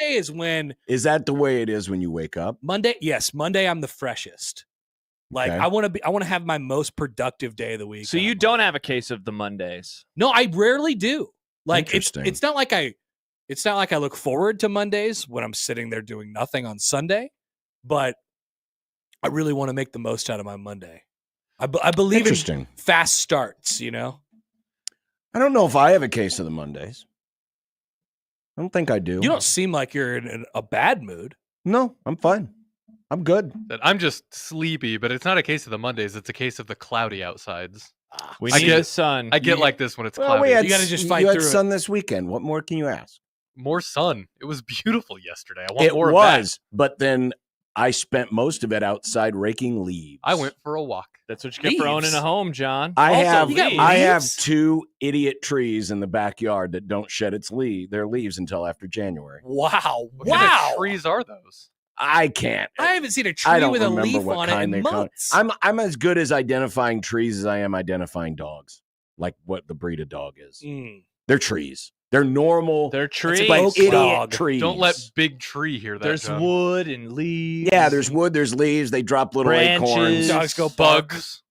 Monday is when. Is that the way it is when you wake up? Monday, yes. Monday, I'm the freshest. Like Okay. I want to have my most productive day of the week. So you don't have a case of the Mondays? No, I rarely do. Like Interesting. it's not like I look forward to Mondays when I'm sitting there doing nothing on Sunday, but I really want to make the most out of my Monday. I believe in fast starts. You know. I don't know if I have a case of the Mondays. I don't think I do. You don't seem like you're in a bad mood. No, I'm fine. I'm good. I'm just sleepy, but it's not a case of the Mondays. It's a case of the cloudy outsides. We need the sun. I get like this when it's Well, cloudy. You got to just fight you through had sun this weekend. What more can you ask? More sun. It was beautiful yesterday. I want It more was, of that. but then I spent most of it outside raking leaves. I went for a walk. That's what you get for owning a home, John. I Also, have 2 idiot trees in the backyard that don't shed their leaves until after January. Wow. What kind of trees are those? I can't. I haven't seen a I tree don't with a remember leaf what on it kind in they call it. months. I'm as good as identifying trees as I am identifying dogs, like what the breed of dog is. They're trees. They're normal. They're trees. Like idiot dog. trees. Don't let big tree hear that. There's John. wood and leaves. Yeah, there's wood. There's leaves. They drop little Branches. acorns. Dogs go bugs.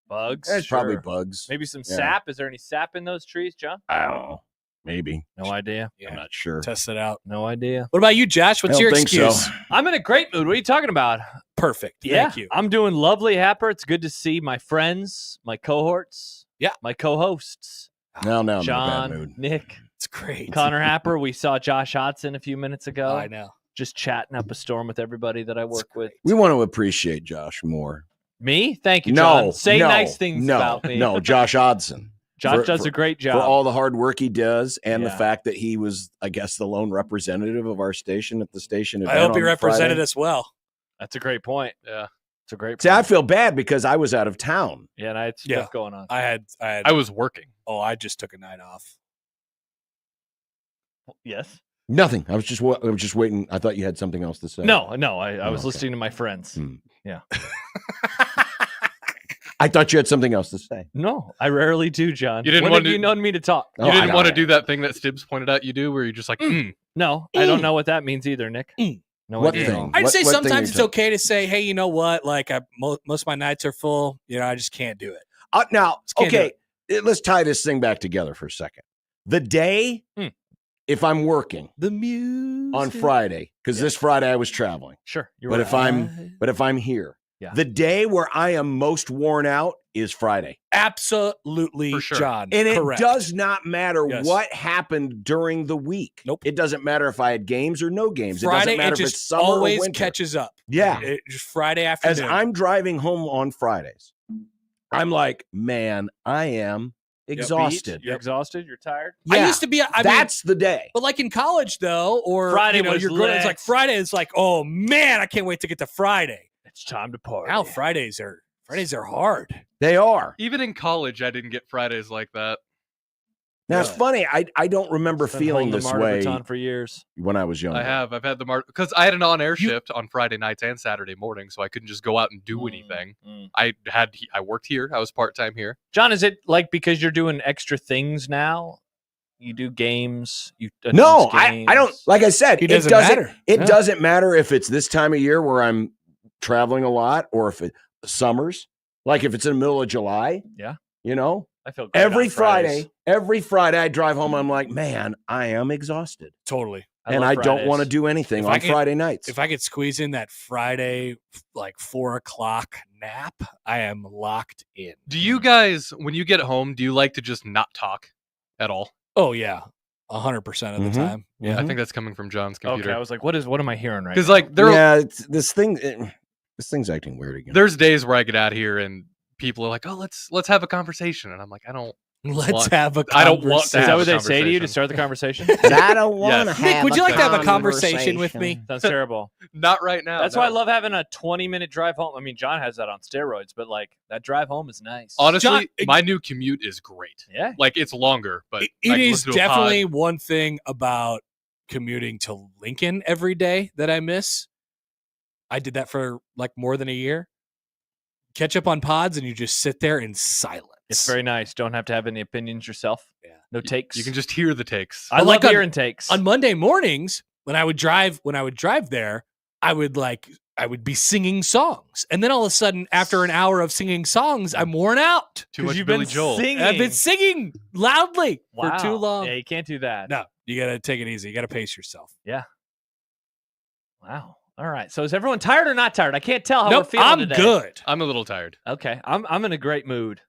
Bugs. That's probably Sure. bugs. Maybe some Yeah. sap. Is there any sap in those trees, John? I don't know. Maybe. No idea. Yeah. I'm not sure. Test it out. No idea. What about you, Josh? What's I don't your think excuse? so. I'm in a great mood. What are you talking about? Perfect. Yeah, Thank you. I'm doing lovely, Happer. It's good to see my friends, my cohorts, Yeah. my co-hosts, No, I'm in a bad John, mood. Nick, It's great. Connor Happer. We saw Josh Hodson a few minutes ago. Oh, I know. Just chatting up a storm with everybody that I work with. We want to appreciate Josh more. Me? Thank you, John. No, Say no, nice things no, about me. No, Josh Hodson. Josh does a great job. For all the hard work he does and the Yeah. fact that he was, I guess, the lone representative of our station at the station event I hope he on represented Friday. us well. That's a great point. Yeah. It's a great See, point. I feel bad because I was out of town. Yeah, and I had stuff going on. I was working. Oh, I just took a night off. Yes. Nothing. I was just waiting. I thought you had something else to say. No, I was okay. listening to my friends. Yeah. I thought you had something else to say. No, I rarely do, John. You didn't when want have to- you known me to talk? Oh, You I didn't know want to that. do that thing that Stibbs pointed out you do where you're just like, No, I don't know what that means either, Nick. No What idea. thing? I'd say What thing sometimes are it's you okay to say, hey, you know what? Like, most of my nights are full. You know, I just can't do it. Now, can't do okay, let's tie this thing back together for a second. The day, if I'm working The music. on Friday, because this Friday I was traveling. Sure. You're But right. if I'm here, Yeah. the day where I am most worn out is Friday. Absolutely, For sure. John. And it Correct. does not matter Yes. what happened during the week. Nope. It doesn't matter if I had games or no games. It Friday, doesn't matter it if it's just summer or always winter. catches up. Yeah. It just Friday As afternoon. I'm driving home on Fridays, I'm like, man, I am exhausted. You're exhausted. You're tired. Yeah, I used to be. I mean, that's the day. but like in college though, or Friday you know, was you're going. It's lit. like Friday is like, oh man, I can't wait to get to Friday. It's time to party. Now Fridays are hard. They are. even in college, I didn't get Fridays like that. Now, it's funny. I don't remember Been feeling holding the this Marta way baton for years. when I was younger. I've had the because I had an on-air shift on Friday nights and Saturday mornings, so I couldn't just go out and do anything. I worked here. I was part-time here. John, is it like because you're doing extra things now? You do games. You No, announce I don't. games? Like I said, It doesn't matter. It Yeah. doesn't matter if it's this time of year where I'm traveling a lot or if it's summers. Like if it's in the middle of July. Yeah. You know, I feel great every on Fridays. Friday I drive home. I'm like, man, I am exhausted. Totally. And love I don't Fridays. want to do anything If I on could- Friday nights. If I could squeeze in that Friday like 4:00 nap, I am locked in. Do you guys, when you get home, do you like to just not talk at all? Oh yeah, 100% of the Mhm. time. I think that's coming from John's computer. Okay, I was like, what am I hearing right Because now? like this thing's acting weird again. there's days where I get out here and people are like, "Oh, let's have a conversation," and I'm like, I don't have a I don't want to Is have that a what they say to you to conversation. start the conversation? I don't want to Yes. have. Nick, would you a like to have a conversation with me? Sounds terrible. Not right now. That's no. why I love having a 20-minute drive home. I mean, John has that on steroids, but like that drive home is nice. Honestly, John- my new commute is great. Yeah. Like it's longer, but It I can is listen to a pod. definitely one thing about commuting to Lincoln every day that I miss. I did that for like more than a year. Catch up on pods and you just sit there in silence. It's very nice. Don't have to have any opinions yourself. Yeah. No takes. You can just hear the takes. I But like like hearing takes. on Monday mornings, when I would drive there, I would be singing songs. And then all of a sudden, after an hour of singing songs, I'm worn out. Too much you've Billy been Joel. singing. I've been singing loudly for Wow. too long. Yeah, you can't do that. No, you got to take it easy. You got to pace yourself. Yeah. Wow. All right. So is everyone tired or not tired? I can't tell how we're Nope, feeling I'm today. good. I'm a little tired. Okay. I'm in a great mood.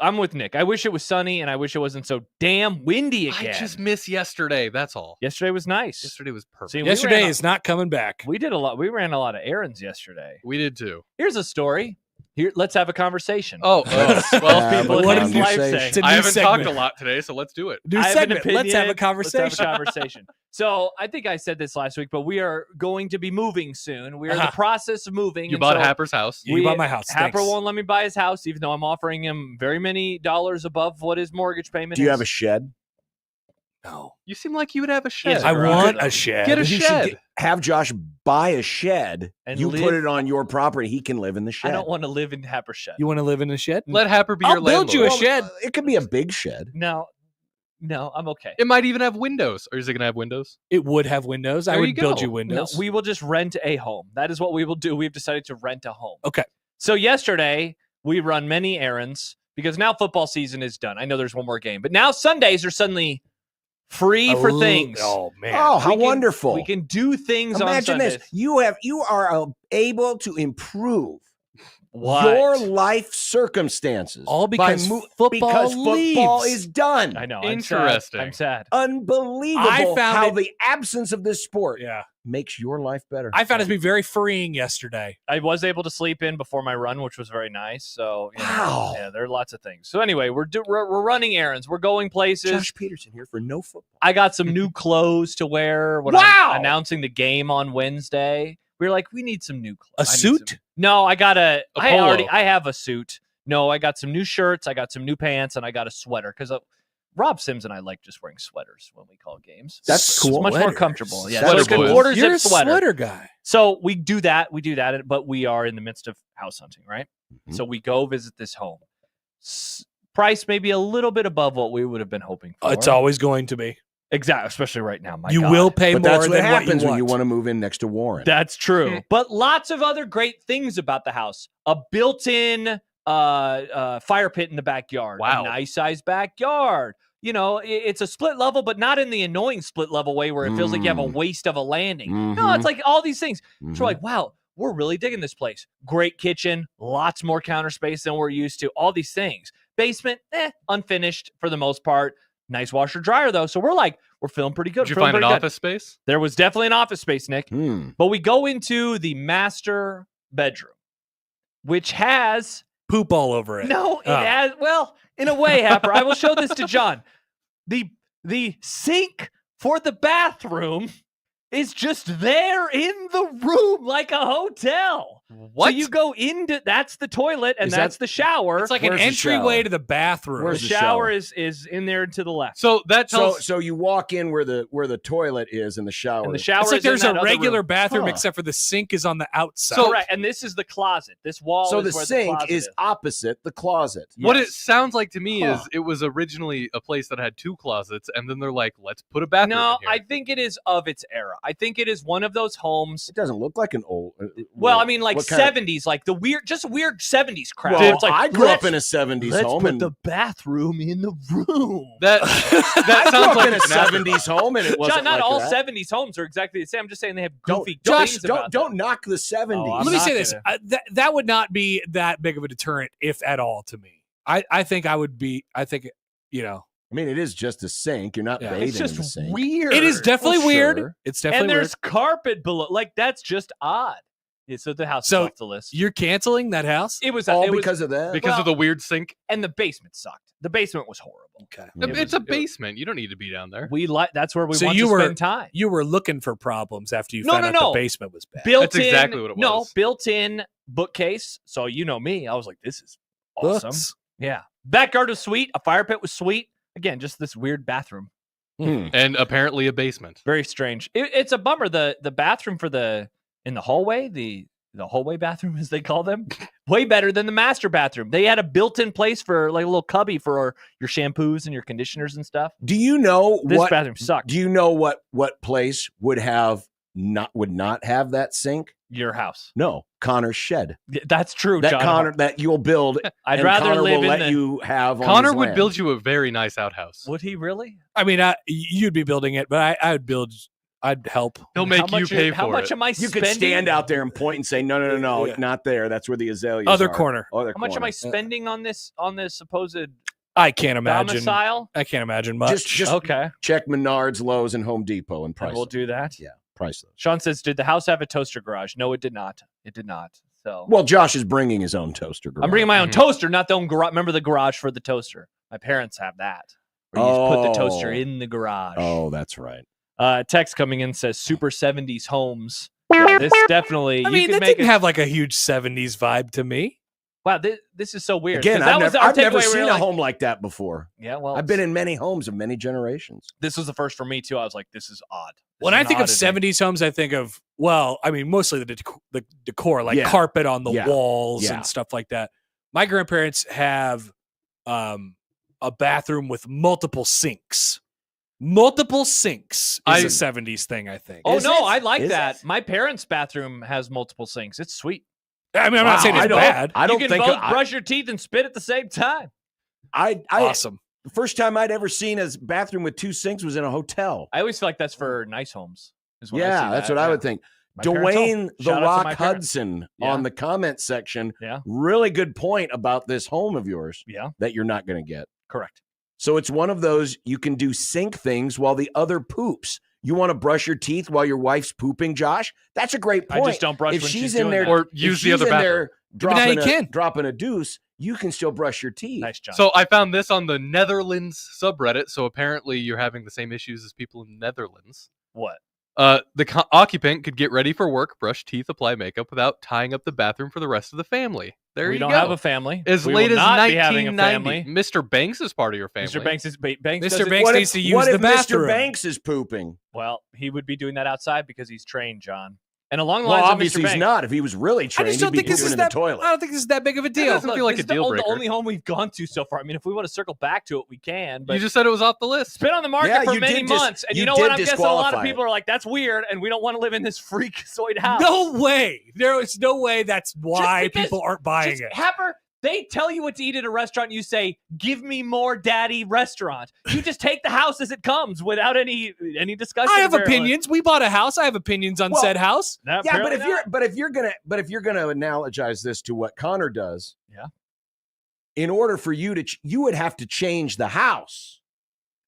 I'm with Nick. I wish it was sunny and I wish it wasn't so damn windy again. I just miss yesterday. That's all. Yesterday was nice. Yesterday was perfect. See, Yesterday is not coming back. We did a lot. We ran a lot of errands yesterday. We did too. Here's a story. Here, let's have a conversation. Oh, well, people what in did you life say? say. It's a new I haven't segment. talked a lot today, so let's do it. New I have an segment. Let's have a opinion. conversation. Let's have a conversation. So I think I said this last week, but we are going to be moving soon. We are in the process of moving. You and so Happer's house. You bought my house. Happer Thanks. won't let me buy his house, even though I'm offering him very many dollars above what his mortgage payment is. Do you have a shed? No. You seem like you would have a shed. Yes, I garage, want though. a shed. Get a You should shed. have Josh buy a shed. And You live- put it on your property. He can live in the shed. I don't want to live in Happer's shed. You want to live in a shed? Let Happer be I'll your build you a landlord. shed. It could be a big shed. No, I'm okay. It might even have windows. Or is it going to have windows? It would have windows. I There would you build go. you No, windows. we will just rent a home. That is what we will do. We've decided to rent a home. Okay. So yesterday, we run many errands because now football season is done. I know there's one more game, but now Sundays are suddenly free for things. Oh man. Oh, how We can- wonderful. We can do things on Imagine Sundays. this. You are able to improve What? your life circumstances. All because because football leaves. is done. I know. Interesting. I'm sad. Unbelievable I found how it- the absence of this sport Yeah. makes your life better. I found it to be very freeing yesterday. I was able to sleep in before my run, which was very nice. So, you know, Wow. yeah, there are lots of things. So anyway, we're running errands. We're going places. Josh Peterson here for no football. I got some new clothes to wear when Wow. I'm announcing the game on Wednesday. We were like, we need some new clothes. A I need suit? some- No, I got A polo. I have a suit. No, I got some new shirts. I got some new pants, and I got a sweater because Rob Sims and I like just wearing sweaters when we call games. That's cool. It's much more Sweaters. comfortable. Yeah, Sweater so it's a boys. quarter You're zip a sweater. sweater guy. So we do that, but we are in the midst of house hunting, right? Mhm. So we go visit this home. Price maybe a little bit above what we would have been hoping for. It's always going to be. Exactly, especially right now. My You God. will pay But more that's what than happens what when you want to move in next to Warren. That's true. Hmm. But lots of other great things about the house. A built-in fire pit in the backyard. Wow. A nice sized backyard. You know, it's a split level, but not in the annoying split level way where it feels like you have a waste of a landing. No, it's like all these things. So we're like, wow, we're really digging this place. Great kitchen, lots more counter space than we're used to. All these things. Basement, unfinished for the most part. Nice washer dryer though. So we're feeling pretty good. Did you feeling find an pretty good. office space? There was definitely an office space, Nick. But we go into the master bedroom, which has poop all over it. no, it has, well, in a way, Happer. I will show this to John. The sink for the bathroom is just there in the room like a hotel. What? So you go into that's the toilet and Is that's that- the shower. It's like an Where's the entryway shower? to the bathroom. the Where's the shower shower? is in there to the left. So that tells. So you walk in where the toilet is and the shower. and the is. shower it's like is in there's that a other regular room. bathroom, Huh. except for the sink is on the outside. So- Correct. And this is the closet. This wall So is the where sink the closet is opposite the closet. What it Yes. sounds like to me Huh. is it was originally a place that had two closets, and then they're like, let's put a bathroom No, in here. I think it is of its era. I think it is one of those homes. It doesn't look like an old. Well, I mean, like what kind of- 70s, like the weird 70s crap. Well, It's like, I grew up let's- in a 70s Let's home, put and the bathroom in the room. that I that grew sounds up like in a it's an afterthought. 70s home, and it wasn't John, not like all that. 70s homes are exactly the same. I'm just saying they have Don't, goofy Josh, things don't about don't them. knock the 70s. Oh, I'm Let me not say this: gonna. that would not be that big of a deterrent, if at all, to me. I think I would be. I think I mean, it is just a sink. You're not Yeah. bathing It's in the just sink. weird. it is definitely Well, weird. sure. It's definitely And weird. there's carpet below. Like, that's just odd. Yeah, so the house So is off the list. You're canceling that house? It was All it was, because of that. Because Well- of the weird sink. and the basement sucked. The basement was horrible. Okay. It's a basement. You don't need to be down there. We like that's where we So want you to were- spend time. You were looking for problems after you No, found no, out no. the basement was bad. Built That's in, exactly what it No, was. built-in bookcase. So you know me. I was like, this is awesome. Books. Yeah. Backyard was sweet. A fire pit was sweet. Again, just this weird bathroom. And apparently a basement. Very strange. It's a bummer. The bathroom in the hallway, the hallway bathroom as they call them, Way better than the master bathroom. They had a built-in place for like a little cubby for your shampoos and your conditioners and stuff. Do you know this bathroom sucked? Do you know what place would not have that sink? Your house. No, Connor's shed. That's true, that John. Connor that you'll build. I'd rather Connor live will in let you have. On Connor his would land. build you a very nice outhouse. Would he really? I mean, you'd be building it, but I would build. I'd help. He'll make you pay for it. How much am I You spending? could stand out there and point and say, no, Yeah. not there. That's where the azaleas Other are. corner. Other How much am corner. I spending on this supposed I can't imagine. domicile? I can't imagine much. Just Okay. check Menards, Lowe's, and Home Depot and price. And we'll them. do that. Yeah, price those. Sean says, did the house have a toaster garage? No, it did not. It did not. So Well, Josh is bringing his own toaster. I'm bringing my own toaster, not the own garage. Remember the garage for the toaster? My parents have that. Where you just put the toaster in the garage. Oh, that's right. Text coming in says Super 70s homes. Yeah, this definitely. I mean, you that could make didn't have like a huge 70s vibe to me. Wow, this is so weird. Again, 'Cause that was our I've never takeaway. We were seen a like, home like that before. Yeah, well, I've been in many homes of many generations. This was the first for me too. I was like, this is odd. When I think of 70s homes, I think of, well, I mean, mostly the decor, like carpet on the walls and stuff like that. My grandparents have a bathroom with multiple sinks. Multiple sinks is a 70s thing, I think. Oh, Is no, it? I like Is that. it? My parents' bathroom has multiple sinks. It's sweet. I mean, I'm not saying it's bad. I don't you can think both brush your teeth and spit at the same time. Awesome. The first time I'd ever seen a bathroom with two sinks was in a hotel. I always feel like that's for nice homes. Is when I Yeah, see that's that. what I would think. My parents' Dwayne home. the Shout out to Rock my parents. Hudson Yeah. on the comment section. Yeah. Really good point about this home of yours Yeah, that you're not going to get. correct. So it's one of those you can do sink things while the other poops. You want to brush your teeth while your wife's pooping, Josh? That's a great point. I just don't brush if when she's she's in doing there that. Or if use the she's other in bathroom. there now you can. dropping a deuce, you can still brush your teeth. Nice, John. So I found this on the Netherlands subreddit. So apparently you're having the same issues as people in the Netherlands. what? The occupant could get ready for work, brush teeth, apply makeup without tying up the bathroom for the rest of the family. There We you don't go. have a family. As We late will as not be having a 1990. family. Mr. Banks is part of your family. Mr. Banks is Banks. Mr. does it- Banks What needs to use what the if bathroom. Mr. Banks is pooping? Well, he would be doing that outside because he's trained, John. And along the Well, lines of obviously Mr. he's Banks, not. If he was really I trained, just don't he'd be think this pooping is in that. the toilet. I don't think this is that big of a It deal. doesn't feel like this a is the deal breaker. only home we've gone to so far. I mean, if we want to circle back to it, we can. But You just said it was off the list. it's been on the market Yeah, for you many did dis- months, and you you know did what? I'm guessing a lot of disqualify people are like, "That's weird," and we don't want to live in this freakazoid house. No way. There is no way that's why because- people aren't buying Just, it. Happer, they tell you what to eat at a restaurant. You say, "Give me more, Daddy." Restaurant. You just take the house as it comes without any discussion. I have apparently. opinions. We bought a house. I have opinions on Well, said house. No, Yeah, but apparently if you're gonna analogize this to what Connor does, Yeah. in order for you to, you would have to change the house.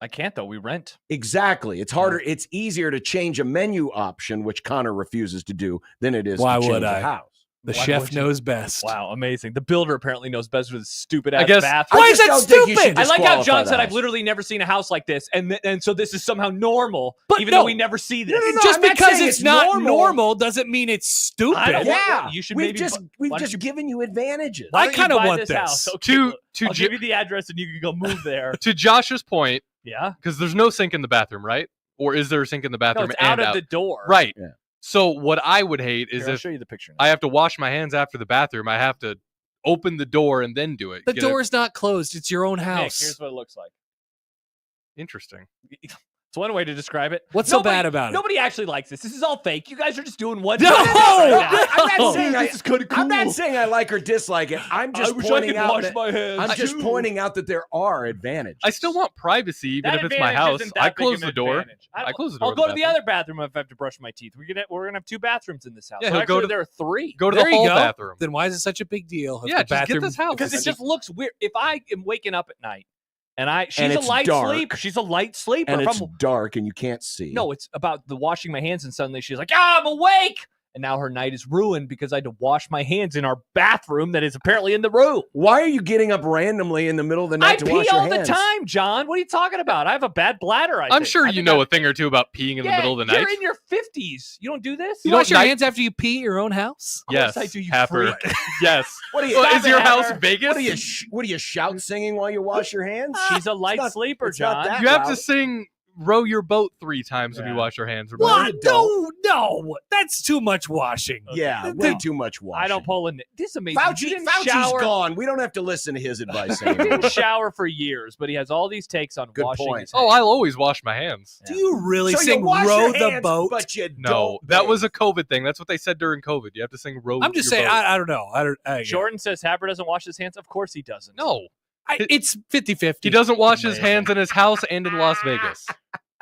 I can't though. We rent. Exactly. It's harder. It's easier to change a menu option, which Connor refuses to do, than it is Why to change would a I? house. The Why chef would you? knows best. Wow, amazing. The builder apparently knows best with his stupid ass guess- bathroom. Why is that just don't think you stupid? should I like how disqualify John the said, "I've house. literally never seen a house like this," and so this is somehow normal, But even no. though we never see this. No, Just I'm not because saying it's it's not normal. normal doesn't mean it's stupid. I don't want- Yeah, you should we've maybe just bu- we've why don't just you- given you advantages. Why I don't you kinda buy want this this. house? Okay, To look, to I'll Jo- give you the address and you can go move there. to Josh's point, Yeah, because there's no sink in the bathroom, right? Or is there a sink in the no, bathroom it's and out of the door. Right. Yeah. So what I would hate is Here, I'll if show you the picture. Now. I have to wash my hands after the bathroom, I have to open the door and then do it. The Get it- door's not closed. It's your own Nick, house. here's what it looks like. Interesting. It's one way to describe it. What's so bad about it? Nobody actually likes this. This is all fake. You guys are just doing one. No! right now. I'm not saying This is kinda I'm not cool. saying I like or dislike it. I'm just I wish I pointing could out wash that my hands. I'm just too. pointing out that there are advantages. I still want privacy, even That if it's my advantage house. isn't that I big close of the an door. advantage. I close the door. I'll go to the other bathroom if I have to brush my teeth. We're gonna have two bathrooms in this house. Yeah, So he'll go actually, to- there are three. Go to There the you whole go. bathroom. Then why is it such a big deal? if Yeah, the just get bathroom, this house. Because it just looks weird. If I am waking up at night and she's And a it's light dark. sleeper. She's a light sleeper. and If it's I'm- dark and you can't see. no, it's about the washing my hands, and suddenly she's like, "Ah, I'm awake!" And now her night is ruined because I had to wash my hands in our bathroom that is apparently in the room. Why are you getting up randomly in the middle of the I night to wash pee your all hands? the time, John. What are you talking about? I have a bad bladder. I'm sure you know a thing or two about peeing in the middle of the night. You're in your 50s. You don't do this? you don't wash your night- hands after you pee at your own house? Yes, I do, you Happer. freak. Yes. What are you? Well, Stop is your it, house Happer. Vegas? What do you shout singing while you wash your hands? She's a light not- sleeper, it's not John. that You have to loud. sing row your boat 3 times when you wash your hands. What? No, that's too much washing. Yeah, way too much washing. I don't pull in. This is amazing. Fauci's shower. gone. We don't have to listen to his advice He anymore. didn't shower for years, but he has all these takes on Good washing point. his hands. Oh, I'll always wash my hands. Do you really So sing you wash row your the hands, boat? But you No, don't that bathe. was a COVID thing. That's what they said during COVID. You have to sing row. I'm just your saying, boat. I don't know. Jordan says Happer doesn't wash his hands. Of course he doesn't. No, It's 50-50. he doesn't wash his Amazing. hands in his house and in Las Vegas.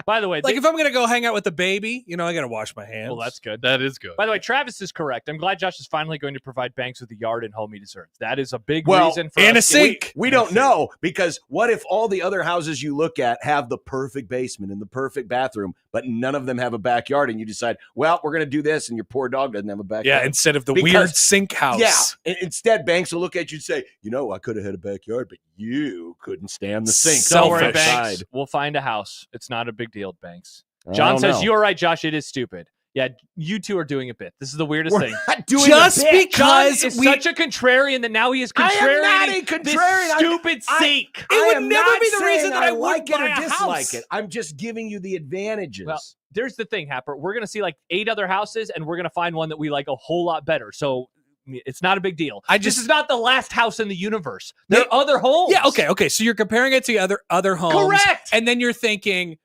By the way, Like if I'm gonna go hang out with the baby, I gotta wash my hands. well, that's good. That is good. By the way, Travis is correct. I'm glad Josh is finally going to provide Banks with a yard and home he deserves. That is a big reason for and us a sink. We don't know, because what if all the other houses you look at have the perfect basement and the perfect bathroom, but none of them have a backyard, and you decide, well, we're going to do this, and your poor dog doesn't have a backyard. Yeah, instead of the Because- weird sink house. Yeah. Instead, Banks will look at you and say, I could have had a backyard, but you couldn't stand the sink. Don't worry, Selfish. Banks. We'll find a house. It's not a big deal, Banks. I John don't says, know. you're right, Josh. It is stupid. Yeah, you two are doing a bit. This is the weirdest We're thing. not doing Just a bit. John because is we such a contrarian that now he is I contrarian. am not a contrarian. This stupid sink. It would am never not be the saying reason that I like would it buy or a dislike house. it. I'm just giving you the advantages. Well, There's the thing, Happer. We're going to see like 8 other houses, and we're going to find one that we like a whole lot better. So it's not a big deal. This is not the last house in the universe. There are other homes. Yeah, okay. So you're comparing it to other homes. Correct. And then you're thinking,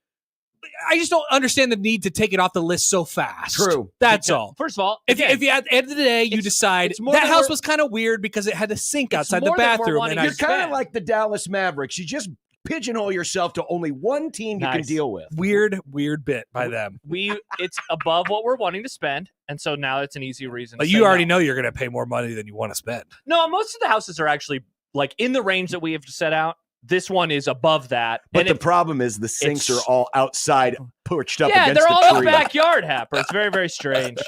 I just don't understand the need to take it off the list so fast. True. That's all. First of all, If again, you at the end of the day you it's- decide it's more that than house we're- was kind of weird because it had a sink outside the more than we're bathroom, wanting and to You're kind of spend. like the Dallas Mavericks. You just pigeonhole yourself to only one team you can Nice. deal with. weird bit by them. it's above what we're wanting to spend, and so now it's an easy reason. But to you say already no. know you're going to pay more money than you want to spend. No, most of the houses are actually like in the range that we have set out. This one is above that. But and the problem is the sinks are it's- all outside, perched up yeah, against they're the all in tree. the backyard, Happer. It's very, very strange.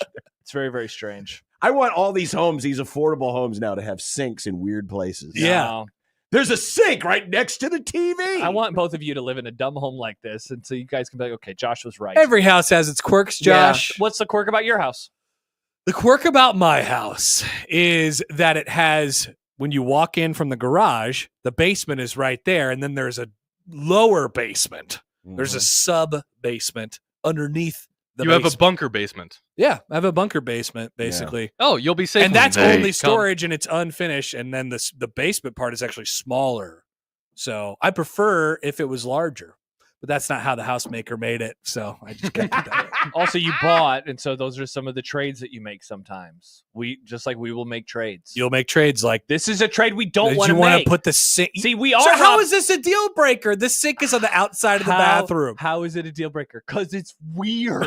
It's very, very strange. I want all these homes, these affordable homes now, to have sinks in weird places. Yeah. No. There's a sink right next to the TV. I want both of you to live in a dumb home like this, and so you guys can be like, okay, Josh was right. Every house has its quirks, Yeah. Josh. What's the quirk about your house? The quirk about my house is that it has, when you walk in from the garage, the basement is right there, and then there's a lower basement. There's a sub basement underneath the You have a basement. bunker basement. Yeah, I have a bunker basement, basically. Oh, you'll be safe. And that's when they only come. storage, and it's unfinished, and then the basement part is actually smaller. So I prefer if it was larger. But that's not how the house maker made it, so I just can't do that. Also, you bought, and so those are some of the trades that you make sometimes. We will make trades. You'll make trades like This is a trade we don't Did want you to want make. to put the sink? See, we are. So how Rob- is this a deal breaker? The sink is on the outside of the bathroom. How is it a deal breaker? Because it's weird.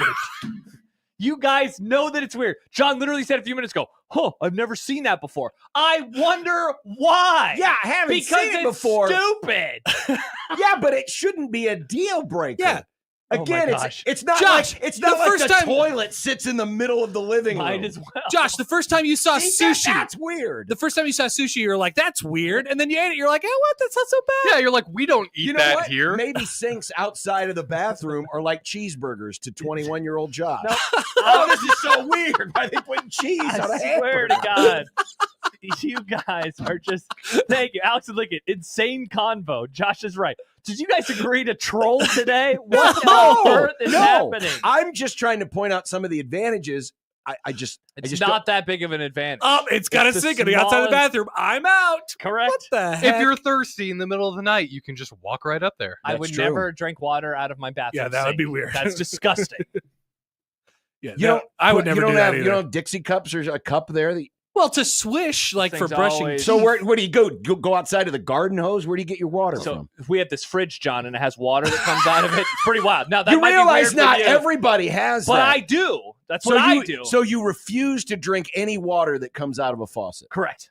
You guys know that it's weird. John literally said a few minutes ago, I've never seen that before. I wonder why. Yeah, I haven't because seen it it's before. stupid. Yeah, but it shouldn't be a deal breaker. Yeah. Again, Oh my gosh. it's not Josh, like it's the not like first the time- toilet sits in the middle of the living room. Might as well. Josh, the first time you saw See, sushi, that's weird. the first time you saw sushi, you're like, "That's weird," and then you ate it. You're like, "Oh, what? That's not so bad." Yeah, you're like, we don't eat You know that what? here. Maybe sinks outside of the bathroom are like cheeseburgers to 21-year-old Josh. No. Oh, this is so weird. Why are they putting cheese I on a swear hamburger? to God. You guys are just, thank you. Alex and Lincoln, insane convo. Josh is right. Did you guys agree to troll today? What on earth is happening? I'm just trying to point out some of the advantages. I just not that big of an advantage. It's got It's a the sink on the outside of the smallest- bathroom. I'm out. Correct? What the heck? If you're thirsty in the middle of the night, you can just walk right up there. I That's would true. never drink water out of my bathroom. Yeah, that would sink. be weird. That's disgusting. yeah, you don't. I would never you don't do that have either. you don't have Dixie cups or a cup there. That, Well, to swish like for Things brushing. always- so where do you go outside of the garden hose? Where do you get your water So from? if we have this fridge, John, and it has water that comes out of it, it's pretty wild. Now that You might realize be weird not for you, everybody has but that. I do. That's what I do. So you refuse to drink any water that comes out of a faucet. Correct.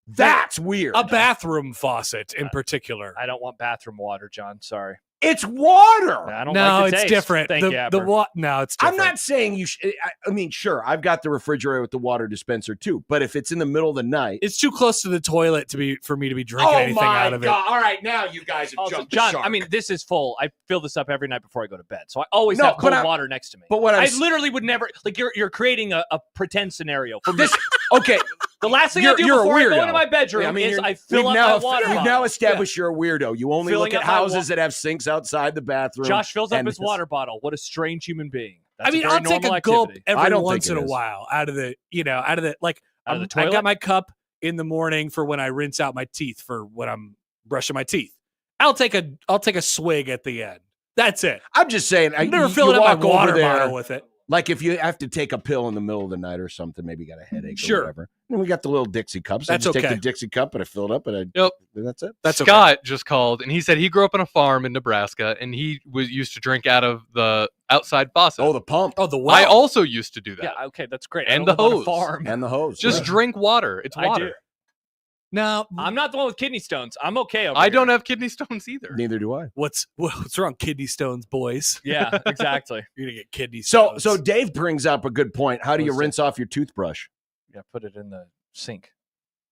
That's weird. a bathroom faucet in particular. I don't want bathroom water, John. Sorry. It's water. I don't No, like the it's taste. different. Thank the, you, the Abber. what? No, it's I'm different. not saying you should. I mean, sure, I've got the refrigerator with the water dispenser too. But if it's in the middle of the night, It's too close to the toilet for me to be drinking anything out of it. All right, now you guys have Also, jumped the John, shark. I mean, this is full. I fill this up every night before I go to bed. So I always No, have but cold water next to me. but what I'm I s- literally would never, like, you're creating a pretend scenario for me. this okay. The last thing I do you're a before I go weirdo. into my bedroom Yeah, I mean, is I we've fill up now, my water We've bottle. now established you're a weirdo. You only Filling look at up my houses that have sinks outside the bathroom. Josh fills up and his water bottle. What a strange human being. That's I mean, a very I'll take a normal gulp activity. I every don't once think in it a is. while out of the like. Out of the I toilet? got my cup in the morning for when I rinse out my teeth for when I'm brushing my teeth. I'll take a swig at the end. That's it. I'm just saying. I'm never you filling up my walk over water there, bottle with it. Like if you have to take a pill in the middle of the night or something, maybe you got a headache Sure. or whatever. And we got the little Dixie cups. That's I just okay. take the Dixie cup and I fill it up and that's it. That's Scott just called and he said he grew up on a farm in Nebraska and he used to drink out of the outside faucet. Oh, the pump. Oh, the well. I also used to do that. Yeah, okay, that's great. And I don't the live on a hose. farm. And the hose. Just right. drink water. It's I do. water. No, I'm not the one with kidney stones. I'm okay over I here. don't have kidney stones either. Neither do I. what's wrong? Kidney stones, boys. Yeah, exactly. You're gonna get kidney So stones. Dave brings up a good point. How do you What's rinse off your toothbrush? Yeah, put it in the sink.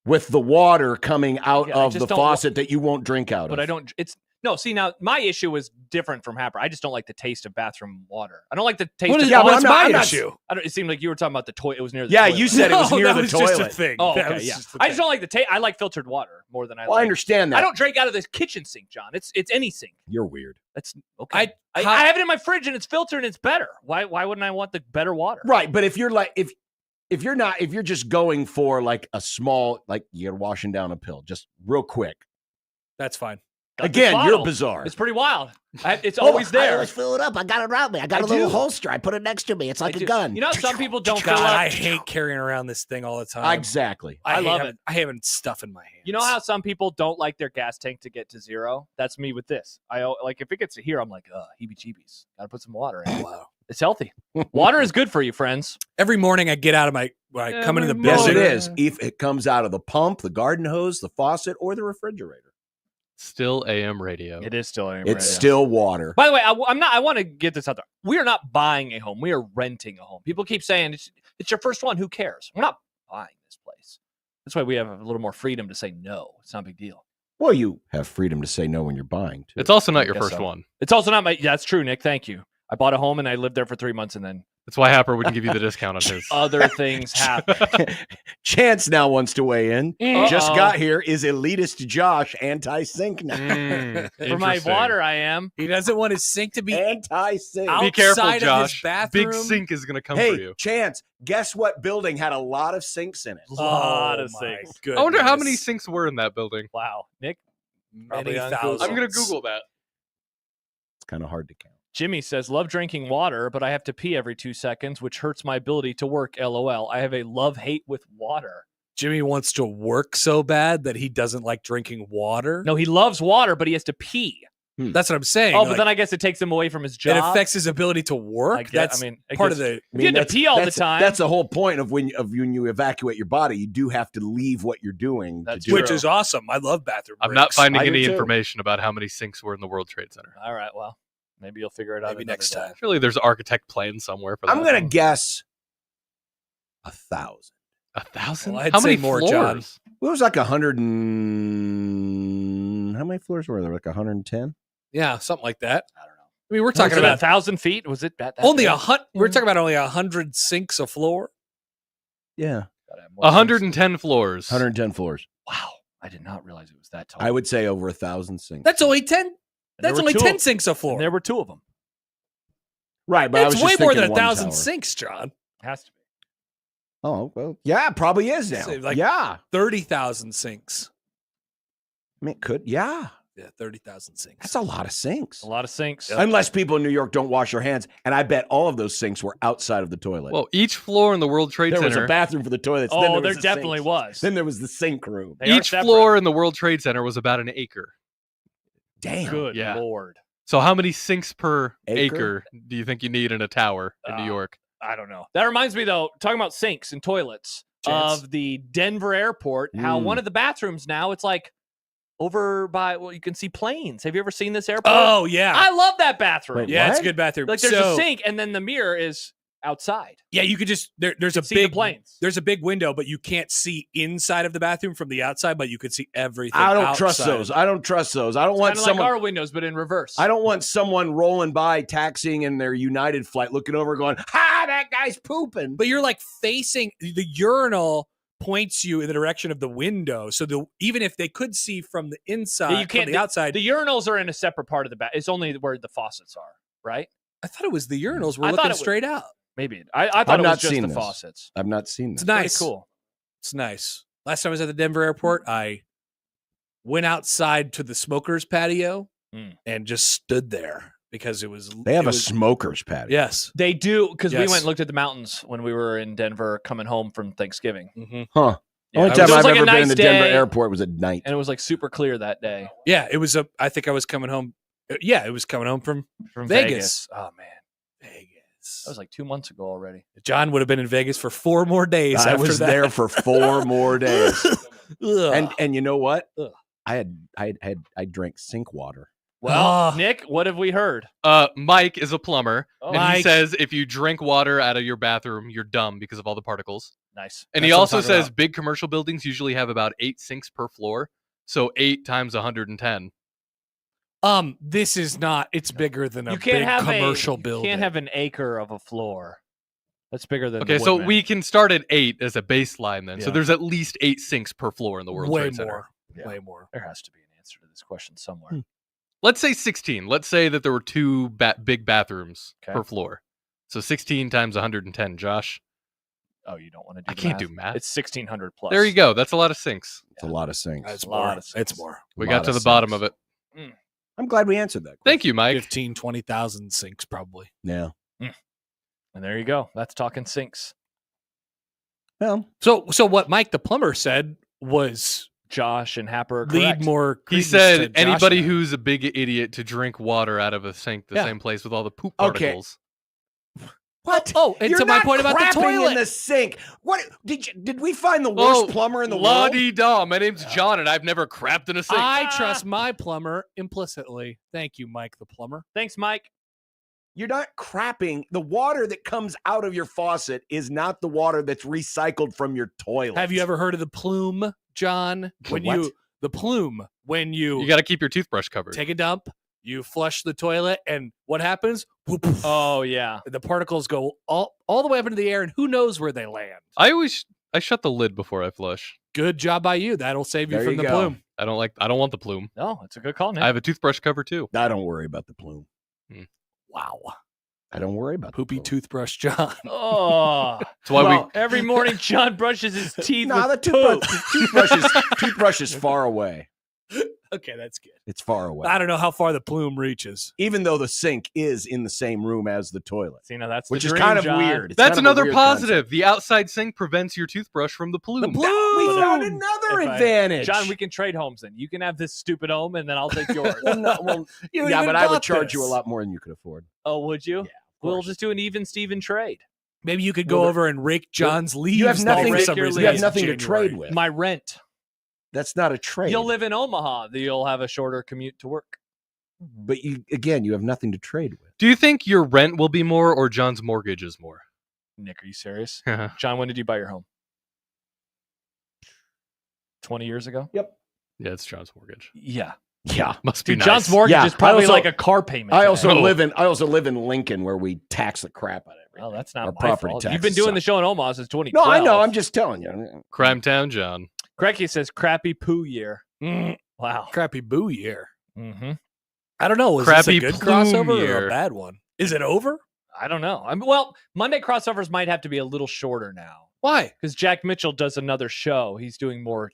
With the water coming out Yeah, I of just the don't faucet that you won't drink out But of. I don't. It's no. See, now my issue is different from Happer. I just don't like the taste of bathroom water. I don't like the taste. what of is, Yeah, but what's I'm not- my I'm not- issue? I don't, it seemed like you were talking about the toilet. It was near the Yeah, toilet. you said it was No, near that the was toilet. just a thing. Oh, That okay, was yeah. just a I just thing. don't like the taste. I like filtered water more than I Well, I like. understand that. I don't drink out of this kitchen sink, John. It's any sink. You're weird. That's okay. I how- have it in my fridge and it's filtered and it's better. Why wouldn't I want the better water? Right, but if you're like if you're just going for like a small, like you're washing down a pill, just real quick. That's fine. Got this Again, you're bottle. bizarre. It's pretty wild. It's always I there. always fill it up. I got it around me. I got I a little do. holster. I put it next to me. It's like I a do. gun. You know, some people don't fill God, up. I hate carrying around this thing all the time. Exactly. I hate love having- it. I having stuff in my hands. You know how some people don't like their gas tank to get to zero? That's me with this. Like if it gets to here, I'm like, heebie-jeebies. Got to put some water in. Wow. It's healthy. Water is good for you, friends. Every morning I get out of when I come into the Yes, building. it is. If it comes out of the pump, the garden hose, the faucet, or the refrigerator, Still AM radio. It is still it's still water. By the way, I'm not. I want to get this out there. We are not buying a home. We are renting a home. People keep saying it's your first one. Who cares? We're not buying this place. That's why we have a little more freedom to say no. It's not a big deal. Well, you have freedom to say no when you're buying, too. It's also not your Guess first so. one. It's also not my. Yeah, that's true, Nick. Thank you. I bought a home and I lived there for 3 months, and then That's why Happer wouldn't give you the discount on his. other things happen. Chance now wants to weigh in. Just Uh-oh. got here. Is elitist Josh anti-sink now? For my Interesting. water, I am. He doesn't want his sink to be Anti-sink. Out- Be careful, outside of his Josh. Big bathroom. sink is going to come for Hey, you. Chance, guess what building had a lot of sinks in it? Lot of my sinks. goodness. I wonder how many sinks were in that building. Wow, Nick. Many Probably on thousands. Google. I'm going to Google that. It's kind of hard to count. Jimmy says, love drinking water, but I have to pee every 2 seconds, which hurts my ability to work. LOL. I have a love-hate with water. Jimmy wants to work so bad that he doesn't like drinking water. No, he loves water, but he has to pee. That's what I'm saying. Oh, but then I guess it takes him away from his job. it affects his ability to work. I get- That's I mean, I part of guess- the. If you had to pee all the that's- time. That's the whole point of when you evacuate your body. You do have to leave what you're doing. That's to do Which it. is awesome. I love bathroom. I'm not breaks. finding I do any too. information about how many sinks were in the World Trade Center. All right, well, maybe you'll figure it out Maybe another next day. time. Surely there's an architect plan somewhere for that. I'm gonna guess 1,000. 1,000? Well, I'd How say many more, floors? John. Well, it was like 100 and how many floors were there? Like 110. Yeah, something like that. I don't know. I mean, we're Was talking it about 1,000 feet? Was it that only big? 100. We're talking about only 100 sinks a floor. Yeah, Gotta have more sinks. 110 floors. 110 floors. Wow, I did not realize it was that tall. I would say over 1,000 sinks. That's only 10. And there That's were only two 10 of- sinks a floor. And there were 2 of them. right, but I was It's just way more thinking than one 1,000 tower. sinks, John. Has to be. Oh well, yeah, it probably is now. Say, like- yeah, 30,000 sinks. I mean, it could. Yeah, Yeah, 30,000 sinks. that's a lot of sinks. A lot of sinks. Unless people in New York don't wash their hands, and I bet all of those sinks were outside of the toilet. Well, each floor in the World Trade there was Center. a bathroom for the toilets. then Oh, was there the definitely sinks. was. Then there was the sink room. They are Each separate. floor in the World Trade Center was about an acre. Damn. Good Yeah. Lord. So how many sinks per Acre? acre do you think you need in a tower in New York? I don't know. That reminds me, though, talking about sinks and toilets Chance? of the Denver airport, how one of the bathrooms now, it's like over by, well, you can see planes. Have you ever seen this airport? Oh, yeah. I love that bathroom. Wait, yeah, it's a What? good bathroom. Like there's So, a sink and then the mirror is outside. Yeah, you could just there's a See the big planes. There's a big window, but you can't see inside of the bathroom from the outside, but you could see everything. I don't trust outside. those. I don't trust those. I don't Kind want of like someone. our windows, but in reverse. I don't want someone rolling by, taxiing in their United flight, looking over, going, "Ha, that guy's pooping." But you're like facing the urinal points you in the direction of the window. So even if they could see from the inside, you can't, from the outside. The urinals are in a separate part of the bath. It's only where the faucets are, right? I thought it was the urinals were I thought looking straight out. Maybe. I thought it was just the this. faucets. I've not seen this. It's nice. Pretty cool. It's nice. Last time I was at the Denver airport, I went outside to the smokers patio and just stood there because They have a smokers patio. Yes. They do, because we Yes. went and looked at the mountains when we were in Denver coming home from Thanksgiving. Mm-hmm. Huh. Yeah, Only it time was I've like a ever been nice to Denver day. airport was at night. And it was like super clear that day. Yeah, it was I think I was coming home. Yeah, it was coming home from Vegas. Oh, man. That was like 2 months ago already. John would have been in Vegas for 4 more days. I after was that. there for 4 more days. Ugh. And you know what? Ugh. I drank sink water. Well, Nick, what have we heard? Mike is a plumber, Oh. and Mike. he says if you drink water out of your bathroom, you're dumb because of all the particles. Nice. And That's he what I'm also talking says about. big commercial buildings usually have about 8 sinks per floor, so 8 times 110. This is not. It's bigger than a You can't big have commercial you building. can't have an acre of a floor. That's bigger than Okay, the so Woodman. we can start at 8 as a baseline then. So Yeah. there's at least 8 sinks per floor in the World way Trade Center. more. Yeah. Way more. There has to be an answer to this question somewhere. Let's say 16. Let's say that there were 2 big bathrooms Okay. per floor. So 16 times 110, Josh. Oh, you don't want to do I the can't math? do math. It's 1,600 plus. There you go. That's a lot of sinks. It's a lot of sinks. It's a lot more. of sinks. It's more. We A got lot to of the bottom sinks. of it. I'm glad we answered that. Thank you, Mike. 15, 20,000 sinks probably. Yeah. And there you go. That's talking sinks. Well, So what Mike the plumber said was Josh and Happer are lead correct. more. He credence said to Josh anybody and I. who's a big idiot to drink water out of a sink the Yeah. same place with all the poop Okay. particles. what? Oh, and You're to my not point about the crapping toilet. in the sink. What did we find the worst plumber in the world? La-di-da. My name's John, and I've never crapped in a sink. I trust my plumber implicitly. Thank you, Mike the plumber. Thanks, Mike. You're not crapping. The water that comes out of your faucet is not the water that's recycled from your toilet. Have you ever heard of the plume, John? When what? the plume when You got to keep your toothbrush covered. take a dump, you flush the toilet, and what happens? Whoop, Oh, yeah. the particles go all the way up into the air, and who knows where they land. I shut the lid before I flush. Good job by you. That'll save you There from you the go. plume. I don't want the plume. No, it's a good call, Nick. I have a toothbrush cover too. I don't worry about the plume. Wow. I don't worry about Poopy the plume. toothbrush, John. Oh. That's why Well, every morning John brushes his teeth No, with the poop. toothbrush is far away. Okay, that's good. It's far away. I don't know how far the plume reaches. Even though the sink is in the same room as the toilet, See, now that's which the is dream, kind of John. weird. It's That's kind of a another weird positive. concept. The outside sink prevents your toothbrush from the plume. plume! We found another If I- advantage. John, we can trade homes then. You can have this stupid home, and then I'll take yours. You yeah, even but I would bought charge you a this. lot more than you could afford. Oh, would you? Yeah, We'll course. just do an even Steven trade. Maybe you could go Well, over and rake John's leaves. You have though, nothing. for rake some your reason You have in nothing to January. trade with. My rent. That's not a trade. You'll live in Omaha. You'll have a shorter commute to work. but you have nothing to trade with. Do you think your rent will be more or John's mortgage is more? Nick, are you serious? yeah, John, when did you buy your home? 20 years ago? it's John's mortgage. Yeah. Yeah. Must be Dude, nice. John's mortgage Yeah, is probably I also- like a car payment. I today. also Oh. live in Lincoln, where we tax the crap out of everything. Oh, that's not Our my property fault. taxes You've been doing suck. the show in Omaha since 2012. No, I know. I'm just telling you. Crime Town, John. Cracky says crappy poo year. Mm, Wow. crappy boo year. Mm-hmm. I don't know. Was Crappy this a good plume crossover or year. a bad one? Is it over? I don't know. Well, Monday crossovers might have to be a little shorter now Why? because Jack Mitchell does another show. He's doing more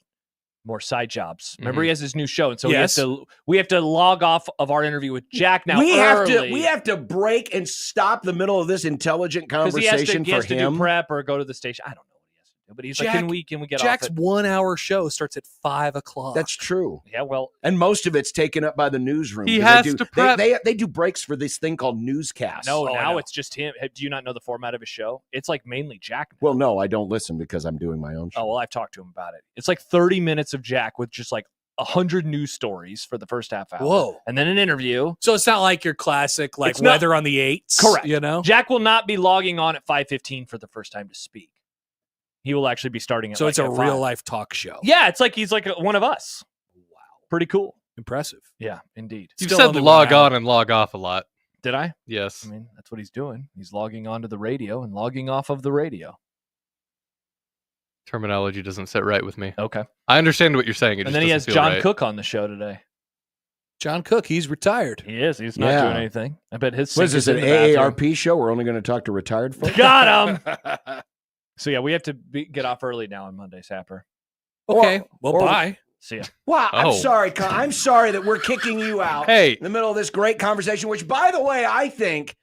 side jobs. Remember, he has his new show, and so Yes. we have to log off of our interview with Jack now. we early, have to break and stop the middle of this intelligent because conversation he has for to him. do prep or go to the station. I don't know what he has to do, but he's like, can we get Jack's off it? 1 hour show starts at 5 o'clock. That's true. Yeah, well, And most of it's taken up by the newsroom. He 'cause has they do, to prep. They do breaks for this thing called newscasts. no, I now know. it's just him. Do you not know the format of his show? It's like mainly Jack. Well, no, I don't listen because I'm doing my own show. Oh, well, I've talked to him about it. It's like 30 minutes of Jack with just like 100 news stories for the first half hour. Whoa. And then an interview. So it's not like your classic, like It's not- weather on the 8s. Correct. You know? Jack will not be logging on at 5:15 for the first time to speak. He will actually be starting at So like it's a at 5. real life talk show. Yeah, it's like he's like one of us. Wow. Pretty cool. Impressive. Yeah, indeed. You've Still said only 1 log hour. on and log off a lot. Did I? Yes. I mean, that's what he's doing. He's logging onto the radio and logging off of the radio. Terminology doesn't sit right with me. Okay. I understand what you're saying. It And just then he has doesn't feel John right. Cook on the show today. John Cook, he's retired. He is. He's not Yeah. doing anything. I bet his What is sink this, is an in the bathroom. AARP show? We're only going to talk to retired folks? Got him. So, yeah, we have to get off early now on Monday, Sapper. Okay, bye. See ya. Wow, I'm Oh. sorry. I'm sorry that we're kicking you out Hey. in the middle of this great conversation, which, by the way, I think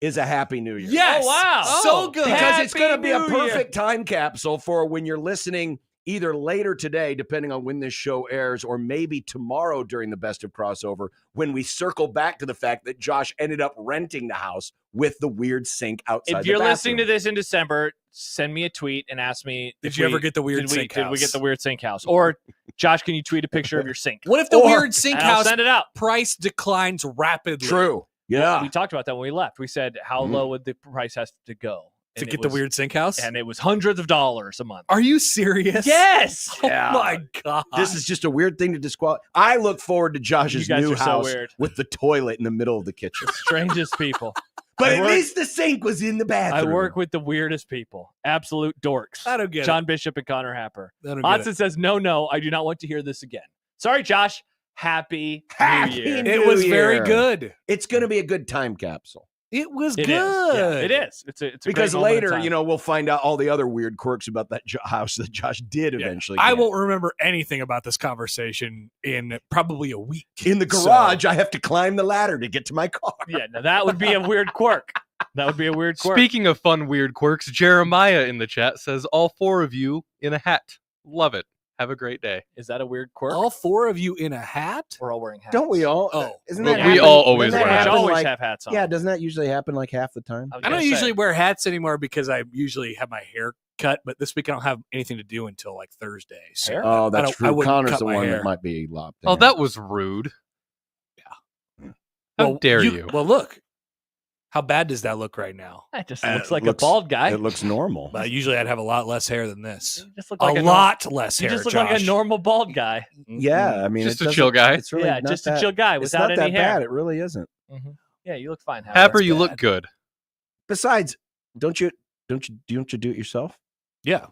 is a Happy New Year. Yes. Oh, wow. So good. Because it's going to be a Happy New Year. perfect time capsule for when you're listening either later today, depending on when this show airs, or maybe tomorrow during the Best of Crossover, when we circle back to the fact that Josh ended up renting the house with the weird sink outside If you're the listening to bathroom. this in December, send me a tweet and ask me. Did you ever get the weird sink Did we house? get the weird sink house? Or, Josh, can you tweet a picture of your sink? What if the Or- weird sink And I'll house send it out. price declines rapidly? True. Yeah. We talked about that when we left. We said, how low would the price have to go? To And get it the was- weird sink house? And it was hundreds of dollars a month. Are you serious? Yes. Yeah. Oh my God. This is just a weird thing to disqualify. I look forward to Josh's You guys new are so house weird. with the toilet in the middle of the kitchen. Strangest people. But I at work- least the sink was in the I bathroom. work with the weirdest people. Absolute dorks. I don't get John Bishop and Connor Happer. it. I don't get Hodson it. says, no, I do not want to hear this again. Sorry, Josh. Happy Happy New Year. New It was very Year. good. It's going to be a good time capsule. It was It good. is. Yeah, it is. It's a Because great moment in later, time. we'll find out all the other weird quirks about that house that Josh did Yeah. eventually. I get. won't remember anything about this conversation in probably a week. In the So- garage, I have to climb the ladder to get to my car. Yeah, now that would be a weird quirk. That would be a weird quirk. Speaking of fun, weird quirks, Jeremiah in the chat says, all 4 of you in a hat. Love it. Have a great day. Is that a weird quirk? All 4 of you in a hat? We're all wearing hats. Don't we all? Oh. Isn't But that we happen- all always doesn't that wear hats. We happen always like- have hats on. Yeah, doesn't that usually happen like half the time? was I gonna don't usually say. wear hats anymore because I usually have my hair cut, but this week I don't have anything to do until like Thursday. So Hair? Oh, I that's don't- I true. wouldn't Connor's cut the my one hair. that might be lopped. Oh, in. that was rude. How Well, dare you? Well, look. How bad does that look right now? It just Uh, looks like looks- a bald guy. It looks normal. But usually I'd have a lot less hair than this. You just look A like lot less You hair. just look like a Josh. normal bald guy. Yeah, I mean, Just it a doesn't- chill guy. It's really Yeah, not just that, a chill guy It's without not any that hair. bad. It really isn't. Yeah, you look fine. Howard. Happer, that's you look bad. good. Besides, don't you do it yourself? Yeah.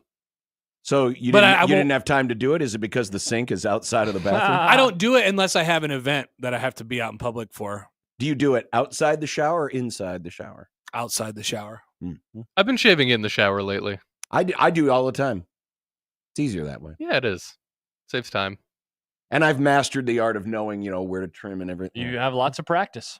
So you But didn't, I you didn't won't- have time to do it? Is it because the sink is outside of the bathroom? I don't do it unless I have an event that I have to be out in public for Do you do it outside the shower or inside the shower? outside the shower. I've been shaving in the shower lately. I do all the time. It's easier that way. Yeah, it is. Saves time. And I've mastered the art of knowing, where to trim and everything. You have lots of practice.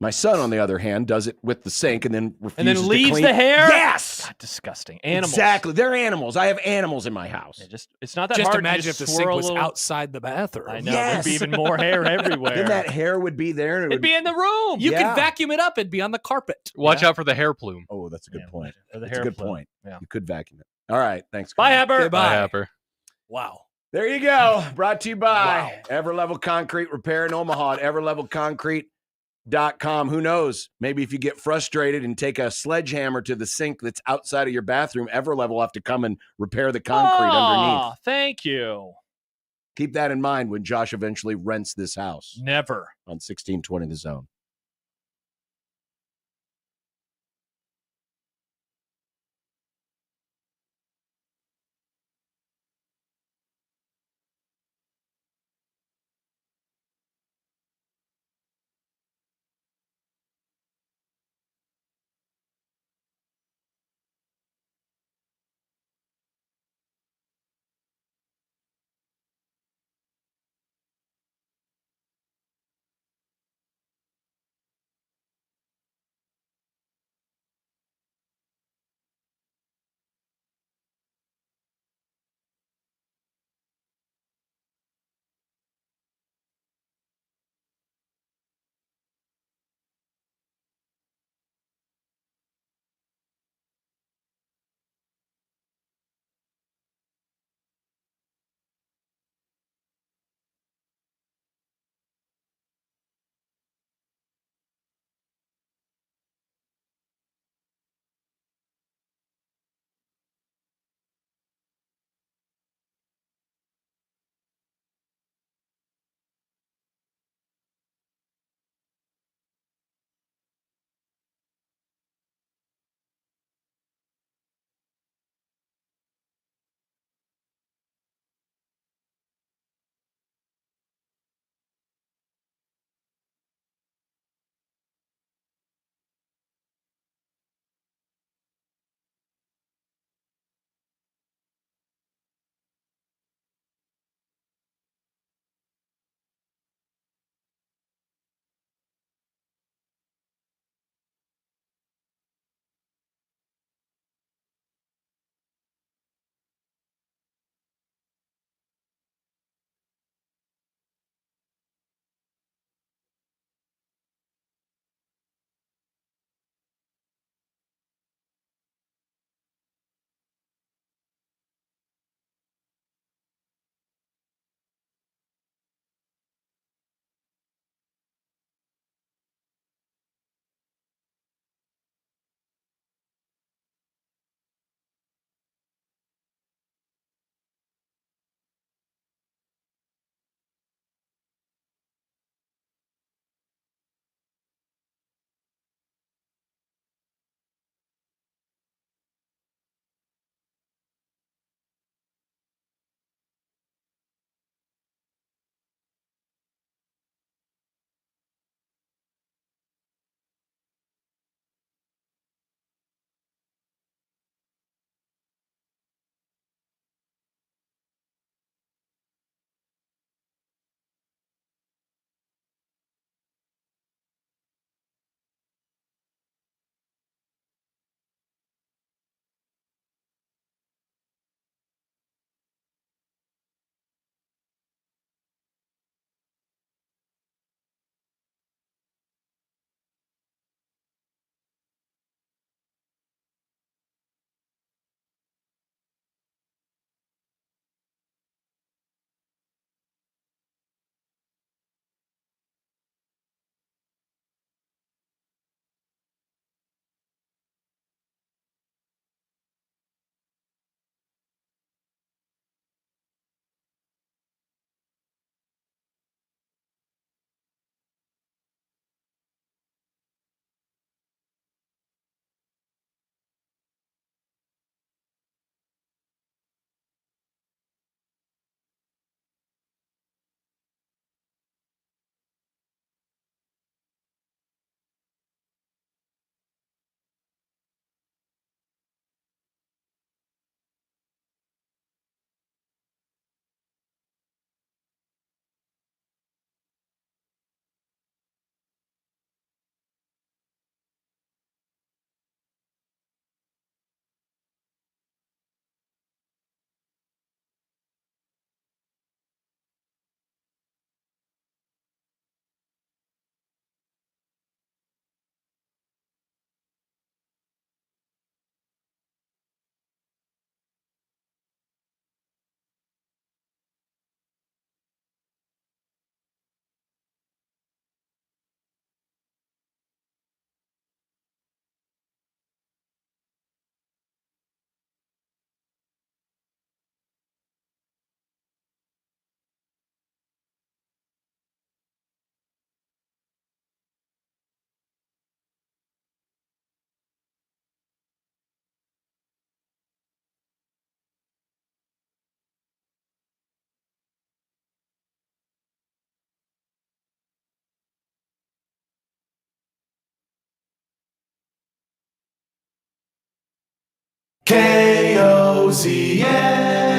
My son, on the other hand, does it with the sink and then refuses And then to leaves clean. the hair? Yes, God, disgusting. Animals. exactly. They're animals. I have animals in my house. Yeah, it's not that Just hard. imagine You if the swirl sink a was little- outside the bathroom. I know. Yes. There'd be even more hair everywhere. Then that hair would be there. And it It'd would be in the room. You Yeah. could vacuum it up. It'd be on the carpet. Watch out for the hair plume. Oh, that's a good Yeah, point. or the That's a hair good flip. point. Yeah. You could vacuum it. All right. Thanks. Bye, Connor. Happer. Okay, Bye, bye. Happer. Wow. There you go. Brought to you by Wow. Everlevel Concrete Repair in Omaha at everlevelconcrete.com. Who knows? Maybe if you get frustrated and take a sledgehammer to the sink that's outside of your bathroom, Everlevel will have to come and repair the concrete underneath. Aw, thank you. Keep that in mind when Josh eventually rents this house Never. on 1620 The Zone.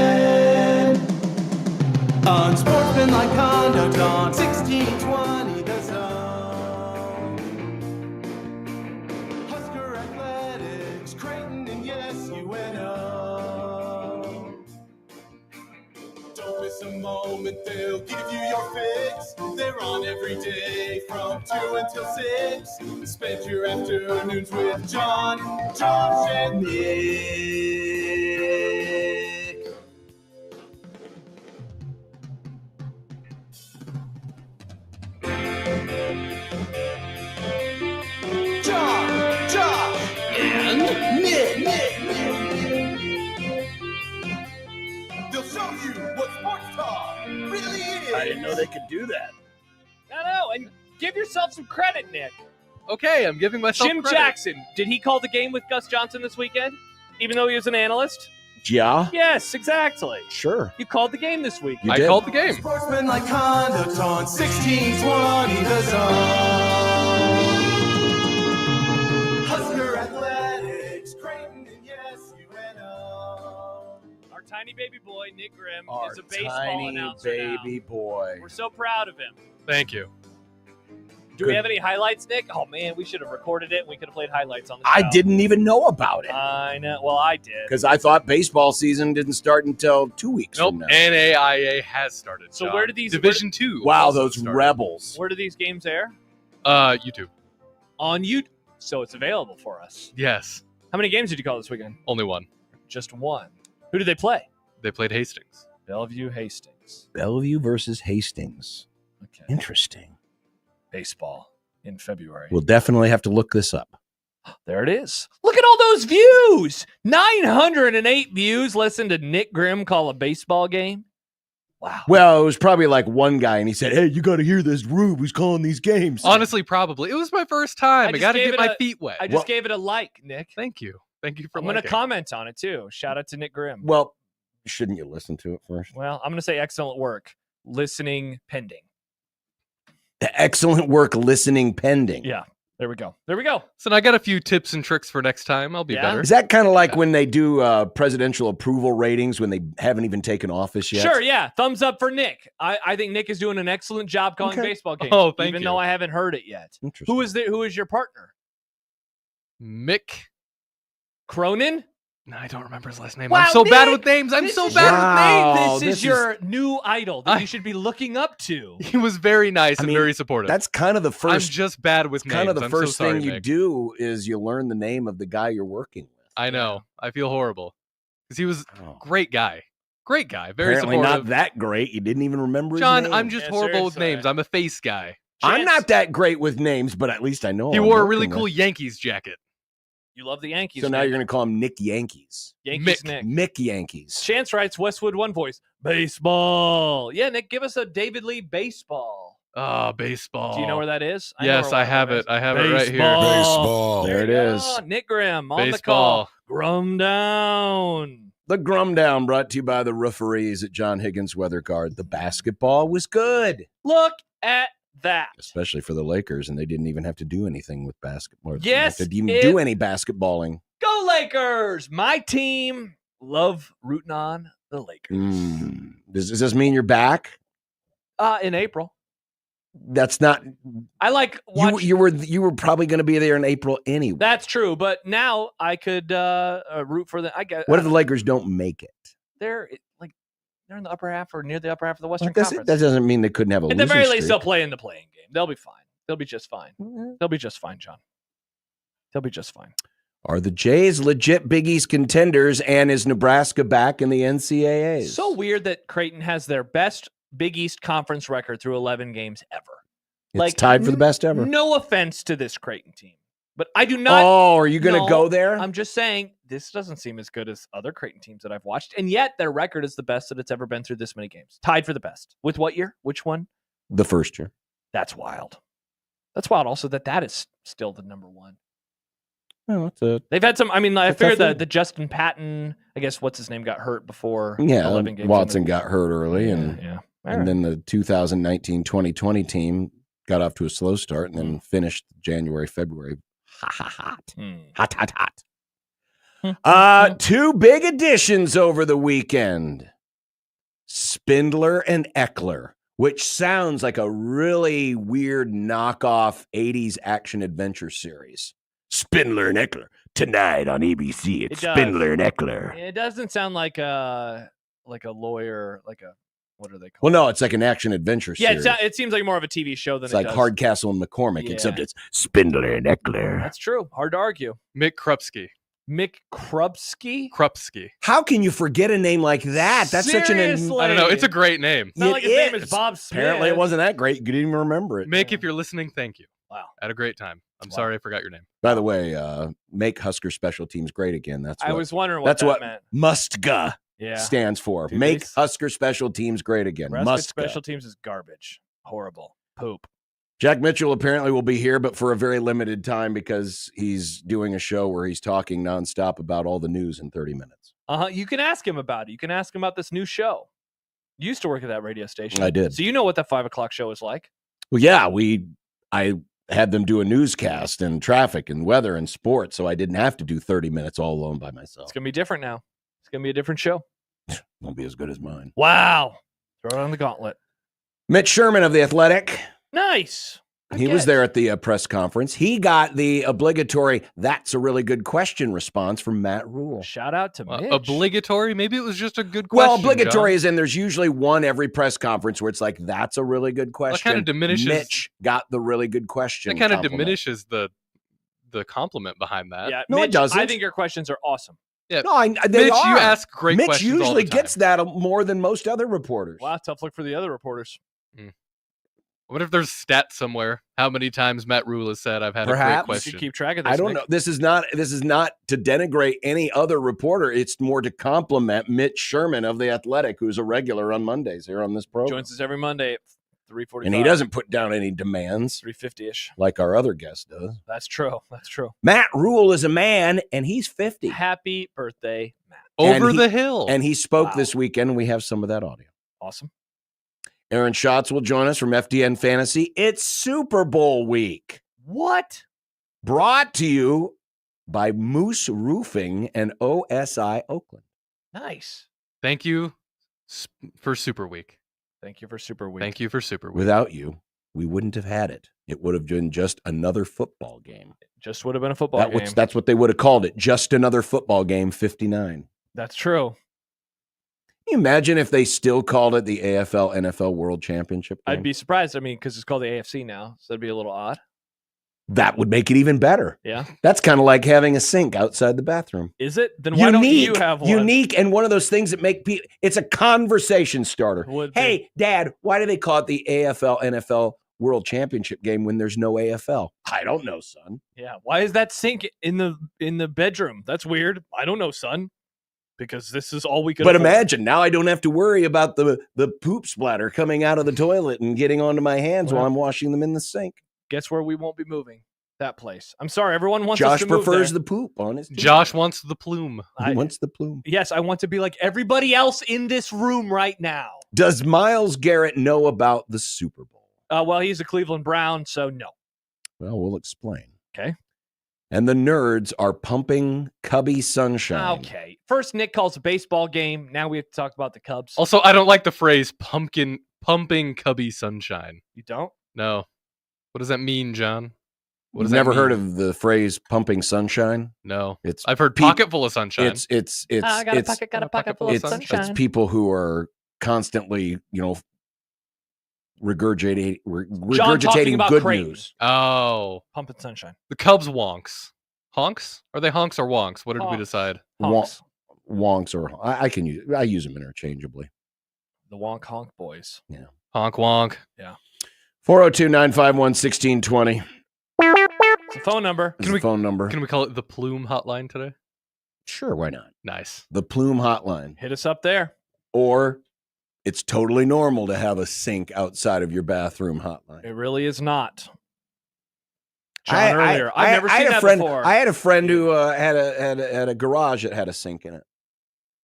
KOZN. Unsportsmanlike conduct on 1620 The Zone. Husker Athletics, Creighton, and yes, UNO. Don't miss a moment, they'll give you your fix. They're on every day from 2 until 6. Spend your afternoons with John, Josh, and Nick. John, Josh, and Nick. They'll show you what sports talk really is. I didn't know they could do that. I know, and give yourself some credit, Nick. Okay, I'm giving myself Jim credit. Jackson, did he call the game with Gus Johnson this weekend? Even though he was an analyst? Yeah, Yes, exactly. sure. You called the game this week. You I did. called the game. Sportsmanlike conduct on 1620 The Zone. Husker Athletics, Creighton, and yes, UNO. Our tiny baby boy, Nick Grimm, Our is a baseball tiny announcer baby boy. now. We're so proud of him. Thank you. Do we have any highlights, Nick? Oh, man, we should have recorded it and we could have played highlights on the show. I didn't even know about it I know. Well, I did. because I thought baseball season didn't start until 2 weeks Nope. from now. NAIA has started. So John. where do these- Division 2? Wow, also those started. rebels. Where do these games air? YouTube. On YouTube. So it's available for us. Yes. How many games did you call this weekend? Only one. Just one. Who did they play? They played Hastings. Bellevue Hastings. Bellevue versus Hastings. Okay. Interesting. Baseball in February. We'll definitely have to look this up. There it is. Look at all those views. 908 views. Listen to Nick Grimm call a baseball game. Wow. Well, it was probably like one guy, and he said, "Hey, you got to hear this Rube who's calling these games." Honestly, probably. It was my first time. I just got to gave get it my a- feet wet. I just gave it a like, Nick. Thank you. Thank you for I'm going to liking. comment on it too. Shout out to Nick Grimm. Well, shouldn't you listen to it first? Well, I'm going to say excellent work. Listening pending. Excellent work, listening pending. Yeah. There we go. There we go. So I got a few tips and tricks for next time. I'll be Yeah? better. Is that kind of like when they do presidential approval ratings when they haven't even taken office yet? Sure, yeah. Thumbs up for Nick. I think Nick is doing an excellent job calling Okay. baseball games. Oh, thank even you. though I haven't heard it yet. Interesting. Who is your partner? Mick. Cronin? No, I don't remember his last name. Wow, I'm so bad Nick, with names. I'm this so is bad Wow. with names. This this is your new idol that I- you should be looking up to. He was very nice I and mean, very supportive. That's kind of the I'm first. just bad with names. Kind of the I'm first so sorry, thing you Mick. do is you learn the name of the guy you're working with. I know. I feel horrible because he was Oh. great guy. Great guy. Very Apparently supportive. not that great. You didn't even remember John, his name. I'm just Yeah, horrible with seriously. names. I'm a face guy. I'm Chance, not that great with names, but at least I know. He I'm wore a working really with. cool Yankees jacket. You love the Yankees. So now Nick. you're going to call him Nick Yankees. Yankees Mick. Nick. Mick Yankees. Chance writes Westwood One Voice. Baseball. Yeah, Nick, give us a David Lee baseball. Oh, baseball. Do you know where that is? Yes, know I where have that it. I have it right here. Baseball. There it you is. go. Nick Grimm on the Baseball. call. Grum down. The Grum Down brought to you by the referees at John Higgins Weather Guard. The basketball was good, Look at that. especially for the Lakers, and they didn't even have to do anything with basketball. Yes, They didn't even it- do any basketballing. Go Lakers. My team. Love rooting on the Lakers. Does this mean you're back? In April. That's not. I like watch. You were probably going to be there in April anyway. That's true, but now I could root for the. I guess. What if the Lakers don't make it? they're in the upper half or near the upper half of the Western That Conference? doesn't mean they couldn't have a At the losing very least, streak. they'll play in the playing game. They'll be fine. They'll be just fine. They'll be just fine, John. They'll be just fine. Are the Jays legit Big East contenders, and is Nebraska back in the NCAAs? So weird that Creighton has their best Big East Conference record through 11 games ever. It's tied for the best ever. No offense to this Creighton team, but I do not. Oh, are you going to No, go there? I'm just saying this doesn't seem as good as other Creighton teams that I've watched, and yet their record is the best that it's ever been through this many games. Tied for the best. With what year? Which one? The first year. That's wild. That's wild. Also, that is still the number one. Well, it's a They've had some. I mean, I It's figured definitely- the Justin Patton. I guess what's his name got hurt before. yeah. 11 games. Watson in. got hurt early, and yeah. and then the 2019-2020 team got off to a slow start, and then finished January, February hot. Hmm. Hot. Two big additions over the weekend. Spindler and Eckler, which sounds like a really weird knockoff 80s action-adventure series. Spindler and Eckler. Tonight on ABC, it's Spindler and Eckler. It doesn't sound like a lawyer, what are they called? Well, no, it's like an action-adventure series. Yeah, it seems like more of a TV show than it's like Hardcastle and McCormick, except it's Spindler and Eckler. That's true. Hard to argue. Mick Krupski. Mick Krupski? Krupski. How can you forget a name like that? That's Seriously? such an... I don't know. It's a great name. It's not like his name is Bob Smith. Apparently it wasn't that great. You didn't even remember it. Mick, if you're listening, thank you. Wow. Had a great time. I'm sorry I forgot your name. By the way, make Husker special teams great again. I was wondering what that meant. MUSTGA stands for. Dude, make Husker special teams great again. MUSTGA special teams is garbage. Horrible. Poop. Jack Mitchell apparently will be here, but for a very limited time because he's doing a show where he's talking nonstop about all the news in 30 minutes. You can ask him about it. You can ask him about this new show. You used to work at that radio station. I did. So you know what that 5 o'clock show is like. Well, yeah, I had them do a newscast and traffic and weather and sports, so I didn't have to do 30 minutes all alone by myself. It's going to be different now. It's going to be a different show. Won't be as good as mine. Wow. Throw it on the gauntlet. Mitch Sherman of The Athletic. Nice. He was there at the press conference. He got the obligatory, "That's a really good question" response from Matt Rule. Shout out to Mitch. Obligatory? Maybe it was just a good question. Well, obligatory John. is in there's usually one every press conference where it's like, "That's a really good question." That kind of diminishes. Mitch got the really good question. That kind of diminishes the compliment behind that. Yeah, No, Mitch, it doesn't. I think your questions are awesome. Yeah. No, Mitch, you ask great Mitch questions all the usually time. gets that more than most other reporters. Wow, tough look for the other reporters. What if there's stats somewhere? How many times Matt Rule has said I've had Perhaps. a great You question? should keep track of this. I don't Nick. know. This is not to denigrate any other reporter. It's more to compliment Mitch Sherman of The Athletic, who's a regular on Mondays here on this program. Joins us every Monday at 3:45. And he doesn't put down any demands 3:50-ish. like our other guest does. That's true. That's true. Matt Rule is a man, and he's 50. Happy birthday, Matt. Over the hill. And he spoke Wow. this weekend, and we have some of that audio. Awesome. Aaron Schatz will join us from FDN Fantasy. It's Super Bowl week. What? Brought to you by Moose Roofing and OSI Oakland. Nice. Thank you for Super Week. Thank you for Super Week. Thank you for Super Week. Without you, we wouldn't have had it. It would have been just another football game. Just would have been a football game. That's what they would have called it. Just another football game, 59. That's true. Can you imagine if they still called it the AFL NFL World Championship game? I'd be surprised. I mean, because it's called the AFC now, so that'd be a little odd. That would make it even better. Yeah. That's kind of like having a sink outside the bathroom. Is it? Then why don't you have one? Unique, and one of those things that make people, it's a conversation starter. Would be. Hey, Dad, why do they call it the AFL NFL World Championship game when there's no AFL? I don't know, son. Yeah. Why is that sink in the bedroom? That's weird. I don't know, son. Because this is all we could But afford. imagine, now I don't have to worry about the poop splatter coming out of the toilet and getting onto my hands while I'm washing them in the sink. Guess where we won't be moving? That place. I'm sorry, everyone wants Josh us to move prefers there. the poop on his t-shirt. Josh wants the plume. He wants the plume. Yes, I want to be like everybody else in this room right now. Does Myles Garrett know about the Super Bowl? Well, he's a Cleveland Brown, so no. Well, we'll explain. Okay. And the nerds are pumping Cubby Sunshine. Okay. First, Nick calls a baseball game. Now we have to talk about the Cubs. Also, I don't like the phrase pumping Cubby Sunshine. You don't? No. What does that mean, John? What You've does that never heard mean? of the phrase pumping sunshine? No. It's I've heard pocket full of sunshine. It's I got a pocket full of sunshine. it's people who are constantly, regurgitating about good Creighton. news. Oh. Pumping sunshine. The Cubs wonks. Honks? Are they honks or wonks? What did we Honks. decide? Honks. Wonks or I use them interchangeably. The Wonk Honk Boys. Honk wonk. 402-951-1620. It's a phone number. Is the phone number. Can we call it the plume hotline today? Sure, why not? Nice. The Plume Hotline. Hit us up there. Or it's totally normal to have a sink outside of your bathroom hotline. It really is not. John earlier. I've never seen that before. I had a friend who had a garage that had a sink in it.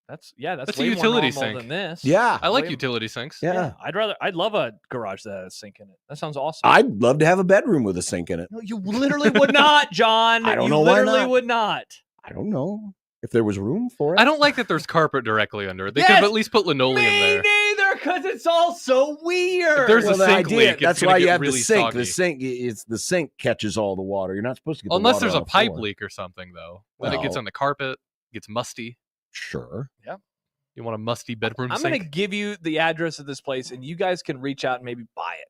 That's That's a way utility more normal sink. than this. Yeah. I like Way- utility sinks. Yeah. I'd love a garage that has a sink in it. That sounds awesome. I'd love to have a bedroom with a sink in it. No, you literally would not, John. I don't you know why literally not. would not. I don't know. if there was room for it. I don't like that there's carpet directly under it. They could Yes! have at least put linoleum Me there. neither, because it's all so weird. If there's Well, a the sink idea, leak, that's it's gonna why you get have really the sink. soggy. The sink, it's the sink catches all the water. You're not supposed to get the Unless water there's on a the pipe floor. leak or something, though. Then it gets Well- on the carpet, gets musty. Sure. You want a musty bedroom I'm sink? going to give you the address of this place, and you guys can reach out and maybe buy it.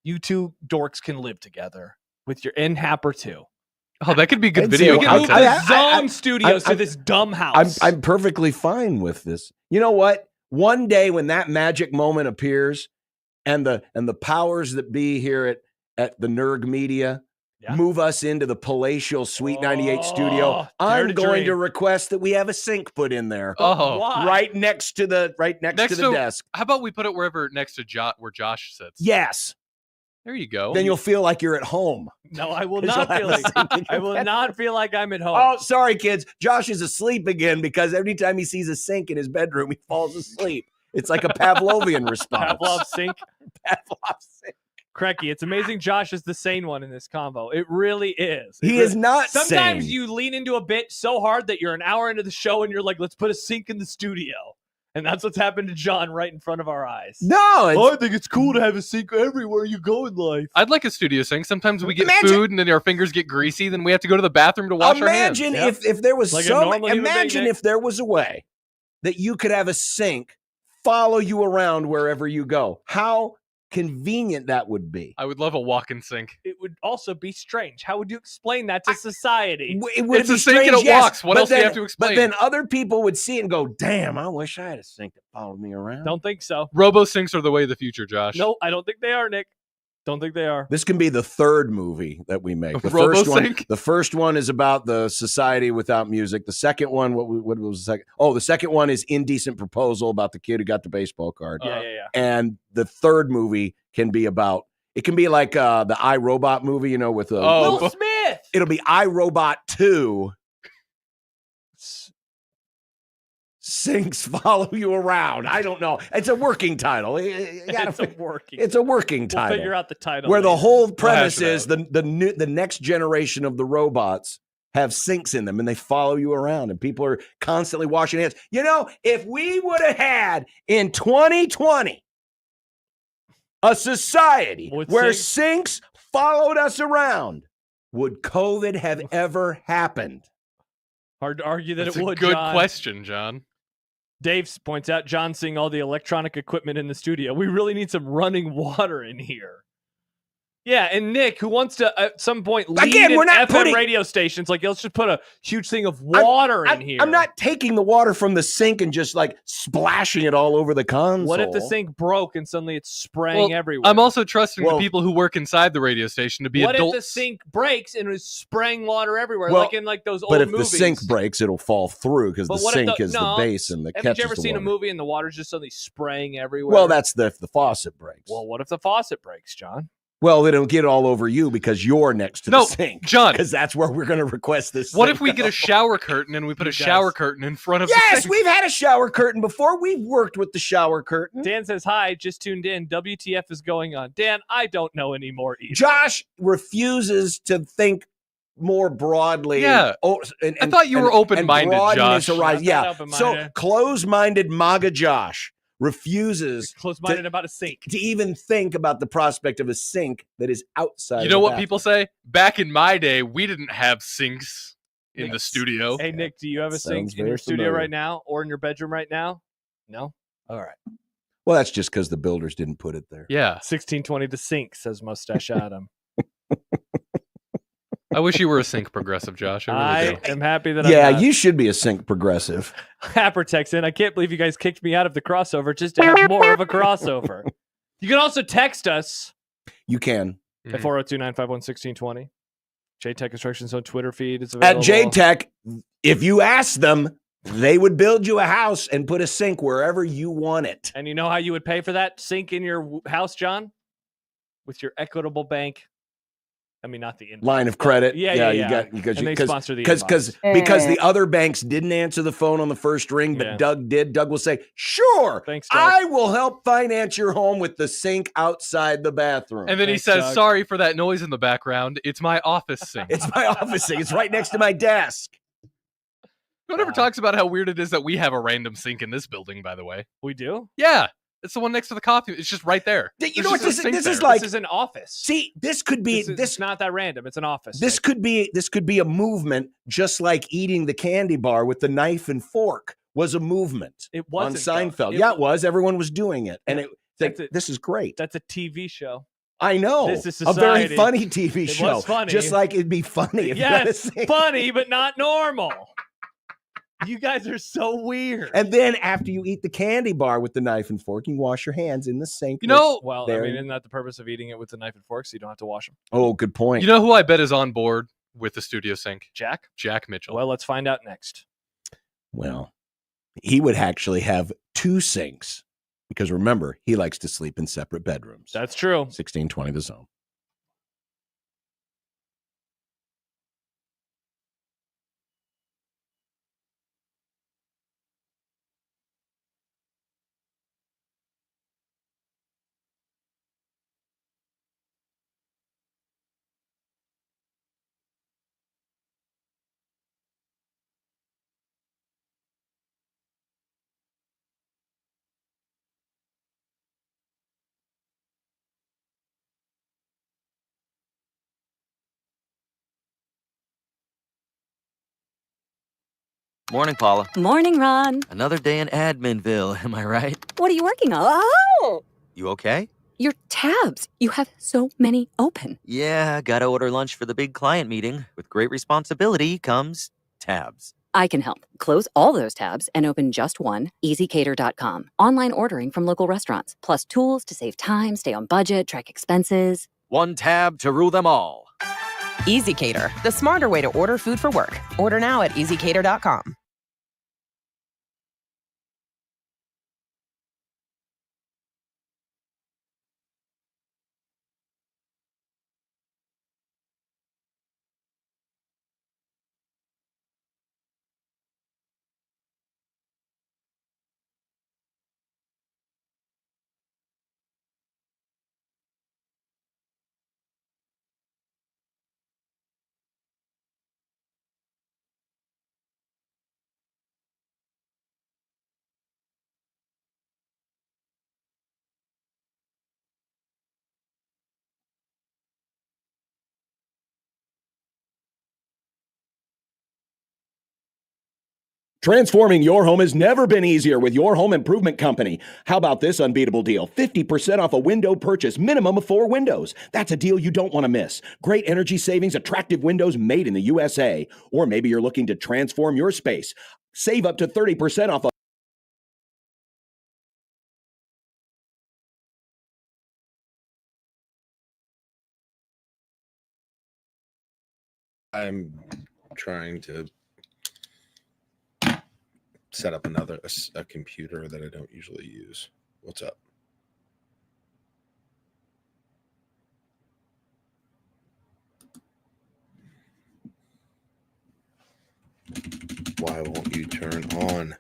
You two dorks can live together with your in Happer too. Oh, that could be good I'd video say- We can move content. the I- Zong Studios to I'm- this dumb house. I'm perfectly fine with this. You know what? One day when that magic moment appears, and the powers that be here at the Nerg Media move us into the palatial Suite 98 studio, dare I'm to going to dream. request that we have a sink put in there, Oh, Why? right next to the desk. How about we put it wherever next to where Josh sits? Yes. There you go. Then you'll feel like you're at home. No, I will 'Cause not you'll feel have a like sink in I your will bed. not feel like I'm at home. Oh, sorry, kids. Josh is asleep again because every time he sees a sink in his bedroom, he falls asleep. It's like a Pavlovian response. Pavlov sink. Pavlov sink. Cracky, it's amazing Josh is the sane one in this convo. It really is. He is not Sometimes sane. you lean into a bit so hard that you're an hour into the show and you're like, let's put a sink in the studio. And that's what's happened to John right in front of our eyes. No, I think it's cool to have a sink everywhere you go in life. I'd like a studio sink. Sometimes we get Imagine- food and then our fingers get greasy. Then we have to go to the bathroom to wash our hands. imagine Yep. if there was Like a so. normal human being, Imagine Nick. if there was a way that you could have a sink follow you around wherever you go. How convenient that would be. I would love a walk-in sink. It would also be strange. How would you explain that to society? It would It's be a sink and strange, it yes, walks. What but else do you then- have to explain? But then other people would see it and go, "Damn, I wish I had a sink that followed me around." Don't think so. Robo sinks are the way of the future, Josh. No, I don't think they are, Nick. Don't think they are. This can be the third movie that we make. The RoboSync? the first one is about the society without music. The second one, what was the second? Oh, the second one is Indecent Proposal about the kid who got the baseball card. Yeah. And the third movie can be about. It can be like the iRobot movie, you know, with Will Smith. it'll be iRobot 2. Sinks follow you around. I don't know. It's a working title. It's a working. It's a working We'll title. figure out the title. Where the later. whole premise hash it is the next generation of the robots have sinks in them and they follow you around and people are constantly washing hands. You know, if we would have had in 2020 a society With where sinks? sinks followed us around, would COVID have ever happened? Hard to argue that That's it a would. good John. question, John. Dave points out John seeing all the electronic equipment in the studio. We really need some running water in here. Yeah, and Nick, who wants to at some point lead Again, we're not FM putting- radio stations, like let's just put a huge thing of water in here. I'm not taking the water from the sink and just like splashing it all over the console. What if the sink broke and suddenly it's spraying Well, everywhere? I'm also trusting Well- the people who work inside the radio station to be what adults. if the sink breaks and is spraying water everywhere, Well, like in like those old But if movies? the sink breaks, it'll fall through because the But what if sink the- is no, the base and the Haven't catches you ever the seen a water. movie and the water's just suddenly spraying everywhere? Well, that's if the faucet breaks. well, what if the faucet breaks, John? Well, it'll get all over you because you're next to No, the sink. John. Because that's where we're going to request this. What sink. if we get a shower curtain and we put a You shower guys- curtain in front of the Yes, sink? we've had a shower curtain before. We've worked with the shower curtain. Dan says, hi, just tuned in. WTF is going on? Dan, I don't know anymore either. Josh refuses to think more broadly. Yeah. And, I thought you were open-minded, broaden his Josh. horizon. I'm not Yeah. open-minded. So closed-minded MAGA Josh refuses Close-minded about a sink. to even think about the prospect of a sink that is outside. You know the what bathroom. people say? Back in my day, we didn't have sinks in the Yes. studio. Hey, Nick, do you have a sink Sounds in your very studio familiar. right now or in your bedroom right now? No? All right. Well, that's just because the builders didn't put it there. Yeah. 1620 the sink, says Mustache Adam. I wish you were a sink progressive, Josh. I I really do. am happy that Yeah, I'm not. you should be a sink progressive. Happer texts in. I can't believe you guys kicked me out of the crossover just to have more of a crossover. You can also text us You can. Mhm. at 402-951-1620. JTech Construction's own Twitter feed is At available. JTech, if you ask them, they would build you a house and put a sink wherever you want it. And you know how you would pay for that sink in your house, John? With your Equitable Bank. I mean, not the inbox. Line of credit. Yeah. You got because And they sponsor the because inbox. the other banks didn't answer the phone on the first ring, but Yeah. Doug did. Doug will say, "Sure, Thanks, Doug. I will help finance your home with the sink outside the bathroom." And then he Thanks, says, Doug. sorry for that noise in the background. It's my office sink. It's my office sink. It's right next to my desk. No one ever talks about how weird it is that we have a random sink in this building, by the way. We do? Yeah. It's the one next to the coffee. It's just right there. You know what There's this just a is? sink This is there. like This is an office. See, this could be It's not that random. It's an office. This could be a movement, just like eating the candy bar with the knife and fork was a movement. It on wasn't, Seinfeld. though. It was. Everyone was doing it, and That's this is great. That's a TV show. I know. This is a very society. funny TV It show. was funny. Just like it'd be funny if Yes, you had a funny, but not normal. You guys are so weird. And then after you eat the candy bar with the knife and fork, you wash your hands in the sink. You know, Well, there. I mean, isn't that the purpose of eating it with the knife and fork so you don't have to wash them? Oh, good point. you know who I bet is on board with the studio sink? Jack? Jack Mitchell. Well, let's find out next. Well, he would actually have 2 sinks because remember, he likes to sleep in separate bedrooms. That's true. 1620 The Zone. Morning, Paula. Morning, Ron. Another day in Adminville, am I right? What are you working on? Oh! You okay? Your tabs. You have so many open. Yeah, gotta order lunch for the big client meeting. With great responsibility comes tabs. I can help. Close all those tabs and open just one, easycater.com. Online ordering from local restaurants, plus tools to save time, stay on budget, track expenses. One tab to rule them all. EasyCater, the smarter way to order food for work. Order now at easycater.com. Transforming your home has never been easier with your home improvement company. How about this unbeatable deal? 50% off a window purchase, minimum of 4 windows. That's a deal you don't want to miss. Great energy savings, attractive windows made in the USA. Or maybe you're looking to transform your space. Save up to 30% off a I'm trying to set up a computer that I don't usually use. What's up? Why won't you turn on?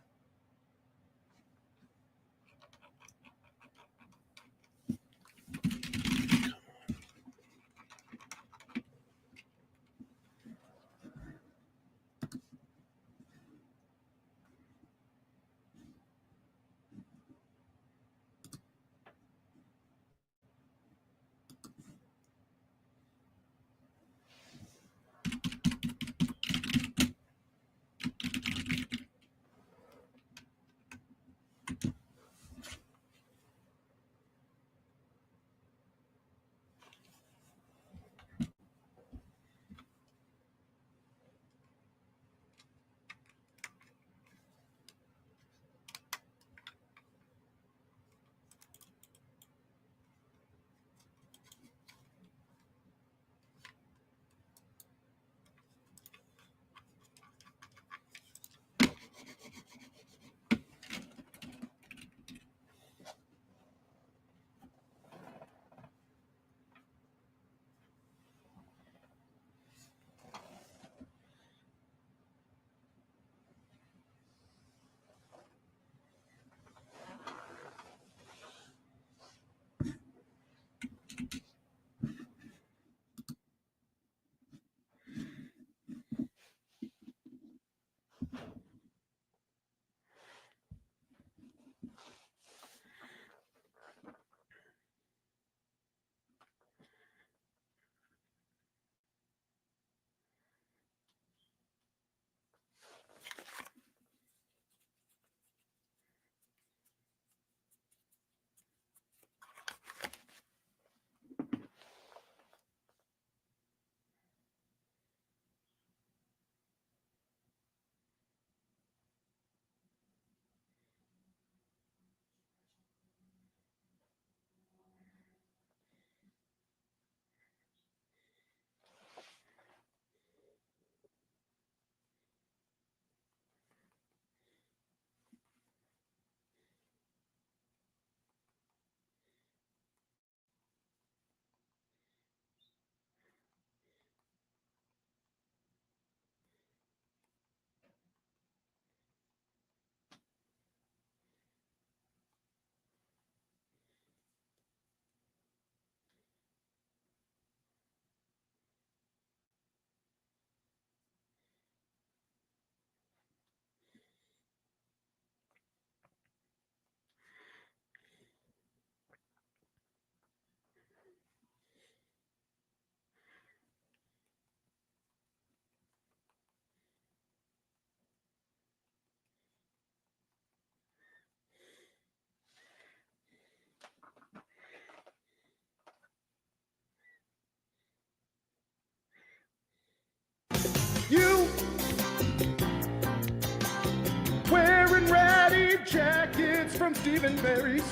jackets from Stephen Barry's.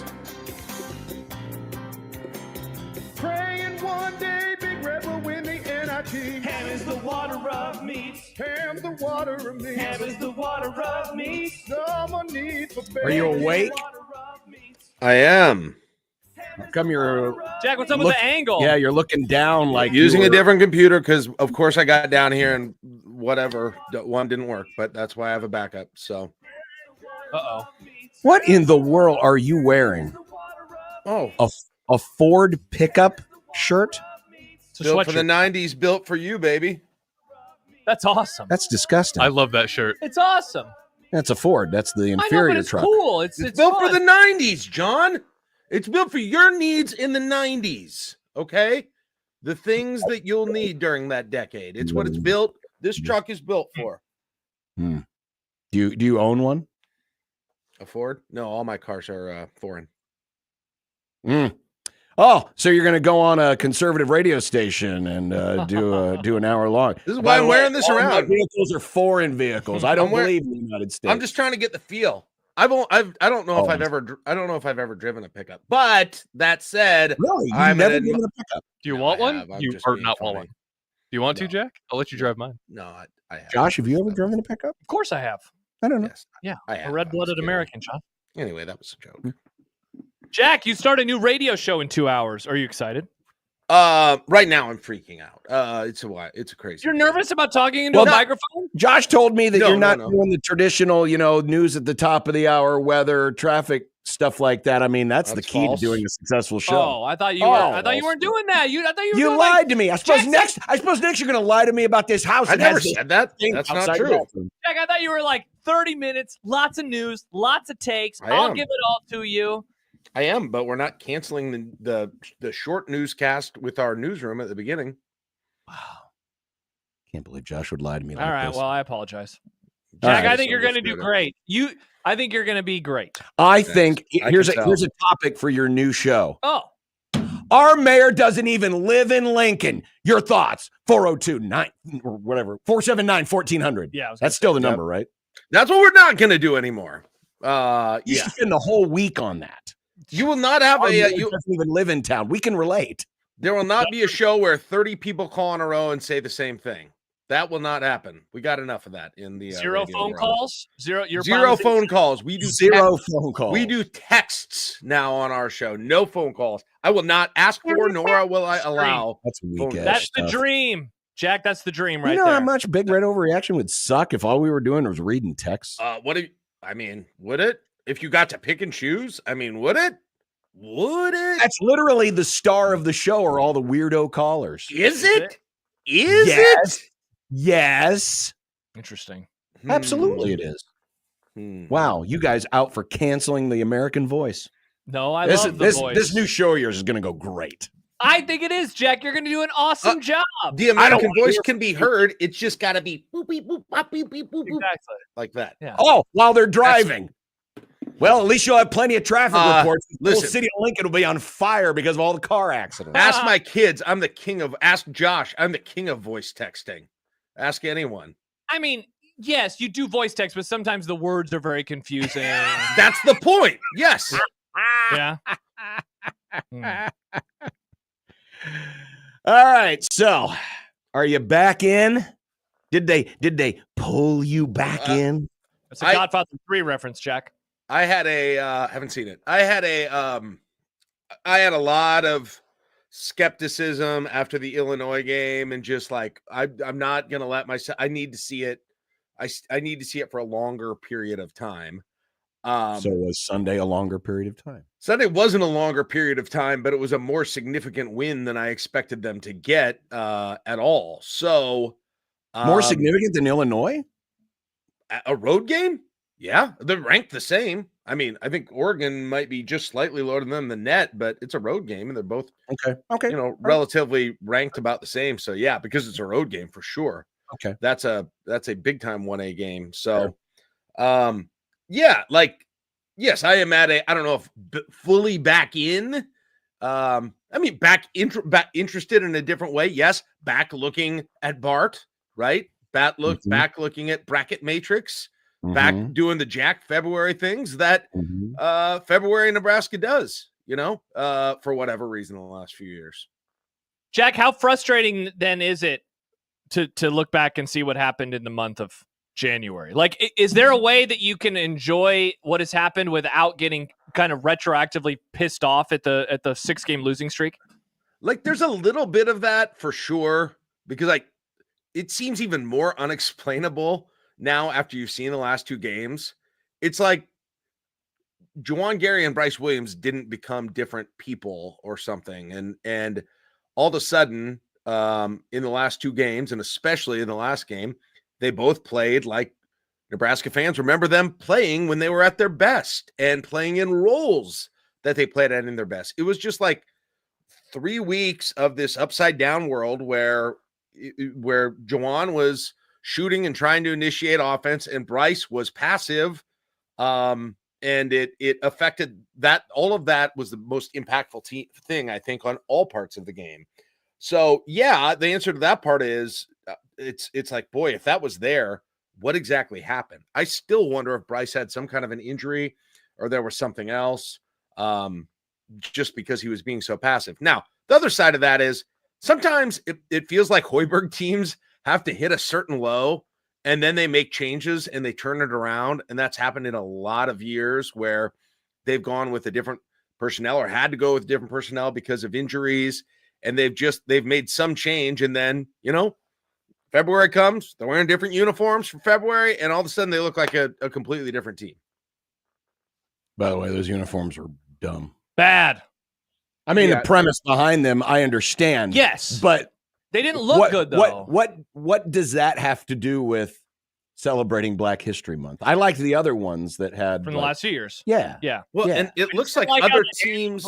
Praying one day Big Red will win the NIT. Ham is the water of meats. Ham the water of meats. Ham is the water of meats. Someone needs for Are you awake? I am. How come you're Jack, what's up with the angle? Yeah, you're looking down like Using a different computer because, of course, I got down here and whatever, one didn't work, but that's why I have a backup. So, What in the world are you wearing? oh, A Ford pickup shirt? It's a built for the sweatshirt. 90s, built for you, baby. That's awesome. That's disgusting. I love that shirt. It's awesome. That's a Ford. That's the I know, inferior but it's truck. cool. It's built fun. for the 90s, John. It's built for your needs in the 90s, okay? The things that you'll need during that decade. It's what it's built. This truck is built for. Do you own one? A Ford? No, all my cars are foreign. Oh, so you're going to go on a conservative radio station and do an hour long. This is why I'm wearing this all my around. vehicles are foreign vehicles. I don't believe in the United States. I'm just trying to get the feel. I don't know if I've ever driven a pickup. But that said, really, you've I'm never an- driven a pickup. Do you No, want I one? have. I'm You just or being not want funny. one? Do you want to, No. Jack? I'll let you drive mine. No, I have. Josh, have you ever driven a pickup? Of course I have. I don't know. Yes, Yeah, I a have. red-blooded I'm just American, John. kidding. Anyway, that was a joke. Jack, you start a new radio show in 2 hours. Are you excited? Right now I'm freaking out. It's a crazy. You're nervous about talking into Well, a no. microphone? Josh told me that No, you're not no. doing the traditional, news at the top of the hour, weather, traffic, stuff like that. I mean, that's the That's key false. to doing a successful show. Oh, I thought you were. I thought you weren't doing that. I thought you were. You doing lied to me. I suppose Jackson- next you're going to lie to me about this house. I that has never this said that. thing That's not outside the true. bathroom. Jack, I thought you were like 30 minutes, lots of news, lots of takes. I I'll am. give it all to you. I am, but we're not canceling the short newscast with our newsroom at the beginning. Wow. Can't believe Josh would lie to me like All right. this. Well, I apologize. All Jack, right. I think you're going to do Misunderstood great. I think you're going to be great. I Thanks. think I here's can a topic for your new show. Oh, Our mayor doesn't even live in Lincoln. Your thoughts? 402-9 or whatever. 479-1400. yeah. I was gonna That's still the Yep. number, right? That's what we're not going to do anymore. You Yeah, should spend the whole week on that. you will not have Our mayor you. doesn't even live in town. We can relate. There will not be a show where 30 people call in a row and say the same thing. That will not happen. We got enough of that in the Zero radio phone world. calls. Zero. You're Zero promising- phone calls. We do Zero phone calls. We do texts now on our show. No phone calls. I will not ask for, nor will I allow. That's weak. phone ass That's the stuff. dream, Jack. That's the dream, right You know there. how much Big Red Overreaction would suck if all we were doing was reading texts? Would it? If you got to pick and choose, would it? Would it? That's literally the star of the show are all the weirdo callers. Is it? Is Yes. it? Yes. Interesting. Absolutely it is. Wow, you guys out for canceling the American voice. No, I love the voice. This new show of yours is going to go great. I think it is, Jack. You're going to do an awesome job. The American voice can be heard. It's just got to be boop, beep, boop, bop, beep, beep, boop, boop, Exactly. like that. Yeah. Oh, while they're driving. Well, at least you'll have plenty of traffic reports. The whole listen. city of Lincoln will be on fire because of all the car accidents. Ask my kids. Ask Josh. I'm the king of voice texting. Ask anyone. I mean, yes, you do voice text, but sometimes the words are very confusing. That's the point. Yes. Yeah. All right. So, are you back in? Did they pull you back in? It's a Godfather 3 reference, Jack. I had haven't seen it. I had a lot of skepticism after the Illinois game, and just like I'm not gonna let myself. I need to see it. I need to see it for a longer period of time. So was Sunday a longer period of time? Sunday wasn't a longer period of time, but it was a more significant win than I expected them to get at all. So More significant than Illinois? a road game? Yeah, they're ranked the same. I mean, I think Oregon might be just slightly lower than them in the net, but it's a road game, and they're both okay, relatively ranked about the same. So yeah, because it's a road game for sure. Okay, that's a big time 1A game. So, yeah, like yes, I am at I don't know if fully back in. Back interested in a different way. Yes, back looking at Bart, right? Back looking at bracket matrix. back doing the Jack February things that February Nebraska does, for whatever reason in the last few years. Jack, how frustrating then is it to look back and see what happened in the month of January? Like, is there a way that you can enjoy what has happened without getting kind of retroactively pissed off at the 6-game losing streak? Like, there's a little bit of that for sure, because it seems even more unexplainable now after you've seen the last 2 games. It's like Juwan Gary and Bryce Williams didn't become different people or something. And all of a sudden, in the last 2 games, and especially in the last game, they both played like Nebraska fans remember them playing when they were at their best and playing in roles that they played at in their best. It was just like 3 weeks of this upside down world where Juwan was shooting and trying to initiate offense and Bryce was passive. And it affected that. All of that was the most impactful thing, I think, on all parts of the game. So yeah, the answer to that part is it's like, boy, if that was there, what exactly happened? I still wonder if Bryce had some kind of an injury or there was something else, just because he was being so passive. Now, the other side of that is sometimes it feels like Hoiberg teams have to hit a certain low and then they make changes and they turn it around. And that's happened in a lot of years where they've gone with a different personnel or had to go with different personnel because of injuries. And they've made some change. And then, February comes, they're wearing different uniforms for February. And all of a sudden they look like a completely different team. By the way, those uniforms are dumb. Bad. I mean, the premise behind them, I understand. Yes. But they didn't look good, though. What does that have to do with celebrating Black History Month? I liked the other ones that had from the last few years. Yeah. Yeah. Well, and it looks like other teams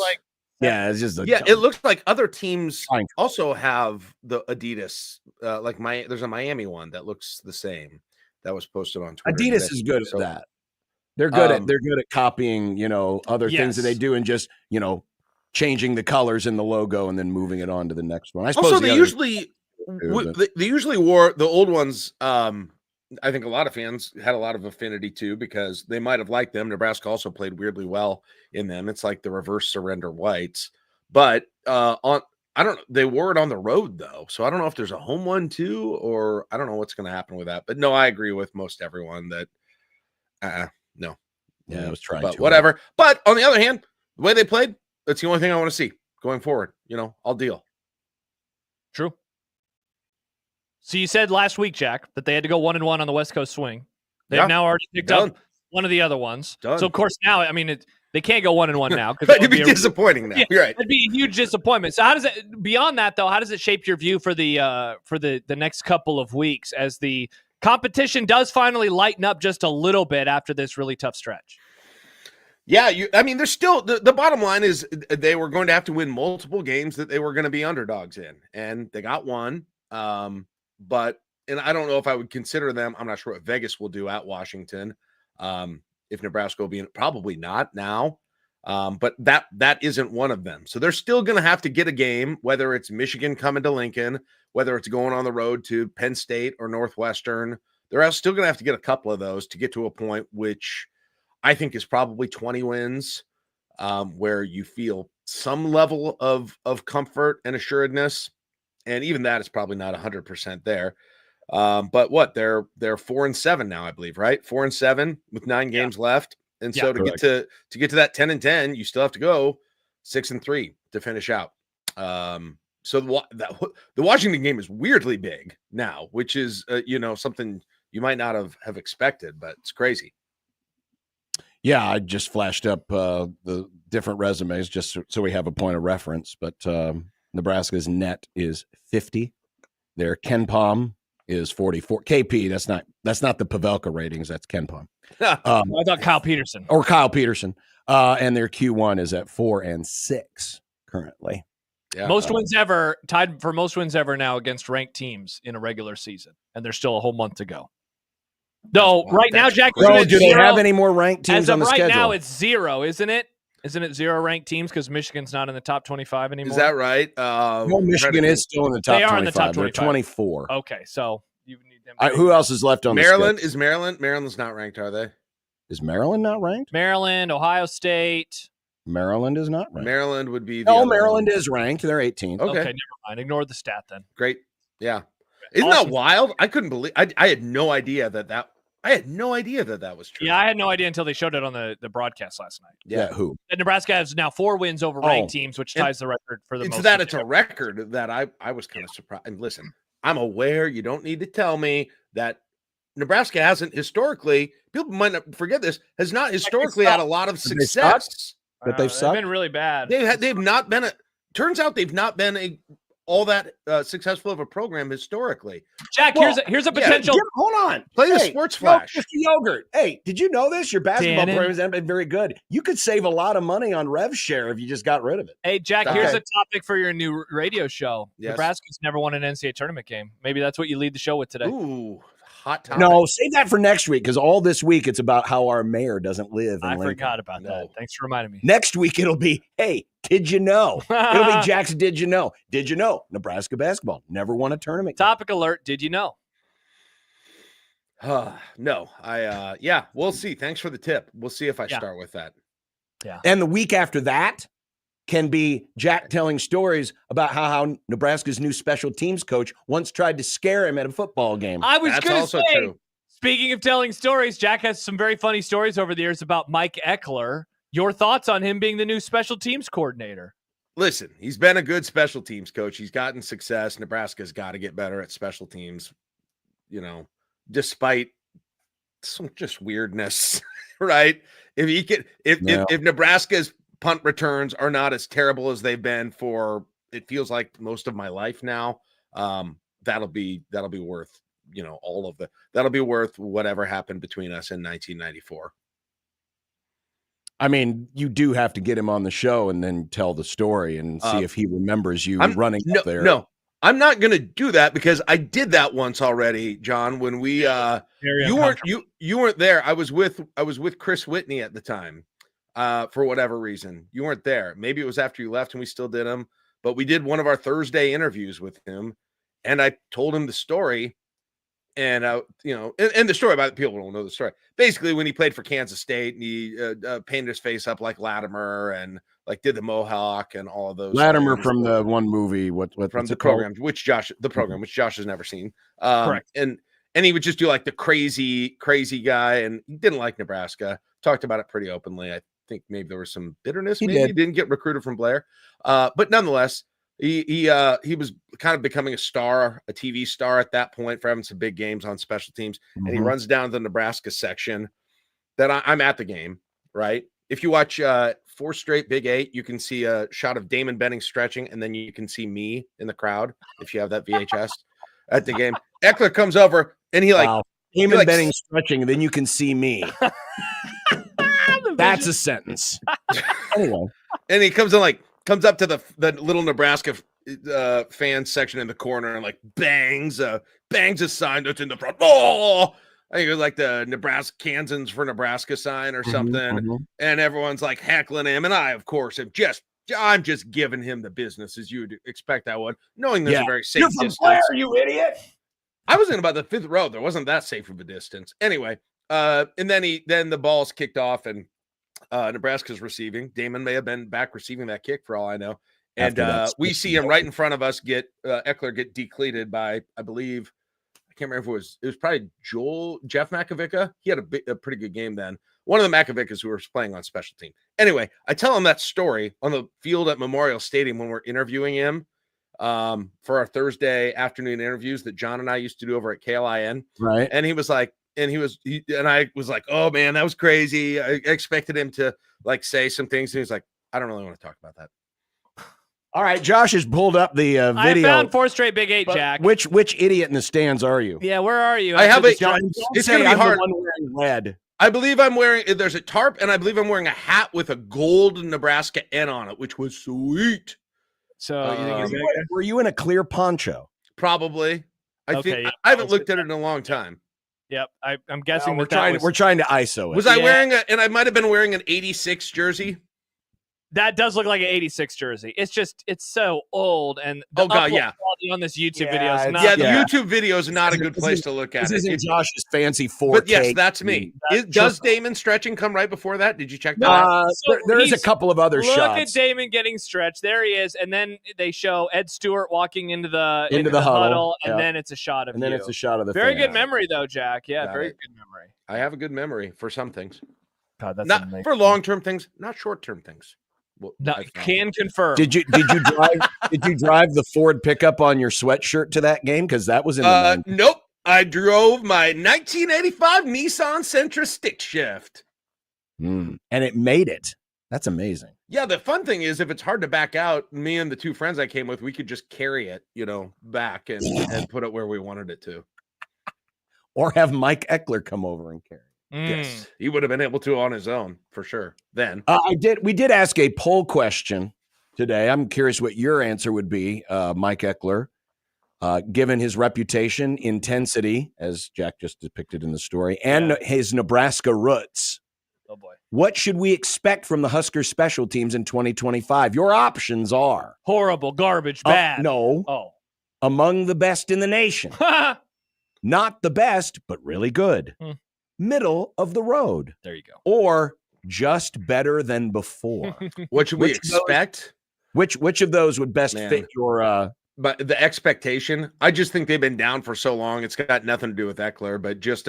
it's just it looks like other teams also have the Adidas. There's a Miami one that looks the same that was posted on Twitter. Adidas is good at that. They're good at copying, other things that they do and just, changing the colors in the logo and then moving it on to the next one. I suppose also they usually wore the old ones. I think a lot of fans had a lot of affinity to because they might have liked them. Nebraska also played weirdly well in them. It's like the reverse surrender whites, but they wore it on the road though. So I don't know if there's a home one too, or I don't know what's going to happen with that, but no, I agree with most everyone that, no. Yeah, I was trying but to. Whatever. But on the other hand, the way they played, that's the only thing I want to see going forward. I'll deal. True. So you said last week, Jack, that they had to go 1-1 on the West Coast swing. They've now already picked up one of the other ones. Done. So of course now, they can't go 1-1 now because it'd be disappointing now. You're right. It'd be a huge disappointment. So how does it? Beyond that, though, how does it shape your view for the next couple of weeks as the competition does finally lighten up just a little bit after this really tough stretch? Yeah, there's still the bottom line is they were going to have to win multiple games that they were going to be underdogs in, and they got one. And I don't know if I would consider them. I'm not sure what Vegas will do at Washington. If Nebraska will be in, probably not now. But that isn't one of them. So they're still going to have to get a game, whether it's Michigan coming to Lincoln, whether it's going on the road to Penn State or Northwestern. They're still going to have to get a couple of those to get to a point which I think is probably 20 wins, where you feel some level of comfort and assuredness. And even that is probably not 100% there. But what they're 4-7 now, I believe, right? 4-7 with 9 games left. And so to get to that 10-10, you still have to go 6-3 to finish out. So the Washington game is weirdly big now, which is something you might not have expected, but it's crazy. Yeah, I just flashed up the different resumes just so we have a point of reference. But Nebraska's net is 50. Their Ken Palm is 44. KP, that's not the Pavelka ratings. That's Ken Palm. I thought Kyle Peterson. Or Kyle Peterson. And their Q1 is at 4-6 currently. Yeah. Most wins ever, tied for most wins ever now against ranked teams in a regular season. And there's still a whole month to go. No, right now, Jack. Do they have any more ranked teams on the schedule? Right now, it's 0, isn't it? Isn't it 0 ranked teams because Michigan's not in the top 25 anymore? Is that right? Well, Michigan is still in the top 25. They are in the top 25. They're 24. Okay, so you need Who else is left on Maryland? the schedule? Is Maryland's not ranked, are they? Is Maryland not ranked? Maryland, Ohio State. Maryland is not ranked. Maryland would be the No, other Maryland one. is ranked. They're 18th. Okay, never mind. Ignore the stat then. Great. Yeah. Isn't Awesome. that wild? I couldn't believe I had no idea that was true. Yeah, I had no idea until they showed it on the broadcast last night. Yeah, who? And Nebraska has now 4 wins over ranked teams, which ties the record for the most. It's a record that I was kind of surprised. And listen, I'm aware you don't need to tell me that Nebraska hasn't historically, people might not forget this, has not historically had a lot of success. But they've sucked? been really bad. They've not been turns out they've not been all that successful of a program historically. Jack, here's a potential. Hold on. Play the sports flash. Mr. Yogurt. Hey, did you know this? Your basketball Dannon. program hasn't been very good. You could save a lot of money on rev share if you just got rid of it. Hey, Jack, here's a topic for your new radio show. Yes. Nebraska's never won an NCAA tournament game. Maybe that's what you lead the show with today. Ooh, hot topic. No, save that for next week because all this week it's about how our mayor doesn't live in I Lincoln. forgot about that. Thanks for reminding me. Next week it'll be, hey, did you know? It'll be Jack's Did You Know? Did you know? Nebraska basketball never won a tournament. Topic alert. Did you know? No, yeah, we'll see. Thanks for the tip. We'll see if I start with that. Yeah. And the week after that can be Jack telling stories about how Nebraska's new special teams coach once tried to scare him at a football game. I was That's going to also say, true. Speaking of telling stories, Jack has some very funny stories over the years about Mike Eckler. Your thoughts on him being the new special teams coordinator? Listen, he's been a good special teams coach. He's gotten success. Nebraska's got to get better at special teams, despite some just weirdness, right? If Nebraska's punt returns are not as terrible as they've been for, it feels like most of my life now, that'll be worth, that'll be worth whatever happened between us in 1994. I mean, you do have to get him on the show and then tell the story and see if he remembers you running up there. No, I'm not going to do that because I did that once already, John. When we you weren't there. I was with Chris Whitney at the time. For whatever reason, you weren't there. Maybe it was after you left and we still did them, but we did one of our Thursday interviews with him, and I told him the story. And and the story about it, people don't know the story. Basically, when he played for Kansas State, and he painted his face up like Latimer and like did the mohawk and all of those. Latimer things. from the one movie, what from the program, which Josh has never seen. Correct. And he would just do like the crazy guy, and he didn't like Nebraska. Talked about it pretty openly. I think maybe there was some bitterness. He didn't get recruited from Blair, but nonetheless. He was kind of becoming a TV star at that point for having some big games on special teams. Mm-hmm. And he runs down the Nebraska section that I'm at the game, right? If you watch 4 straight Big 8, you can see a shot of Damon Benning stretching, and then you can see me in the crowd if you have that VHS at the game. Eckler comes over, and he Damon Benning stretching, and then you can see me. That's a sentence. Anyway. And he comes up to the little Nebraska fan section in the corner and bangs a sign that's in the front. Oh, I think it was like the Nebraska Kansans for Nebraska sign or something. Mm-hmm. And everyone's heckling him. And I, of course, I'm just giving him the business as you'd expect I would, knowing there's a very safe distance. You're from Blair, you idiot. I was in about the 5th row. There wasn't that safe of a distance. Anyway, and then the ball's kicked off and Nebraska's receiving. Damon may have been back receiving that kick for all I know. And we see him right in front of us Eckler get decleated by, I believe, I can't remember if it was probably Jeff Makovica. He had a pretty good game then. One of the Makovicas who was playing on special team. Anyway, I tell him that story on the field at Memorial Stadium when we're interviewing him for our Thursday afternoon interviews that John and I used to do over at KLIN. Right. And he was like, and I was like, oh man, that was crazy. I expected him to say some things. And he's like, I don't really want to talk about that. All right. Josh has pulled up the video. I found 4 straight Big 8, Jack. Which idiot in the stands are you? Yeah. Where are you? I have It's going to be hard. The one wearing red. I believe there's a tarp, and I believe I'm wearing a hat with a gold Nebraska N on it, which was sweet. So you think were you in a clear poncho? Probably. I haven't looked at it in a long time. Yep, I'm guessing we're trying to ISO it. Was I wearing and I might have been wearing an 86 jersey? That does look like an 86 jersey. It's so old. And Oh, God, yeah. quality on this YouTube Yeah, video is not Yeah, the the best. YouTube video is not a good place to look at This it. isn't Josh's fancy 4K. But yes, that's me. That's Does true. Damon stretching come right before that? Did you check that out? So there is a he's- couple of other Look shots. at Damon getting stretched. There he is. And then they show Ed Stewart walking into the huddle. and Yeah. then it's a shot of And then you. it's a shot of the Very fan. good memory, though, Jack. Yeah, Got very it. good memory. I have a good memory for some things. God, that's Not amazing. for long-term things, not short-term things. Well, No, I found. can confirm. Did you drive the Ford pickup on your sweatshirt to that game? Because that was in the 90s. Nope. I drove my 1985 Nissan Sentra stick shift. And it made it. That's amazing. Yeah, the fun thing is if it's hard to back out, me and the two friends I came with, we could just carry it, back and put it where we wanted it to. Or have Mike Eckler come over and carry. Yes, he would have been able to on his own for sure. Then We did ask a poll question today. I'm curious what your answer would be, Mike Eckler, given his reputation, intensity, as Jack just depicted in the story, and his Nebraska roots. Oh boy. What should we expect from the Huskers special teams in 2025? Your options are Horrible, garbage, bad. no, Oh. among the best in the nation, not the best, but really good. Middle of the road. There you go. Or just better than before. what should we Which of those- expect? Which of those would best Man. fit your But the expectation, I just think they've been down for so long. It's got nothing to do with Eckler, but just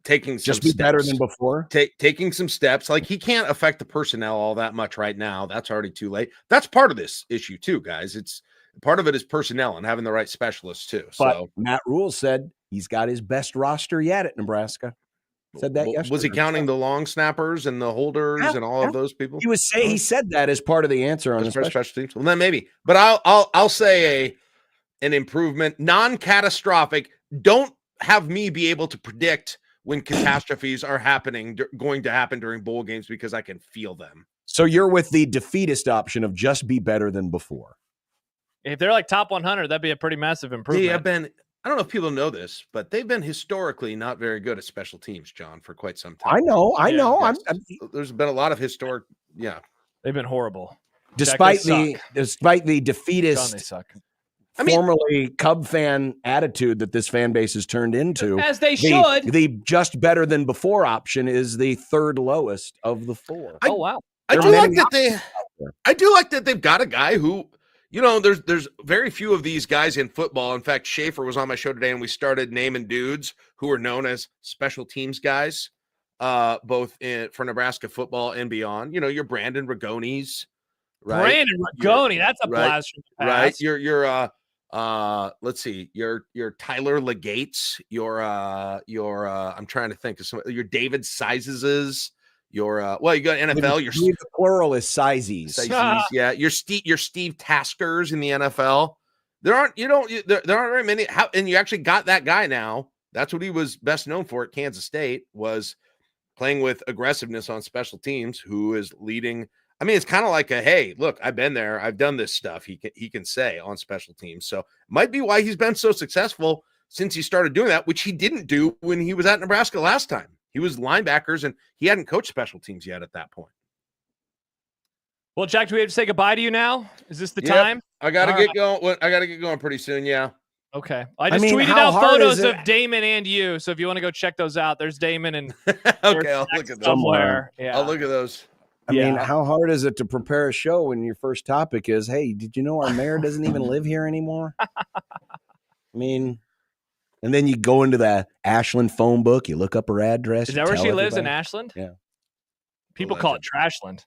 taking some just be better steps. than before? Taking some steps. Like he can't affect the personnel all that much right now. That's already too late. That's part of this issue too, guys. It's part of it is personnel and having the right specialists too. But So Matt Rule said he's got his best roster yet at Nebraska. Said that yesterday. was he counting the long snappers and the holders and all of those people? He said that as part of the answer on the special teams. Well, then maybe. But I'll say an improvement, non-catastrophic. Don't have me be able to predict when catastrophes are going to happen during bowl games because I can feel them. So you're with the defeatist option of just be better than before. If they're like top 100, that'd be a pretty massive improvement. They have been. I don't know if people know this, but they've been historically not very good at special teams, John, for quite some time. I know. Yes. There's been a lot of historic. Yeah, they've been horrible. Despite Jack, the John, defeatist, they suck. formerly Cub fan attitude that this fan base has turned into, As they should. The just better than before option is the third lowest of the four. Oh wow! I do like that they've got a guy who. There's very few of these guys in football. In fact, Schaefer was on my show today, and we started naming dudes who are known as special teams guys, both for Nebraska football and beyond. Your Brandon Ragonis, right? Brandon Ragoni, that's a blast from the past. Right. Your let's see, your Tyler Legates, your I'm trying to think of some. Your David Sizes. You got NFL. The plural is sizes. Yeah, your Steve Taskers in the NFL. There aren't very many. And you actually got that guy now. That's what he was best known for at Kansas State, was playing with aggressiveness on special teams. Who is leading? I mean, it's kind of like hey, look, I've been there, I've done this stuff. He can say on special teams. So might be why he's been so successful since he started doing that, which he didn't do when he was at Nebraska last time. He was linebackers, and he hadn't coached special teams yet at that point. Well, Jack, do we have to say goodbye to you now? Is this the time? I got to get going. I got to get going pretty soon. Yeah. Okay. I just tweeted out photos of Damon and you. So if you want to go check those out, there's Damon and okay, I'll look at those somewhere. Yeah. I'll look at those. I mean, how hard is it to prepare a show when your first topic is, hey, did you know our mayor doesn't even live here anymore? I mean, and then you go into the Ashland phone book, you look up her address. Is that where she lives, in Ashland? Yeah. People call it Trashland.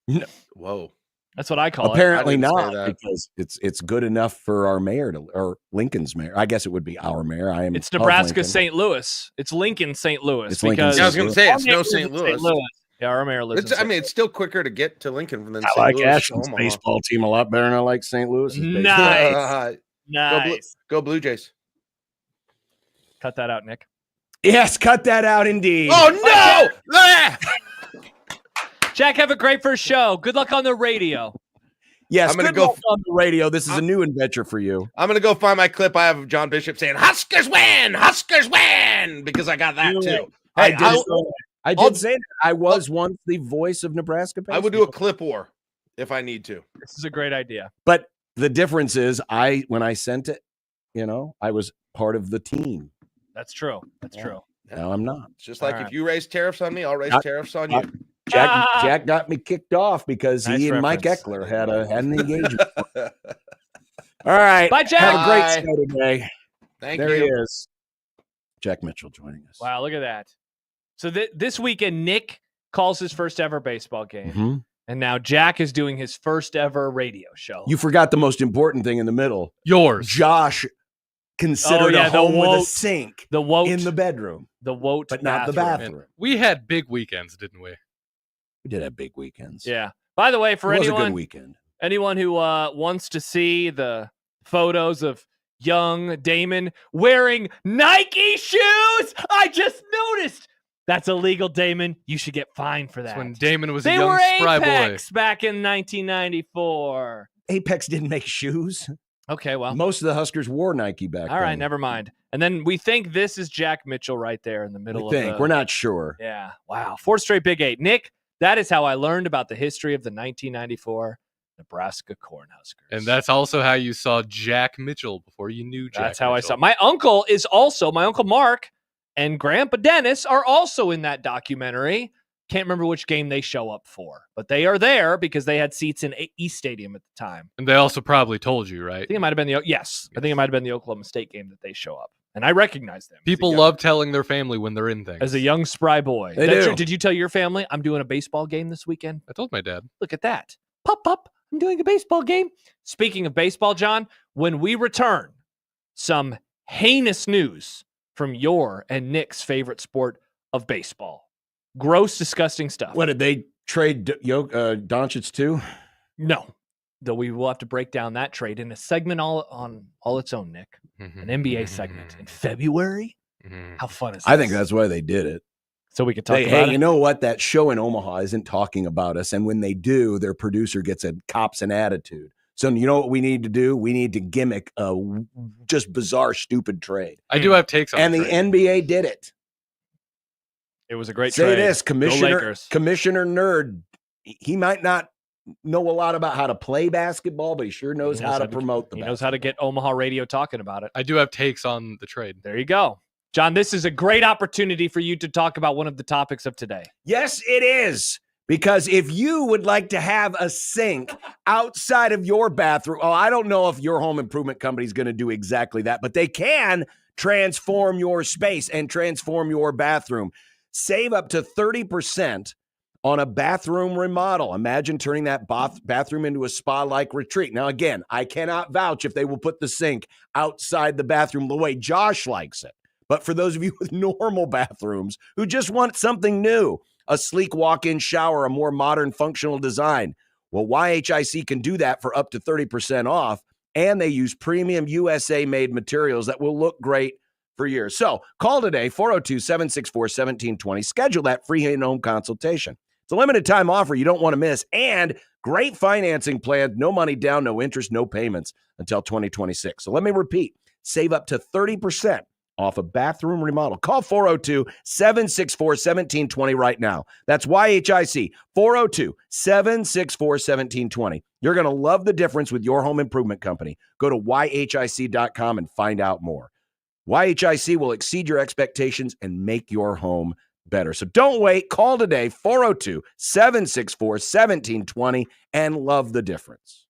No. Whoa. That's what I call Apparently it. not, because it's good enough for our mayor or Lincoln's mayor. I guess it would be our mayor. It's Nebraska St. Louis. It's Lincoln St. Louis. It's Lincoln. I was going to say it's no St. Louis. Yeah, our mayor lives. It's still quicker to get to Lincoln than I St. like Louis. Ashland's baseball team a lot better than I like St. Louis's baseball. Nice. Nice. Go Blue Jays. Cut that out, Nick. Yes, cut that out indeed. Oh no! Jack, have a great first show. Good luck on the radio. Yes, I'm gonna good go luck on the radio. This is a new adventure for you. I'm going to go find my clip I have of John Bishop saying, Huskers win! Huskers win! Because I got that too. I Hey, did say that. I was once the voice of Nebraska baseball. I would do a clip war. if I need to. This is a great idea. But the difference is when I sent it, I was part of the team. That's true. That's true. Now I'm not. It's just like if you raise tariffs on me, I'll raise tariffs on you. Jack got me kicked off because Nice he and reference. Mike Eckler had an engagement. All right. Bye, Jack. Have a great Bye. show today. Thank There you. he is. Jack Mitchell joining us. Wow, look at that. So this weekend, Nick calls his first ever baseball game. Mhm. And now Jack is doing his first ever radio show. You forgot the most important thing in the middle. Yours. Josh considered a home with a sink the woat, in the bedroom. The woat, but not the bathroom. And we had big weekends, didn't we? We did have big weekends. Yeah. By the way, for it was anyone, a good weekend. Anyone who wants to see the photos of young Damon wearing Nike shoes, I just noticed. That's illegal, Damon. You should get fined for that. That's when Damon was they a young were spry boy. Apex back in 1994. Apex didn't make shoes. Okay, well. Most of the Huskers wore Nike back then. All right, never mind. And then we think this is Jack Mitchell right there in the middle We think. We're not sure. Yeah. Wow. 4th straight Big 8. Nick, that is how I learned about the history of the 1994 Nebraska Cornhuskers. And that's also how you saw Jack Mitchell before you knew Jack That's how Mitchell. I saw. My uncle Mark and Grandpa Dennis are also in that documentary. Can't remember which game they show up for, but they are there because they had seats in East Stadium at the time. And they also probably told you, right? I think it might have been I think it might have been the Oklahoma State game that they show up, and I recognize them. People love telling their family when they're in things. As a young spry boy. They do. Did you tell your family I'm doing a baseball game this weekend? I told my dad. Look at that. Pop, I'm doing a baseball game. Speaking of baseball, John, when we return, some heinous news from your and Nick's favorite sport of baseball. Gross, disgusting stuff. What, did they trade Doncic too? No. Though we will have to break down that trade in a segment all its own, Nick. An NBA segment in February. How fun is that? I think that's why they did it. So we could talk about Hey, it. you know what? That show in Omaha isn't talking about us. And when they do, their producer gets a cops and attitude. So you know what we need to do? We need to gimmick a just bizarre, stupid trade. I do have takes on And the NBA did it. It was a great Say trade. this, Go Commissioner Lakers. Nerd, he might not know a lot about how to play basketball, but he sure knows how to promote the He basketball. knows how to get Omaha radio talking about it. I do have takes on the trade. There you go. John, this is a great opportunity for you to talk about one of the topics of today. Yes, it is. Because if you would like to have a sink outside of your bathroom, I don't know if your home improvement company is going to do exactly that, but they can transform your space and transform your bathroom. Save up to 30% on a bathroom remodel. Imagine turning that bathroom into a spa-like retreat. Now, again, I cannot vouch if they will put the sink outside the bathroom the way Josh likes it. But for those of you with normal bathrooms who just want something new, a sleek walk-in shower, a more modern functional design, well, YHIC can do that for up to 30% off, and they use premium USA-made materials that will look great for years. So call today, 402-764-1720. Schedule that free in-home consultation. It's a limited time offer you don't want to miss, and great financing plan, no money down, no interest, no payments until 2026. So let me repeat, save up to 30% off a bathroom remodel. Call 402-764-1720 right now. That's YHIC, 402-764-1720. You're going to love the difference with your home improvement company. Go to YHIC.com and find out more. YHIC will exceed your expectations and make your home better. So don't wait. Call today, 402-764-1720, and love the difference.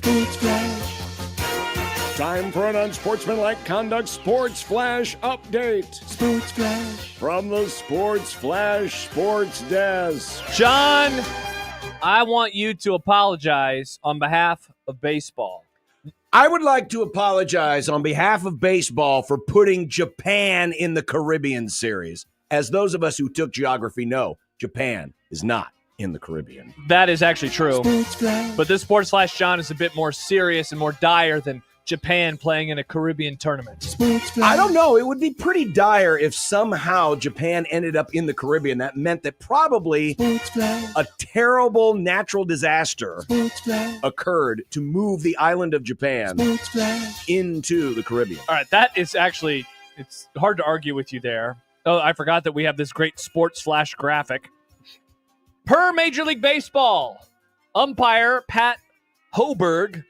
Sports Flash. Time for an unsportsmanlike conduct Sports Flash update. Sports Flash. From the Sports Flash Sports Desk. John, I want you to apologize on behalf of baseball. I would like to apologize on behalf of baseball for putting Japan in the Caribbean series. As those of us who took geography know, Japan is not in the Caribbean. That is actually true. Sports Flash. But this Sports Flash, John, is a bit more serious and more dire than Japan playing in a Caribbean tournament. Sports Flash. I don't know. It would be pretty dire if somehow Japan ended up in the Caribbean. That meant that probably Sports Flash. a terrible natural disaster Sports Flash. occurred to move the island of Japan Sports Flash. into the Caribbean. All right, that is actually, it's hard to argue with you there. Oh, I forgot that we have this great Sports Flash graphic. Per Major League Baseball, umpire Pat Hoberg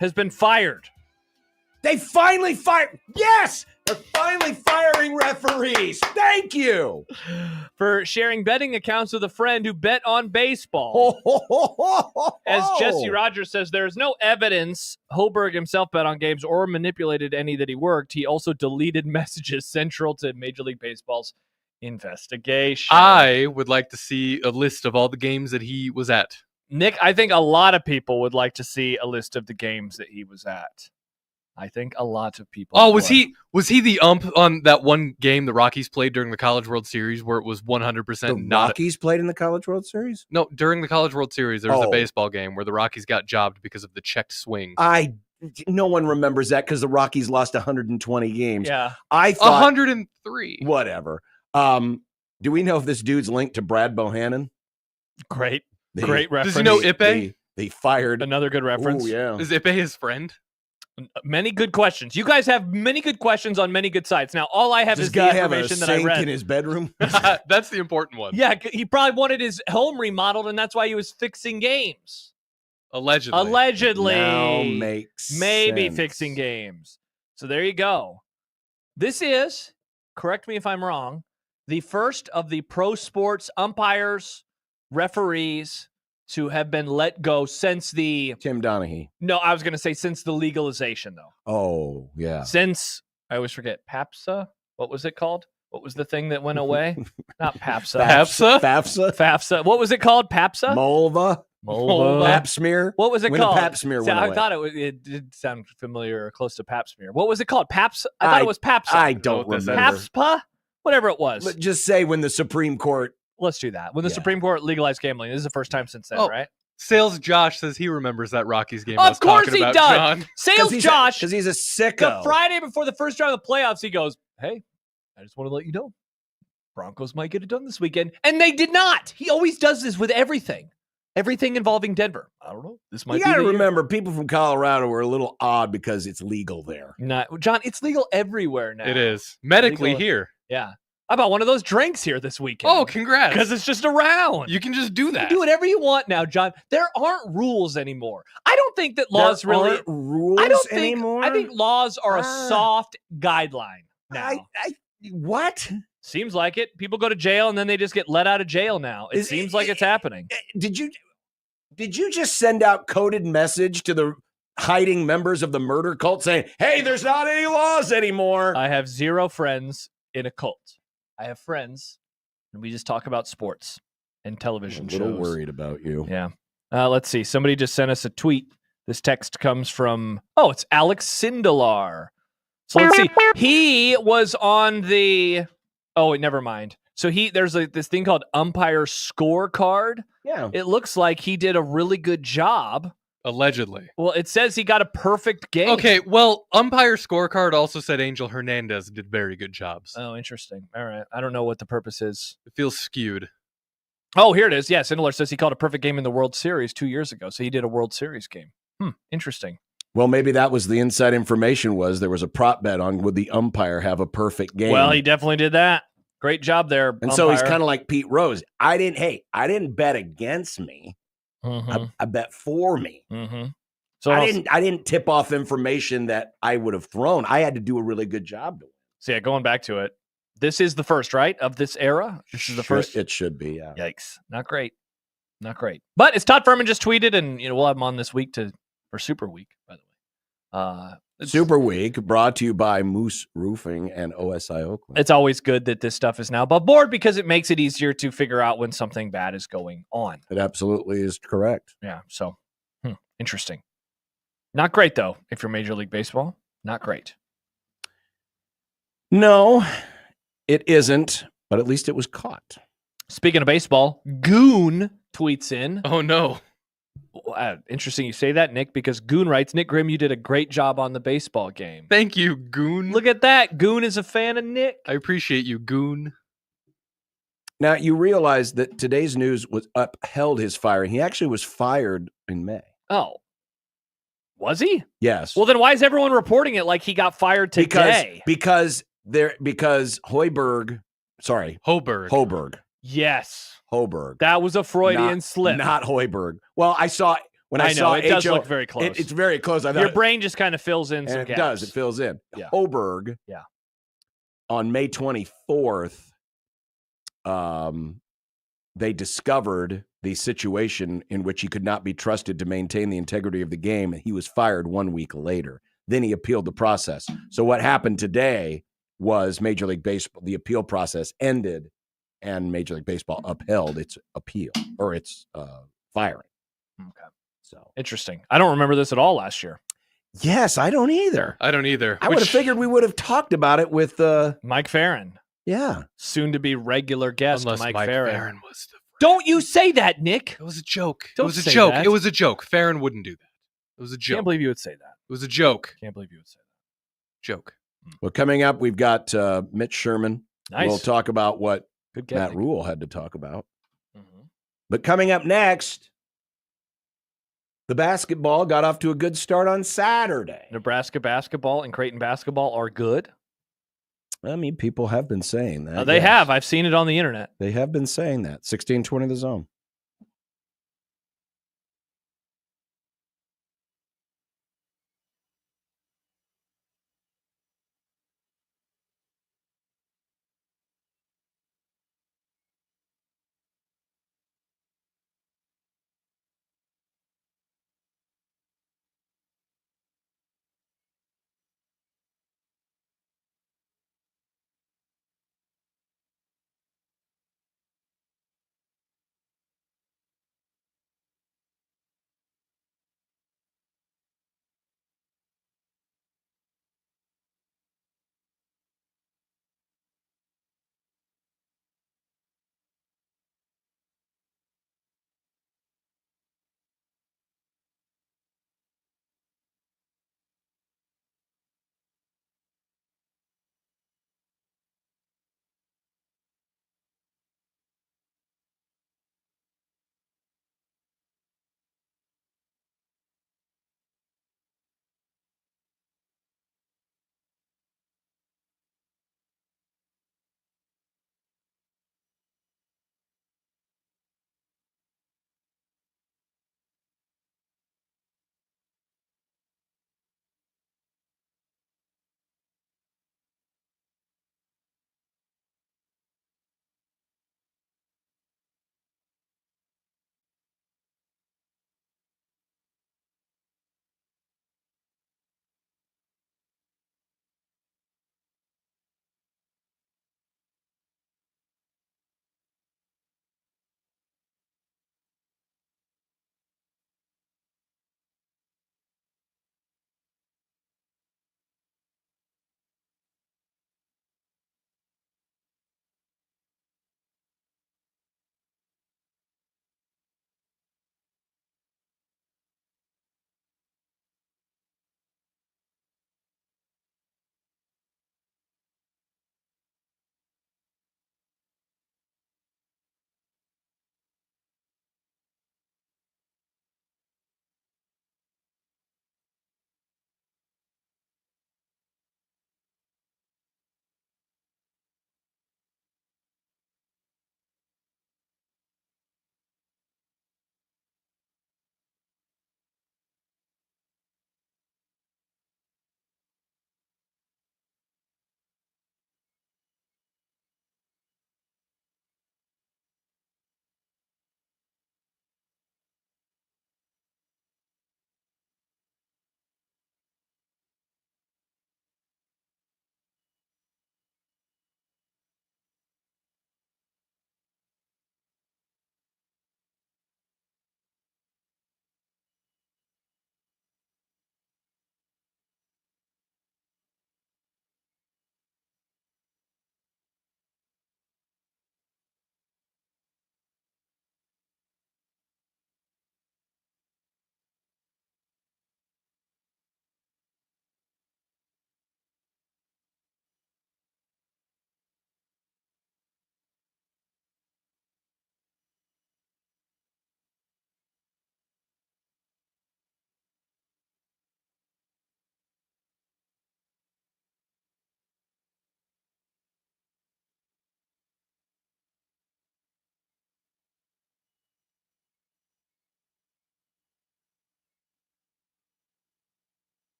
has been fired. They finally fired. Yes, they're finally firing referees. Thank you. For sharing betting accounts with a friend who bet on baseball. As Jesse Rogers says, there is no evidence Hoberg himself bet on games or manipulated any that he worked. He also deleted messages central to Major League Baseball's investigation. I would like to see a list of all the games that he was at. Nick, I think a lot of people would like to see a list of the games that he was at. I think a lot of people. Oh, was he the ump on that one game the Rockies played during the College World Series where it was 100% The not Rockies played in the College World Series? No, during the College World Series there was a Oh. baseball game where the Rockies got jobbed because of the checked swing. No one remembers that because the Rockies lost 120 games. Yeah. I thought 103. whatever. Do we know if this dude's linked to Brad Bohannon? Great. They- Great reference. Does he know Ipe? They fired. Another good reference. Oh yeah. Is Ipe his friend? Many good questions. You guys have many good questions on many good sites. Now, all I have Does is this the guy have a information that I sink read. in his bedroom? That's the important one. Yeah, he probably wanted his home remodeled, and that's why he was fixing games. Allegedly. Allegedly. Now makes Maybe sense. fixing games. So there you go. This is, correct me if I'm wrong, the first of the pro sports umpires, referees to have been let go since the... Tim Donaghy. No, I was going to say since the legalization, though. Oh yeah. Since, I always forget, PAPSA? What was it called? What was the thing that went away? Not PAPSA. FAFSA? FAFSA. FAFSA. What was it called? PAPSA? Mulva. Mulva. Pap smear. What was it When called? the Pap smear See, went I away. thought it did sound familiar or close to Pap smear. What was it called? Paps? I thought it was PAPSA. I don't what this remember. PAPSPA? Whatever it was. But just say when the Supreme Court. Let's do that. When the Yeah. Supreme Court legalized gambling. This is the first time since then, Oh, right? Sales Josh says he remembers that Rockies game. Of I was course talking he about, does. John. Sales Josh, Because he's a the sicko. Friday before the first round of the playoffs, he goes, hey, I just want to let you know, Broncos might get it done this weekend. And they did not. He always does this with everything. Everything involving Denver. I don't know. This might You be got to the year. remember, people from Colorado are a little odd because it's legal there. Not, John, it's legal everywhere now. It is. Medically Legal- here. Yeah. I bought one of those drinks here this weekend. Oh, congrats. Because it's just around. You can just do You that. can do whatever you want now, John. There aren't rules anymore. I don't think that laws There really aren't rules I don't think anymore. I think laws are a soft guideline now. What? Seems like it. People go to jail and then they just get let out of jail now. It seems like it's happening. Did you just send out coded message to the hiding members of the murder cult saying, "Hey, there's not any laws anymore"? I have zero friends in a cult. I have friends, and we just talk about sports and television I'm a little shows. worried about you. Yeah. Let's see. Somebody just sent us a tweet. This text comes from, it's Alex Sindelar. So let's see. He was on the, wait, never mind. So there's this thing called umpire scorecard. Yeah. It looks like he did a really good job. Allegedly. Well, it says he got a perfect game. Okay, well, umpire scorecard also said Angel Hernandez did very good jobs. Oh, interesting. All right. I don't know what the purpose is. It feels skewed. Oh, here it is. Yeah, Sindelar says he called a perfect game in the World Series 2 years ago. So he did a World Series game. Interesting. Well, maybe that was the inside information was there was a prop bet on would the umpire have a perfect game. Well, he definitely did that. Great job there, and so he's umpire. kind of like Pete Rose. I didn't bet against me. I bet for me. Mm-hmm. So I didn't tip off information that I would have thrown. I had to do a really good job to win. So yeah, going back to it, this is the first, right, of this era? This is the first. It should be, yeah. Yikes. Not great. Not great. But as Todd Furman just tweeted, and we'll have him on this week to for Super Week, by the way. Super Week brought to you by Moose Roofing and OSI Oakland. It's always good that this stuff is now above board because it makes it easier to figure out when something bad is going on. It absolutely is correct. Yeah, so interesting. Not great, though, if you're Major League Baseball. Not great. No, it isn't, but at least it was caught. Speaking of baseball, Goon tweets in. Oh, no. Interesting you say that, Nick, because Goon writes, Nick Grimm, you did a great job on the baseball game. Thank you, Goon. Look at that. Goon is a fan of Nick. I appreciate you, Goon. Now, you realize that today's news was upheld his firing. He actually was fired in May. Oh. Was he? Yes. Well, then why is everyone reporting it like he got fired today? Because Hoiberg. Yes. Hoiberg. That was a Freudian slip. Not Hoiberg. Well, I saw it does look very close. It's very close. I thought your brain just kind of fills in some it gaps. does. It fills in. Yeah. Hoiberg. Yeah. On May 24th, they discovered the situation in which he could not be trusted to maintain the integrity of the game, and he was fired 1 week later. Then he appealed the process. So what happened today was Major League Baseball, the appeal process ended, and Major League Baseball upheld its appeal or its firing. Okay. So interesting. I don't remember this at all last year. Yes, I don't either. I don't either. I would have figured we would have talked about it with Mike Farron. Yeah. Soon to be regular guest Unless Mike Farron Farron. was the Don't you say that, Nick. It was a joke. Don't it was a say joke. that. It was a joke. Farron wouldn't do that. It was a joke. Can't believe you would say that. It was a joke. Can't believe you would say that. Joke. Well, coming up, we've got Mitch Sherman. Nice. We'll talk about what Good Matt Nick. Rule had to talk about. Mm-hmm. But coming up next, the basketball got off to a good start on Saturday. Nebraska basketball and Creighton basketball are good. I mean, people have been saying that. They yes. have. I've seen it on the internet. They have been saying that. 16-20 the zone.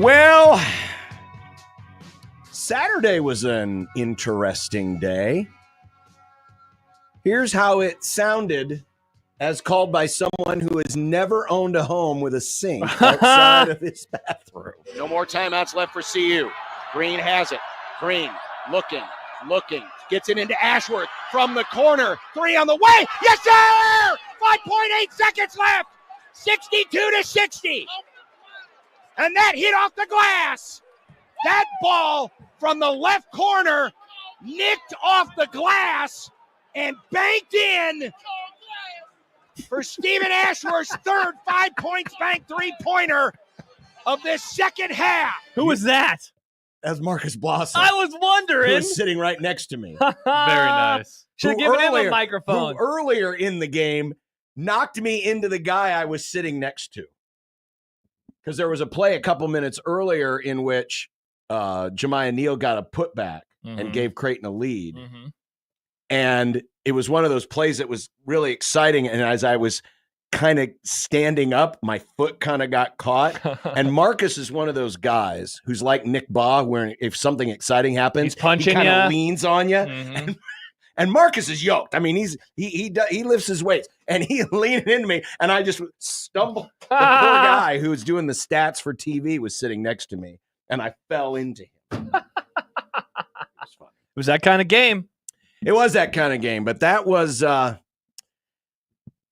Well, Saturday was an interesting day. Here's how it sounded as called by someone who has never owned a home with a sink outside of his bathroom. No more timeouts left for CU. Green has it. Green looking, gets it into Ashworth from the corner. 3 on the way. Yes, sir! 5.8 seconds left. 62-60. And that hit off the glass. That ball from the left corner nicked off the glass and banked in for Stephen Ashworth's third 5 points bank three-pointer of this second half. Who was that? That's Marcus Blossom. I was wondering. Who was sitting right next to me. Very nice. Should have given him a microphone. Who earlier in the game knocked me into the guy I was sitting next to. Because there was a play a couple minutes earlier in which Jemiah Neal got a putback and gave Creighton a lead. And it was one of those plays that was really exciting. And as I was kind of standing up, my foot kind of got caught. And Marcus is one of those guys who's like Nick Baugh, where if something exciting happens, he's punching he kind of you, leans on you. And Marcus is yoked. I mean, he lifts his weights, and he leaned into me, and I just stumbled. The poor guy who's doing the stats for TV was sitting next to me, and I fell into him. It was that kind of game. It was that kind of game, but that was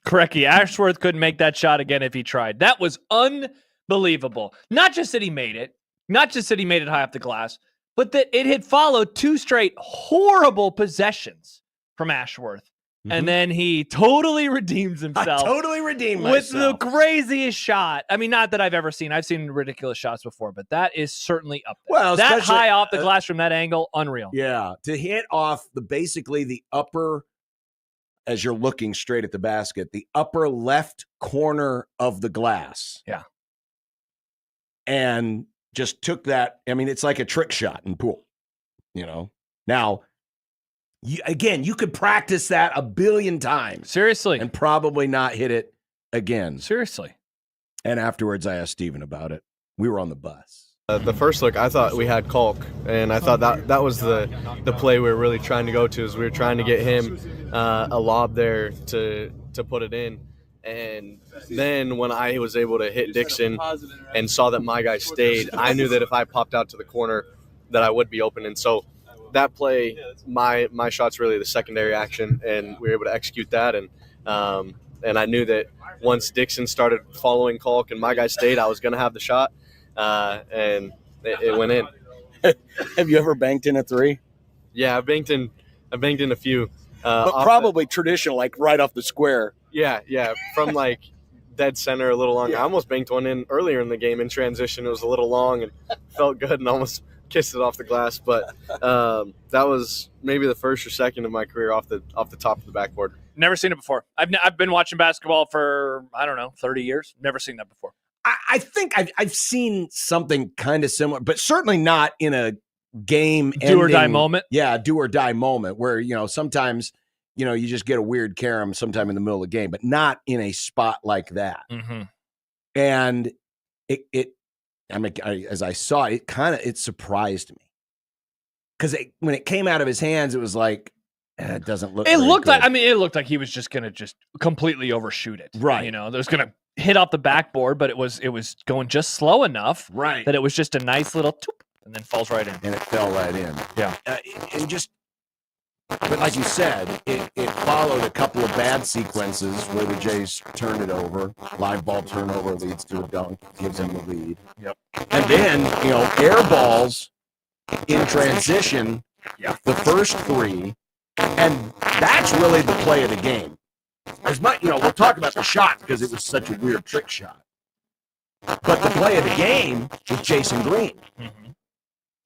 Correctly, Ashworth couldn't make that shot again if he tried. That was unbelievable. Not just that he made it, high off the glass, but that it had followed 2 straight horrible possessions from Ashworth. And then he totally redeems himself. I totally redeemed with myself. the craziest shot. I mean, not that I've ever seen. I've seen ridiculous shots before, but that is certainly up there. Well, that high off the glass from that angle, unreal. Yeah, to hit off basically the upper, as you're looking straight at the basket, the upper left corner of the glass. Yeah. And just took that. I mean, it's like a trick shot in pool, Now, you could practice that a billion times. Seriously. And probably not hit it again. Seriously. And afterwards, I asked Steven about it. We were on the bus. The first look, I thought we had Kalk, and I thought that was the play we were really trying to go to, is we were trying to get him a lob there to put it in. And then when I was able to hit Dixon and saw that my guy stayed, I knew that if I popped out to the corner that I would be open. And so that play, my shot's really the secondary action, and we were able to execute that. And I knew that once Dixon started following Kalk and my guy stayed, I was going to have the shot, and it went in. Have you ever banked in a 3? Yeah, I've banked in a few. But probably traditional, like right off the square. Yeah, from like dead center a little long. I almost banked one in earlier in the game in transition. It was a little long and felt good and almost kissed it off the glass. But that was maybe the first or second of my career off the top of the backboard. Never seen it before. I've been watching basketball for, 30 years. Never seen that before. I think I've seen something kind of similar, but certainly not in a game do or die moment. Yeah, do or die moment where, sometimes, you just get a weird carom sometime in the middle of the game, but not in a spot like that. And as I saw it, it surprised me. Because when it came out of his hands, it was like, it doesn't look. It looked like he was just gonna just completely overshoot it. Right. There's gonna hit off the backboard, but it was going just slow enough, right, that it was just a nice little toop, and then falls right in. And it fell right in. Yeah. But like you said, it followed a couple of bad sequences where the Jays turned it over. Live ball turnover leads to a dunk, gives them the lead. Yep. And then, air balls in transition, the first 3, and that's really the play of the game. As much, we'll talk about the shot because it was such a weird trick shot. But the play of the game was Jason Green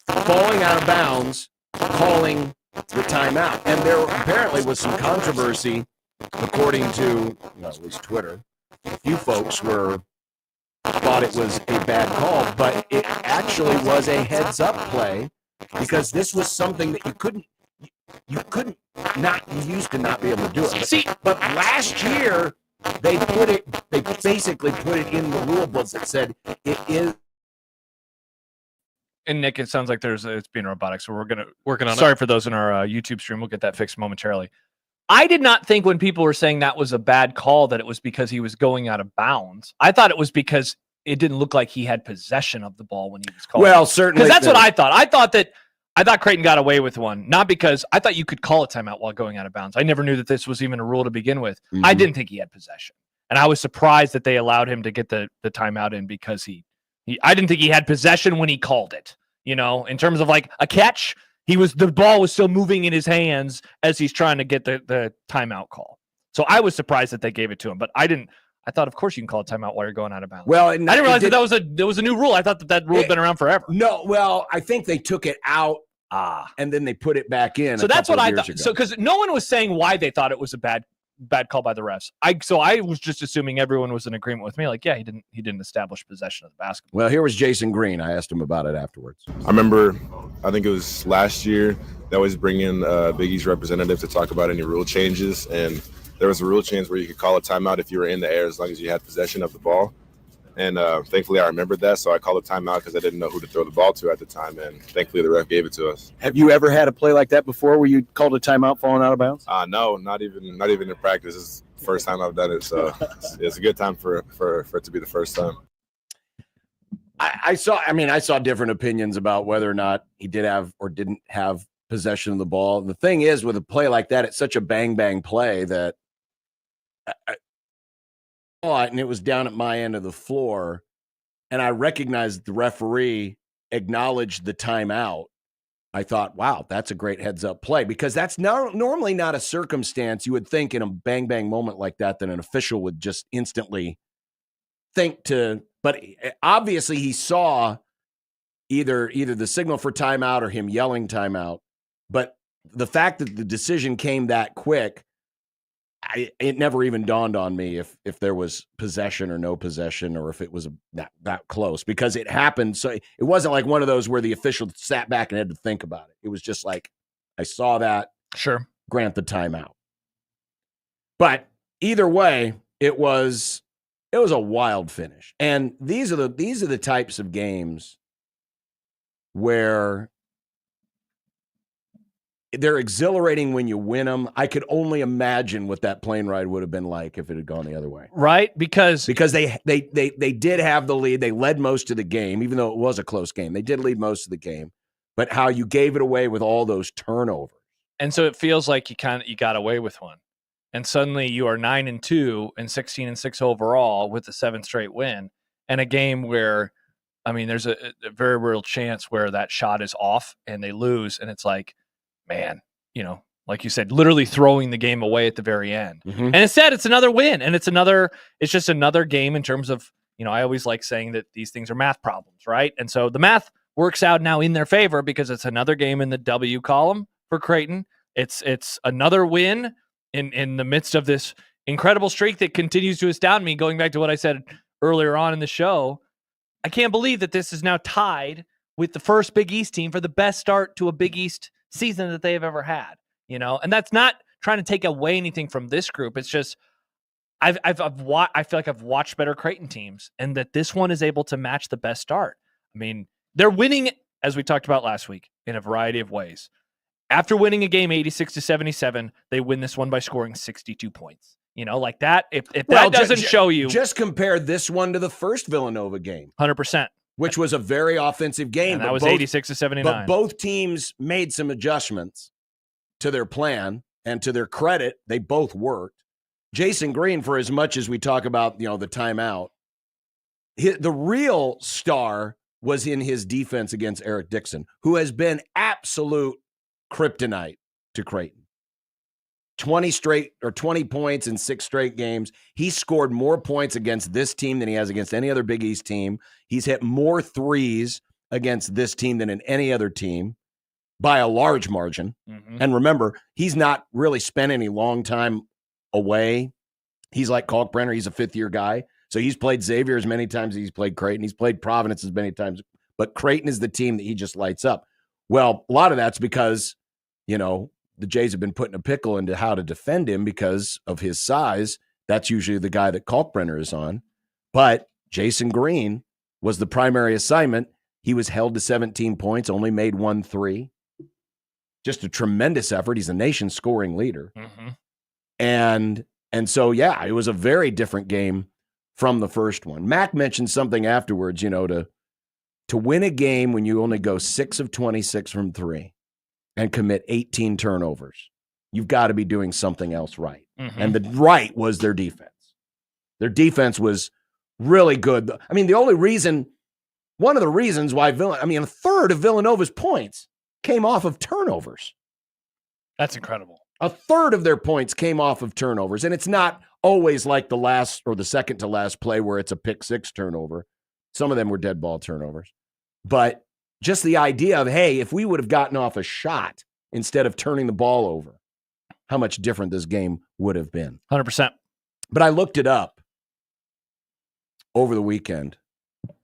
falling out of bounds, calling the timeout. And there apparently was some controversy, according to at least Twitter. A few folks thought it was a bad call, but it actually was a heads-up play because this was something that you used to not be able to do it. But last year they basically put it in the rule book that said it is And Nick, it sounds like it's being robotic, so we're gonna working on it. Sorry for those in our YouTube stream. We'll get that fixed momentarily. I did not think when people were saying that was a bad call that it was because he was going out of bounds. I thought it was because it didn't look like he had possession of the ball when he was calling. Well, certainly. Because that's what I thought. I thought Creighton got away with one, not because I thought you could call a timeout while going out of bounds. I never knew that this was even a rule to begin with. Mm-hmm. I didn't think he had possession. And I was surprised that they allowed him to get the timeout in because I didn't think he had possession when he called it. You know, in terms of like a catch, the ball was still moving in his hands as he's trying to get the timeout call. So I was surprised that they gave it to him, but I thought, of course, you can call a timeout while you're going out of bounds. Well, I didn't realize that was a new rule. I thought that rule had been around forever. No, well, I think they took it out and then they put it back in. So that's what I thought. So because no one was saying why they thought it was a bad call by the refs. So I was just assuming everyone was in agreement with me. Like, yeah, he didn't establish possession of the basketball. Well, here was Jason Green. I asked him about it afterwards. I remember, I think it was last year, they always bring in Big East representative to talk about any rule changes. And there was a rule change where you could call a timeout if you were in the air as long as you had possession of the ball. And thankfully, I remembered that, so I called a timeout because I didn't know who to throw the ball to at the time, and thankfully the ref gave it to us. Have you ever had a play like that before where you called a timeout falling out of bounds? No, not even in practice. It's the first time I've done it, so it's a good time for it to be the first time. I saw different opinions about whether or not he did have or didn't have possession of the ball. The thing is, with a play like that, it's such a bang play that and it was down at my end of the floor, and I recognized the referee acknowledged the timeout. I thought, wow, that's a great heads-up play, because that's normally not a circumstance you would think in a bang moment like that an official would just instantly think to. But obviously he saw either the signal for timeout or him yelling timeout. But the fact that the decision came that quick, it never even dawned on me if there was possession or no possession, or if it was that close, because it happened. So it wasn't like one of those where the official sat back and had to think about it. It was just like, I saw that. Sure. Grant the timeout. But either way, it was a wild finish. And these are the types of games where they're exhilarating when you win them. I could only imagine what that plane ride would have been like if it had gone the other way. Right? Because they did have the lead. They led most of the game, even though it was a close game. They did lead most of the game. But how you gave it away with all those turnovers. And so it feels like you got away with one. And suddenly you are 9-2 and 16-6 overall with a 7th straight win, and a game where, I mean, there's a very real chance where that shot is off and they lose, and it's like, man, like you said, literally throwing the game away at the very end. Mm-hmm. And instead, it's another win, and it's just another game in terms of, I always like saying that these things are math problems, right? And so the math works out now in their favor because it's another game in the W column for Creighton. It's another win in the midst of this incredible streak that continues to astound me. Going back to what I said earlier on in the show, I can't believe that this is now tied with the first Big East team for the best start to a Big East season that they have ever had. And that's not trying to take away anything from this group. It's just I feel like I've watched better Creighton teams, and that this one is able to match the best start. I mean, they're winning, as we talked about last week, in a variety of ways. After winning a game 86-77, they win this one by scoring 62 points. Like that, if that doesn't show you. Just compare this one to the first Villanova game. 100%. Which was a very offensive game. And that was 86-79. But both teams made some adjustments to their plan, and to their credit, they both worked. Jason Green, for as much as we talk about, the timeout, the real star was in his defense against Eric Dixon, who has been absolute kryptonite to Creighton. 20 points in 6 straight games. He scored more points against this team than he has against any other Big East team. He's hit more threes against this team than in any other team by a large margin. Mm-hmm. And remember, he's not really spent any long time away. He's like Kalkbrenner. He's a 5th-year guy. So he's played Xavier as many times as he's played Creighton. He's played Providence as many times. But Creighton is the team that he just lights up. Well, a lot of that's because, the Jays have been putting a pickle into how to defend him because of his size. That's usually the guy that Kalkbrenner is on. But Jason Green was the primary assignment, He was held to 17 points, only made 1 3. Just a tremendous effort. He's a nation scoring leader. Mm-hmm. And so, yeah, it was a very different game from the first one. Mac mentioned something afterwards, to win a game when you only go 6 of 26 from 3 and commit 18 turnovers, you've got to be doing something else right. Mm-hmm. And the right was their defense. Their defense was really good. I mean, one of the reasons why a third of Villanova's points came off of turnovers. That's incredible. A third of their points came off of turnovers. And it's not always like the last or the second to last play where it's a pick six turnover. Some of them were dead ball turnovers. But just the idea of, hey, if we would have gotten off a shot instead of turning the ball over, how much different this game would have been. 100%. But I looked it up over the weekend.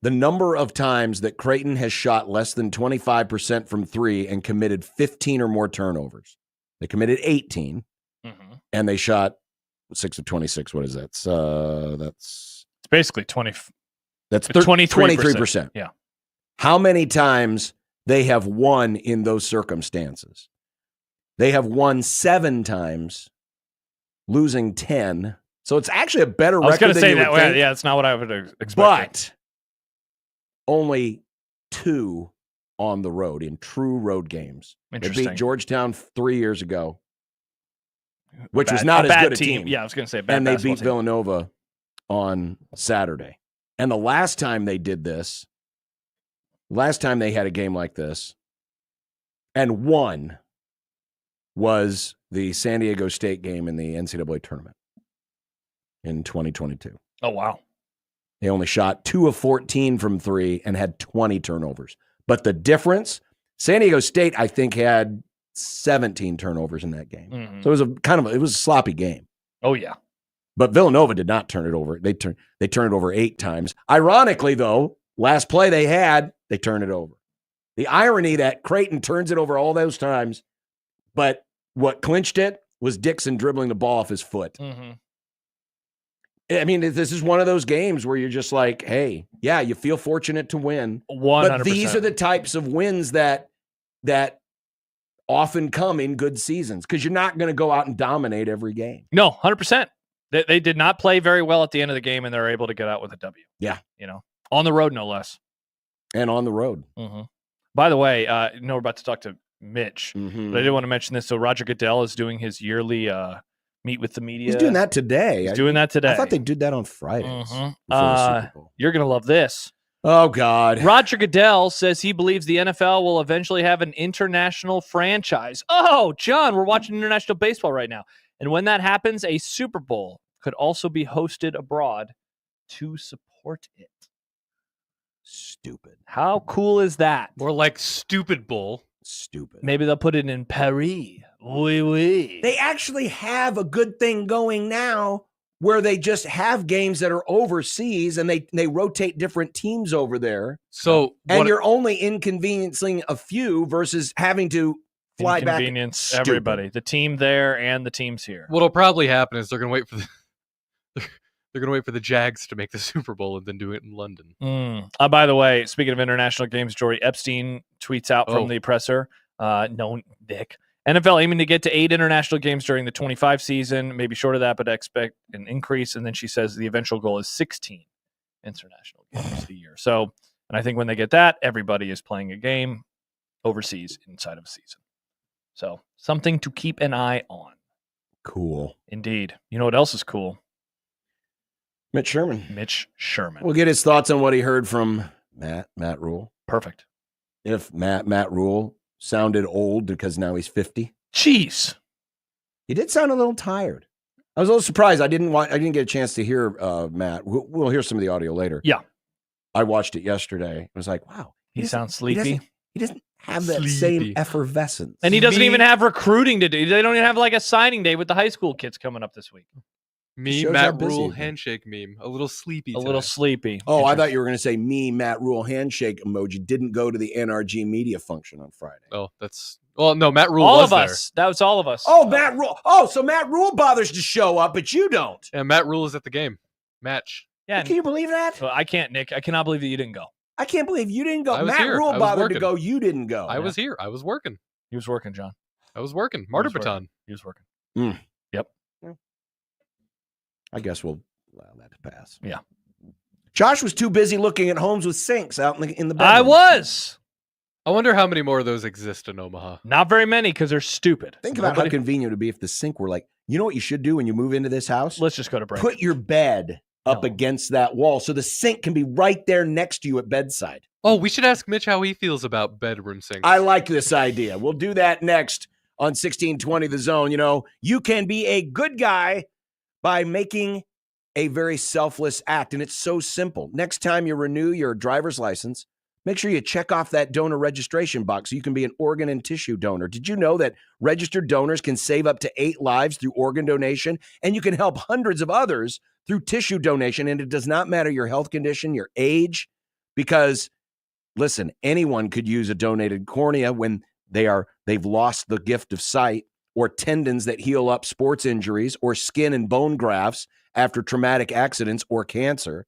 The number of times that Creighton has shot less than 25% from 3 and committed 15 or more turnovers. They committed 18, and they shot 6 of 26. What is that? That's it's basically 20. That's 23%. Yeah. How many times they have won in those circumstances? They have won 7 times, losing 10. So it's actually a better record. I was going to say than you that would way. think. Yeah, it's not what I would expect. But only 2 on the road in true road games. They Interesting. beat Georgetown 3 years ago, which was not as good a team. Yeah, I was going to say bad. And they basketball beat team. Villanova on Saturday. And the last time they did this, last time they had a game like this and won was the San Diego State game in the NCAA tournament in 2022. Oh, wow. They only shot 2 of 14 from 3 and had 20 turnovers. But the difference, San Diego State, I think, had 17 turnovers in that game. Mm-hmm. So it was a sloppy game. Oh, yeah. But Villanova did not turn it over. They turned it over 8 times. Ironically, though, last play they had, they turned it over. The irony that Creighton turns it over all those times, but what clinched it was Dixon dribbling the ball off his foot. Mm-hmm. I mean, this is one of those games where you're just like, hey, yeah, you feel fortunate to win. 100%. But these are the types of wins that often come in good seasons because you're not going to go out and dominate every game. No, 100%. They did not play very well at the end of the game, and they're able to get out with a W. Yeah. On the road, no less. And on the road. Mm-hmm. By the way, we're about to talk to Mitch, but I did want to mention this. So Roger Goodell is doing his yearly meet with the media. He's doing that today. He's doing that today. I thought they did that on Fridays. Mm-hmm. before the Super Bowl. You're going to love this. Oh, God. Roger Goodell says he believes the NFL will eventually have an international franchise. Oh, John, we're watching international baseball right now. And when that happens, a Super Bowl could also be hosted abroad to support it. Stupid. How cool is that? More like stupid bull. Stupid. Maybe they'll put it in Paris. Oui, oui. They actually have a good thing going now where they just have games that are overseas and they rotate different teams over there. So you're only inconveniencing a few versus having to fly back. Inconvenience everybody. The team there and the teams here. What'll probably happen is they're going to wait for they're going to wait for the Jags to make the Super Bowl and then do it in London. By the way, speaking of international games, Jory Epstein tweets out from the presser. No, Nick. NFL aiming to get to 8 international games during the 25 season, maybe short of that, but expect an increase. And then she says the eventual goal is 16 international games a year. So, and I think when they get that, everybody is playing a game overseas inside of a season. So something to keep an eye on. Cool. Indeed. You know what else is cool? Mitch Sherman. Mitch Sherman. We'll get his thoughts on what he heard from Matt Rule. Perfect. If Matt Rule sounded old because now he's 50. Jeez. He did sound a little tired. I was a little surprised. I didn't get a chance to hear Matt. We'll hear some of the audio later. Yeah. I watched it yesterday. I was like, wow. He sounds sleepy. He doesn't have that same effervescence. And he doesn't even have recruiting to do. They don't even have like a signing day with the high school kids coming up this week. Me, Matt Rule handshake meme. A little sleepy. A little sleepy. Oh, I thought you were going to say me, Matt Rule handshake emoji didn't go to the NRG media function on Friday. Oh, no, Matt Rule all was of us. That was all of us. Oh, Matt Rule. Oh, so Matt Rule bothers to show up, but you don't. Yeah, Matt Rule is at the game. Match. Yeah. Can you believe that? I can't, Nick. I cannot believe that you didn't go. I can't believe you didn't go. I was Matt here. Rule I was bothered to working. go. You didn't go. I was here. I was working. He was working, John. I was working. Martyr baton. He was working. Yep. I guess we'll allow that to pass. Yeah. Josh was too busy looking at homes with sinks out in the bedroom. I was. I wonder how many more of those exist in Omaha. Not very many because they're stupid. Think about how convenient it would be if the sink were like, you know what you should do when you move into this house? Let's just go to break. Put your bed up against that wall so the sink can be right there next to you at bedside. Oh, we should ask Mitch how he feels about bedroom sinks. I like this idea. We'll do that next on 1620 The Zone. You know, you can be a good guy by making a very selfless act, and it's so simple. Next time you renew your driver's license, make sure you check off that donor registration box so you can be an organ and tissue donor. Did you know that registered donors can save up to 8 lives through organ donation, and you can help hundreds of others through tissue donation, and it does not matter your health condition, your age, because, listen, anyone could use a donated cornea when they've lost the gift of sight, or tendons that heal up sports injuries, or skin and bone grafts after traumatic accidents or cancer.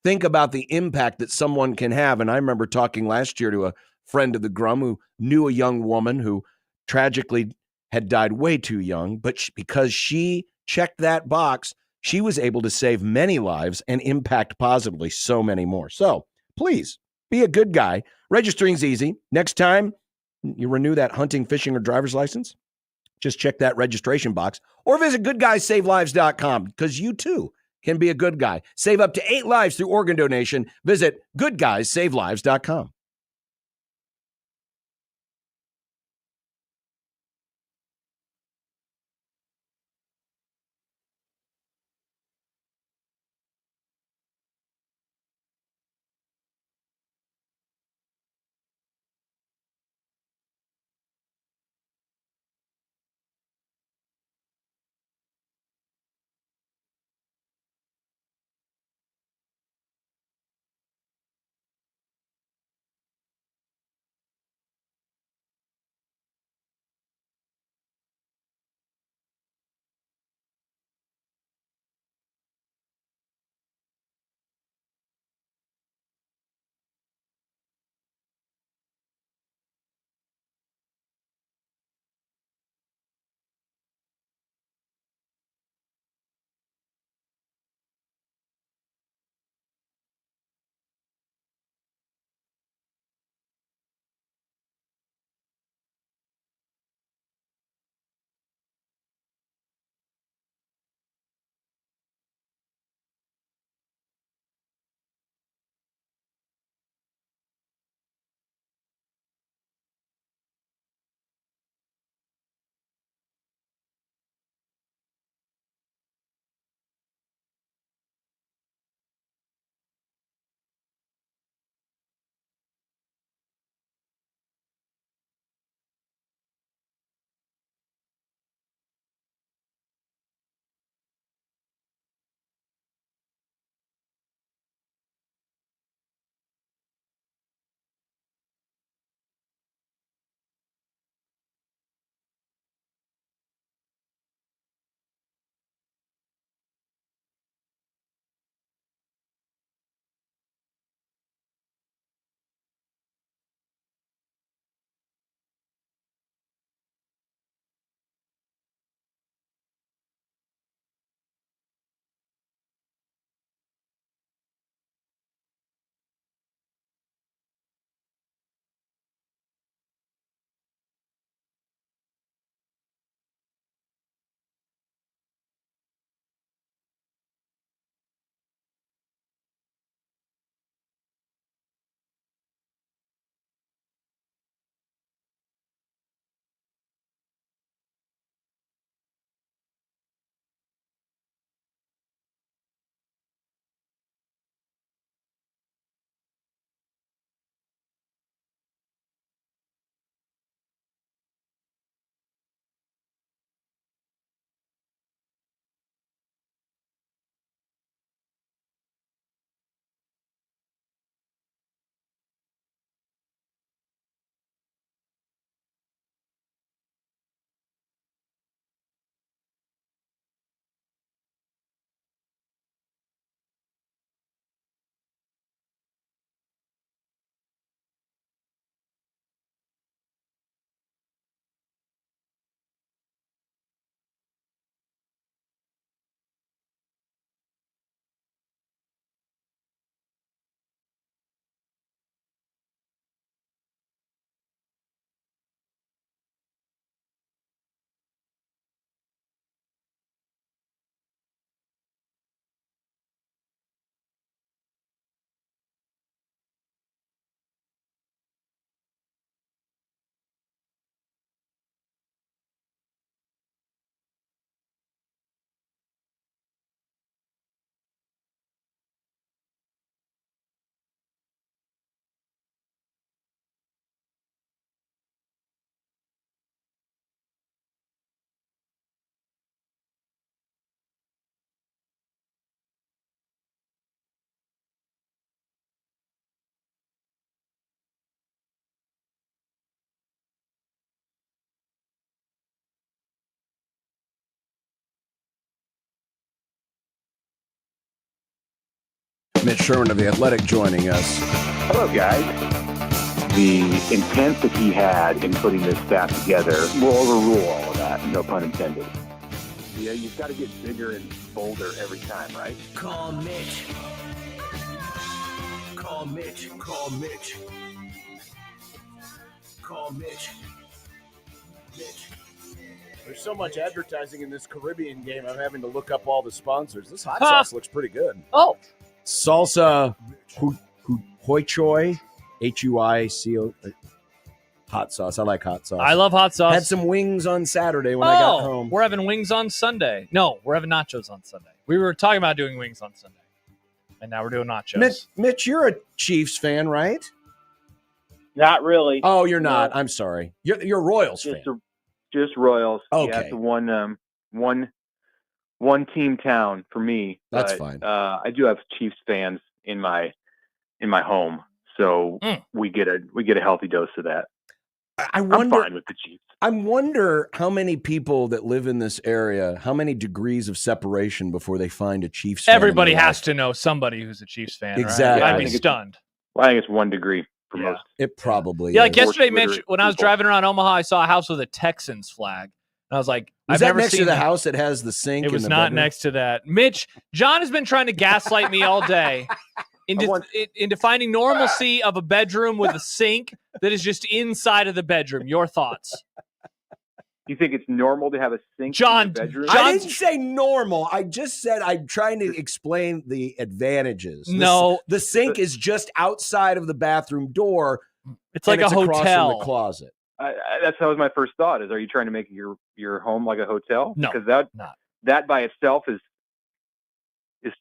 Think about the impact that someone can have. And I remember talking last year to a friend of the Grum who knew a young woman who tragically had died way too young, but because she checked that box, she was able to save many lives and impact positively so many more. So please be a good guy. Registering's easy. Next time you renew that hunting, fishing, or driver's license, just check that registration box or visit goodguysavelives.com because you too can be a good guy. Save up to 8 lives through organ donation. Visit goodguysavelives.com. Mitch Sherman of The Athletic joining us. Hello, guys. The intent that he had in putting this staff together will overrule all of that, no pun intended. Yeah, you've got to get bigger and bolder every time, right? Call Mitch. Call Mitch. Call Mitch. Call Mitch. Mitch. There's so much advertising in this Caribbean game, I'm having to look up all the sponsors. This hot sauce looks pretty good. Oh. Salsa Hoi Choi, Huico. Hot sauce. I like hot sauce. I love hot sauce. Had some wings on Saturday when I got home. We're having wings on Sunday. No, we're having nachos on Sunday. We were talking about doing wings on Sunday, and now we're doing nachos. Mitch, you're a Chiefs fan, right? Not really. Oh, you're not. I'm sorry. You're a Royals fan. Just Royals. Okay. Yeah, it's one team town for me. That's but, fine. I do have Chiefs fans in my home, so we get a healthy dose of that. I'm fine with the Chiefs. I wonder how many people that live in this area, how many degrees of separation before they find a Chiefs fan. Everybody has to know somebody who's a Chiefs fan. Exactly. Right? Yeah, I'd be stunned. I think it's 1 degree for most. It probably Yeah, is. like yesterday, Mitch, when I was driving around Omaha, I saw a house with a Texans flag. And I was like, Was I've that never next seen to the that. house that has the sink? It was in the not bedroom? next to that. Mitch, John has been trying to gaslight me all day into finding normalcy of a bedroom with a sink that is just inside of the bedroom. Your thoughts? You think it's normal to have a sink John, in your bedroom? I didn't say normal. I just said I'm trying to explain the advantages. The sink is just outside of the bathroom door. It's like a across hotel. from the closet. That was my first thought. Are you trying to make your home like a hotel? No, because that by itself is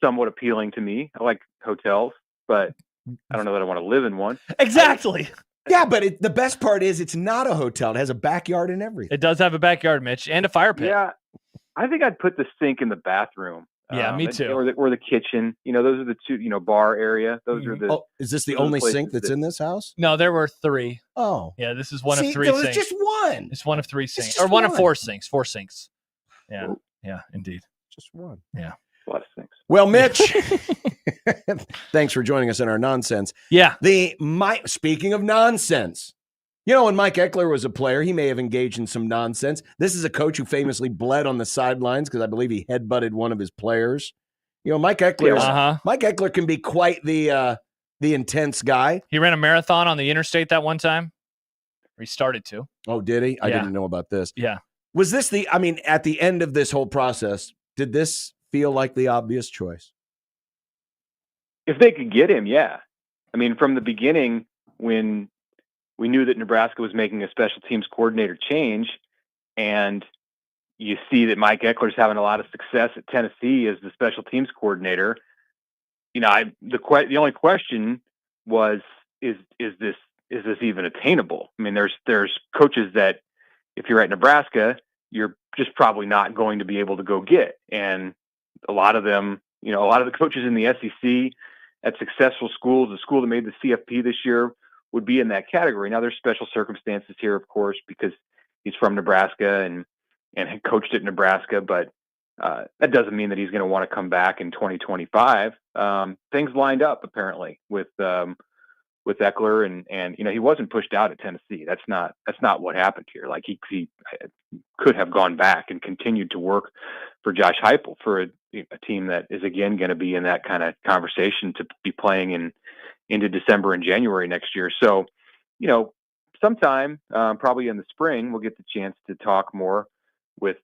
somewhat appealing to me. I like hotels, but I don't know that I want to live in one. Exactly. Yeah, but the best part is it's not a hotel. It has a backyard and everything. It does have a backyard, Mitch, and a fire pit. Yeah, I think I'd put the sink in the bathroom. Yeah, me too. Or the kitchen. Those are the two. Bar area. Those are the. Oh, is this the only sink that's in this house? No, there were 3. Oh, yeah. This is one of 3 there was sinks. just one. It's one of 3 sinks, just or one of one. 4 sinks. 4 sinks. Yeah, yeah, indeed. Just one. Yeah. A lot of sinks. Well, Mitch, thanks for joining us in our nonsense. Yeah. Speaking of nonsense, when Mike Eckler was a player, he may have engaged in some nonsense. This is a coach who famously bled on the sidelines because I believe he headbutted one of his players. Mike Eckler can be quite the intense guy. He ran a marathon on the interstate that one time. Or he started to. Oh, did he? I Yeah. didn't know about this. Yeah. Was this at the end of this whole process, did this feel like the obvious choice? If they could get him, yeah. I mean, from the beginning, when we knew that Nebraska was making a special teams coordinator change, and you see that Mike Eckler's having a lot of success at Tennessee as the special teams coordinator. The only question was, is this even attainable? I mean, there's coaches that if you're at Nebraska, you're just probably not going to be able to go get, and a lot of them, a lot of the coaches in the SEC at successful schools, the school that made the CFP this year, would be in that category. Now, there's special circumstances here, of course, because he's from Nebraska and had coached at Nebraska, but that doesn't mean that he's going to want to come back in 2025. Things lined up apparently with Eckler, and he wasn't pushed out at Tennessee. That's not what happened here. Like he could have gone back and continued to work for Josh Heupel for a team that is again going to be in that kind of conversation to be playing into December and January next year. So, sometime probably in the spring, we'll get the chance to talk with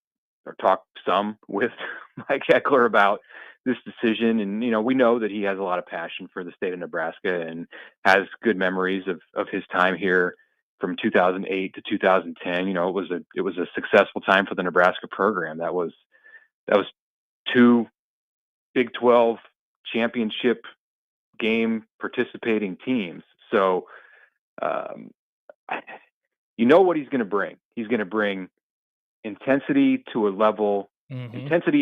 Mike Eckler about this decision. And, we know that he has a lot of passion for the state of Nebraska and has good memories of his time here from 2008 to 2010. It was a successful time for the Nebraska program. That was 2 Big 12 championship game participating teams. So, what he's going to bring. He's going to bring intensity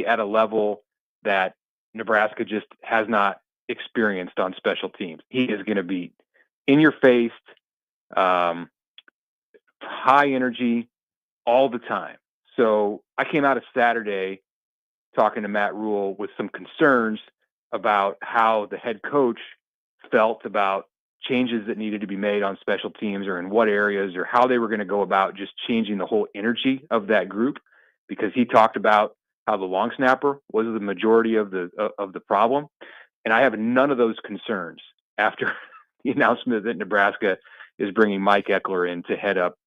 at a level that Nebraska just has not experienced on special teams. He is going to be in your face, high energy all the time. So I came out of Saturday talking to Matt Rule with some concerns about how the head coach felt about changes that needed to be made on special teams, or in what areas, or how they were going to go about just changing the whole energy of that group, because he talked about how the long snapper was the majority of the problem. And I have none of those concerns after the announcement that Nebraska is bringing Mike Eckler in to head up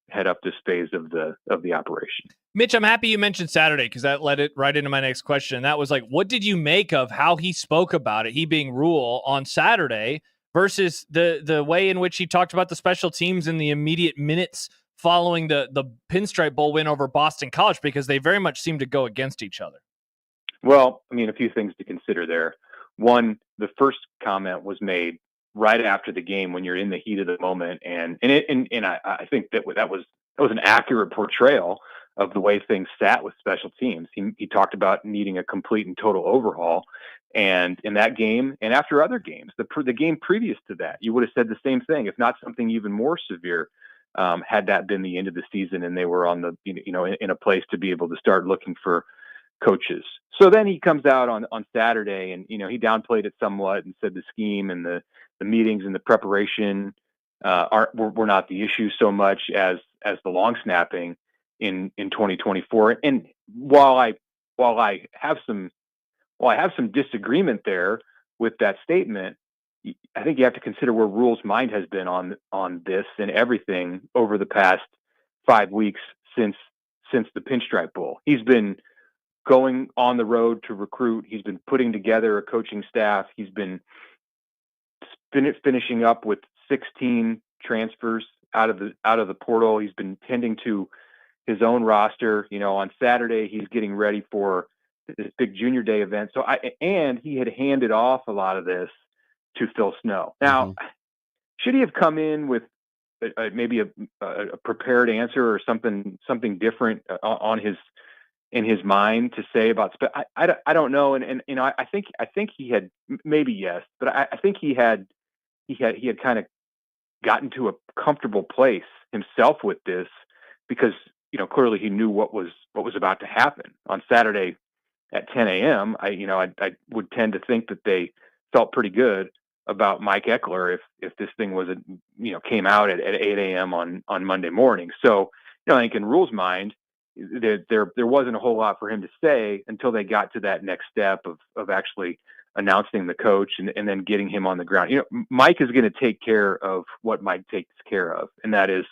this phase of the operation. Mitch, I'm happy you mentioned Saturday, because that led it right into my next question. And that was like, what did you make of how he spoke about it, he being Rule, on Saturday, versus the way in which he talked about the special teams in the immediate minutes following the Pinstripe Bowl win over Boston College, because they very much seem to go against each other? Well, I mean, a few things to consider there. One, the first comment was made right after the game, when you're in the heat of the moment, and I think that was an accurate portrayal of the way things sat with special teams. He talked about needing a complete and total overhaul, and in that game, and after other games, the game previous to that, you would have said the same thing, if not something even more severe, had that been the end of the season and they were on the in a place to be able to start looking for coaches. So then he comes out on Saturday, and he downplayed it somewhat and said the scheme and the meetings and the preparation were not the issue so much as the long snapping in 2024. And while I have some disagreement there with that statement, I think you have to consider where Rule's mind has been on this and everything over the past 5 weeks since the Pinstripe Bowl. He's been going on the road to recruit. He's been putting together a coaching staff. He's been finishing up with 16 transfers out of the portal. He's been tending to his own roster. On Saturday, he's getting ready for this big junior day event. And he had handed off a lot of this to Phil Snow. Now, should he have come in with maybe a prepared answer or something different in his mind to say about? I don't know. And I think he had, maybe yes, but I think he had kind of gotten to a comfortable place himself with this, because clearly he knew what was about to happen on Saturday at 10 a.m. I would tend to think that they felt pretty good about Mike Eckler if this thing was came out at 8 a.m. on Monday morning. So I think in Rule's mind, there wasn't a whole lot for him to say until they got to that next step of actually announcing the coach and then getting him on the ground. Mike is going to take care of what Mike takes care of, and that is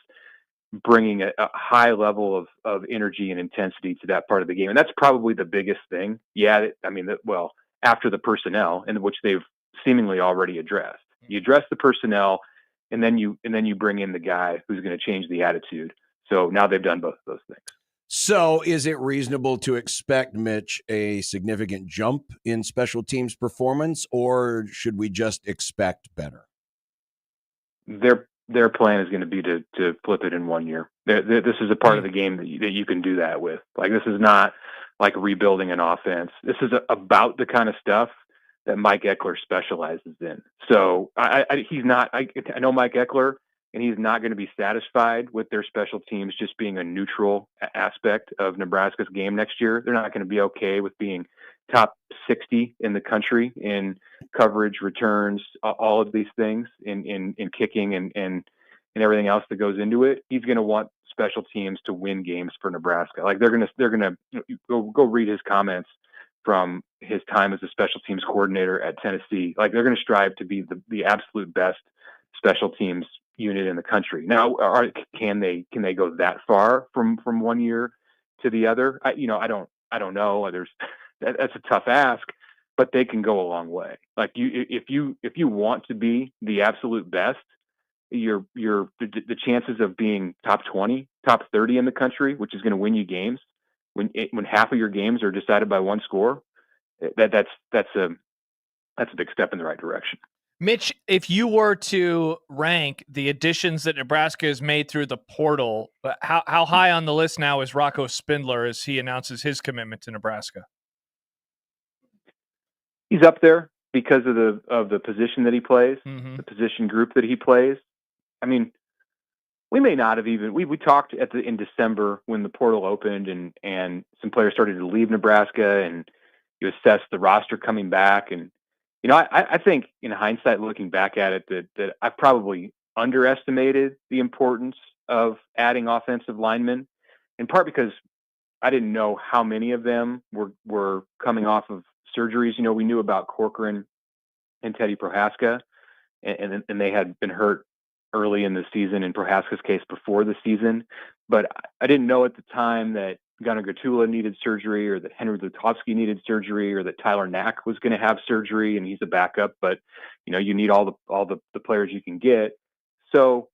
bringing a high level of energy and intensity to that part of the game. And that's probably the biggest thing. Yeah. After the personnel, in which they've seemingly already addressed, you address the personnel, and then you bring in the guy who's going to change the attitude. So now they've done both of those things. So is it reasonable to expect, Mitch, a significant jump in special teams performance, or should we just expect better? Their plan is going to be to flip it in 1 year. This is a part of the game that you can do that with. Like, this is not like rebuilding an offense. This is about the kind of stuff that Mike Eckler specializes in. So I know Mike Eckler, and he's not going to be satisfied with their special teams just being a neutral aspect of Nebraska's game next year. They're not going to be okay with being top 60 in the country in coverage, returns, all of these things in kicking and everything else that goes into it. He's going to want special teams to win games for Nebraska. Like, they're going to go read his comments from his time as a special teams coordinator at Tennessee. Like, they're going to strive to be the absolute best special teams unit in the country. Now, can they go that far from 1 year to the other? I don't know. That's a tough ask, but they can go a long way. Like, if you want to be the absolute best, the chances of being top 20, top 30 in the country, which is going to win you games when half of your games are decided by one score, that's a big step in the right direction. Mitch, if you were to rank the additions that Nebraska has made through the portal, how high on the list now is Rocco Spindler as he announces his commitment to Nebraska? He's up there because of the position that he plays, the position group that he plays. I mean, we may not have even we talked in December when the portal opened and some players started to leave Nebraska, and you assess the roster coming back, and I think in hindsight, looking back at it, that I probably underestimated the importance of adding offensive linemen, in part because I didn't know how many of them were coming off of surgeries. We knew about Corcoran and Teddy Prohaska, and they had been hurt early in the season, in Prohaska's case before the season. But I didn't know at the time that Gunnar Gatula needed surgery, or that Henry Lutovsky needed surgery, or that Tyler Knack was going to have surgery, and he's a backup. But you need all the players you can get. So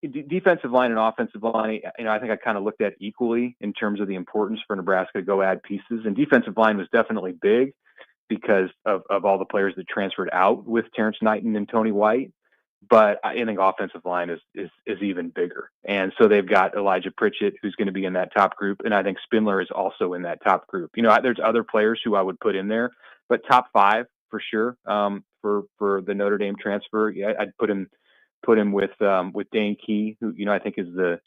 defensive line and offensive line, I think I kind of looked at equally in terms of the importance for Nebraska to go add pieces. And defensive line was definitely big because of all the players that transferred out with Terrence Knighton and Tony White. But I think offensive line is even bigger. And so they've got Elijah Pritchett, who's going to be in that top group. And I think Spindler is also in that top group. There's other players who I would put in there, but top 5 for sure. For the Notre Dame transfer, yeah, I'd put him with Dane Key, who, I think is the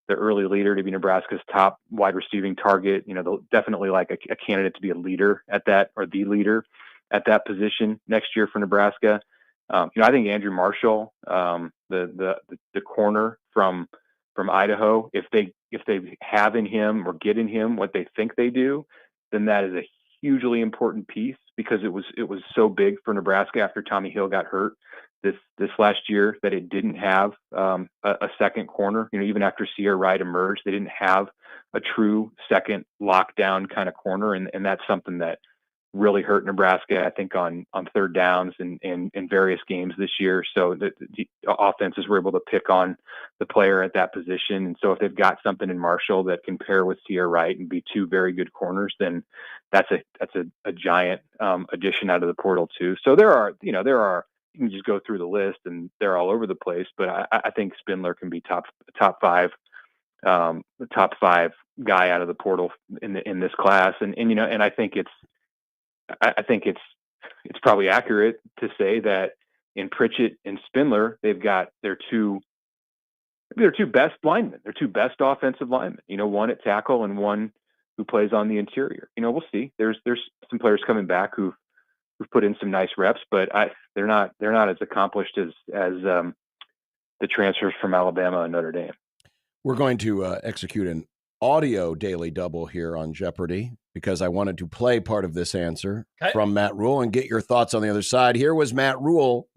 early leader to be Nebraska's top wide receiving target. They'll definitely like a candidate to be a leader at that, or the leader at that position next year for Nebraska. I think Andrew Marshall, the corner from Idaho, if they have in him or get in him what they think they do, then that is a hugely important piece, because it was so big for Nebraska after Tommy Hill got hurt this last year that it didn't have a second corner. Even after Sierra Wright emerged, they didn't have a true second lockdown kind of corner, and that's something that really hurt Nebraska, I think, on third downs and in various games this year. So the offenses were able to pick on the player at that position. And so if they've got something in Marshall that can pair with Sierra Wright and be two very good corners, then that's a giant addition out of the portal too. So there are, you can just go through the list and they're all over the place, but I think Spindler can be top 5 guy out of the portal in this class. And I think it's probably accurate to say that in Pritchett and Spindler, they've got their two best linemen, their two best offensive linemen, one at tackle and one who plays on the interior. We'll see. There's some players coming back who've put in some nice reps, but they're not as accomplished as the transfers from Alabama and Notre Dame. We're going to execute an audio daily double here on Jeopardy, because I wanted to play part of this answer from Matt Rule and get your thoughts on the other side. Here was Matt Rule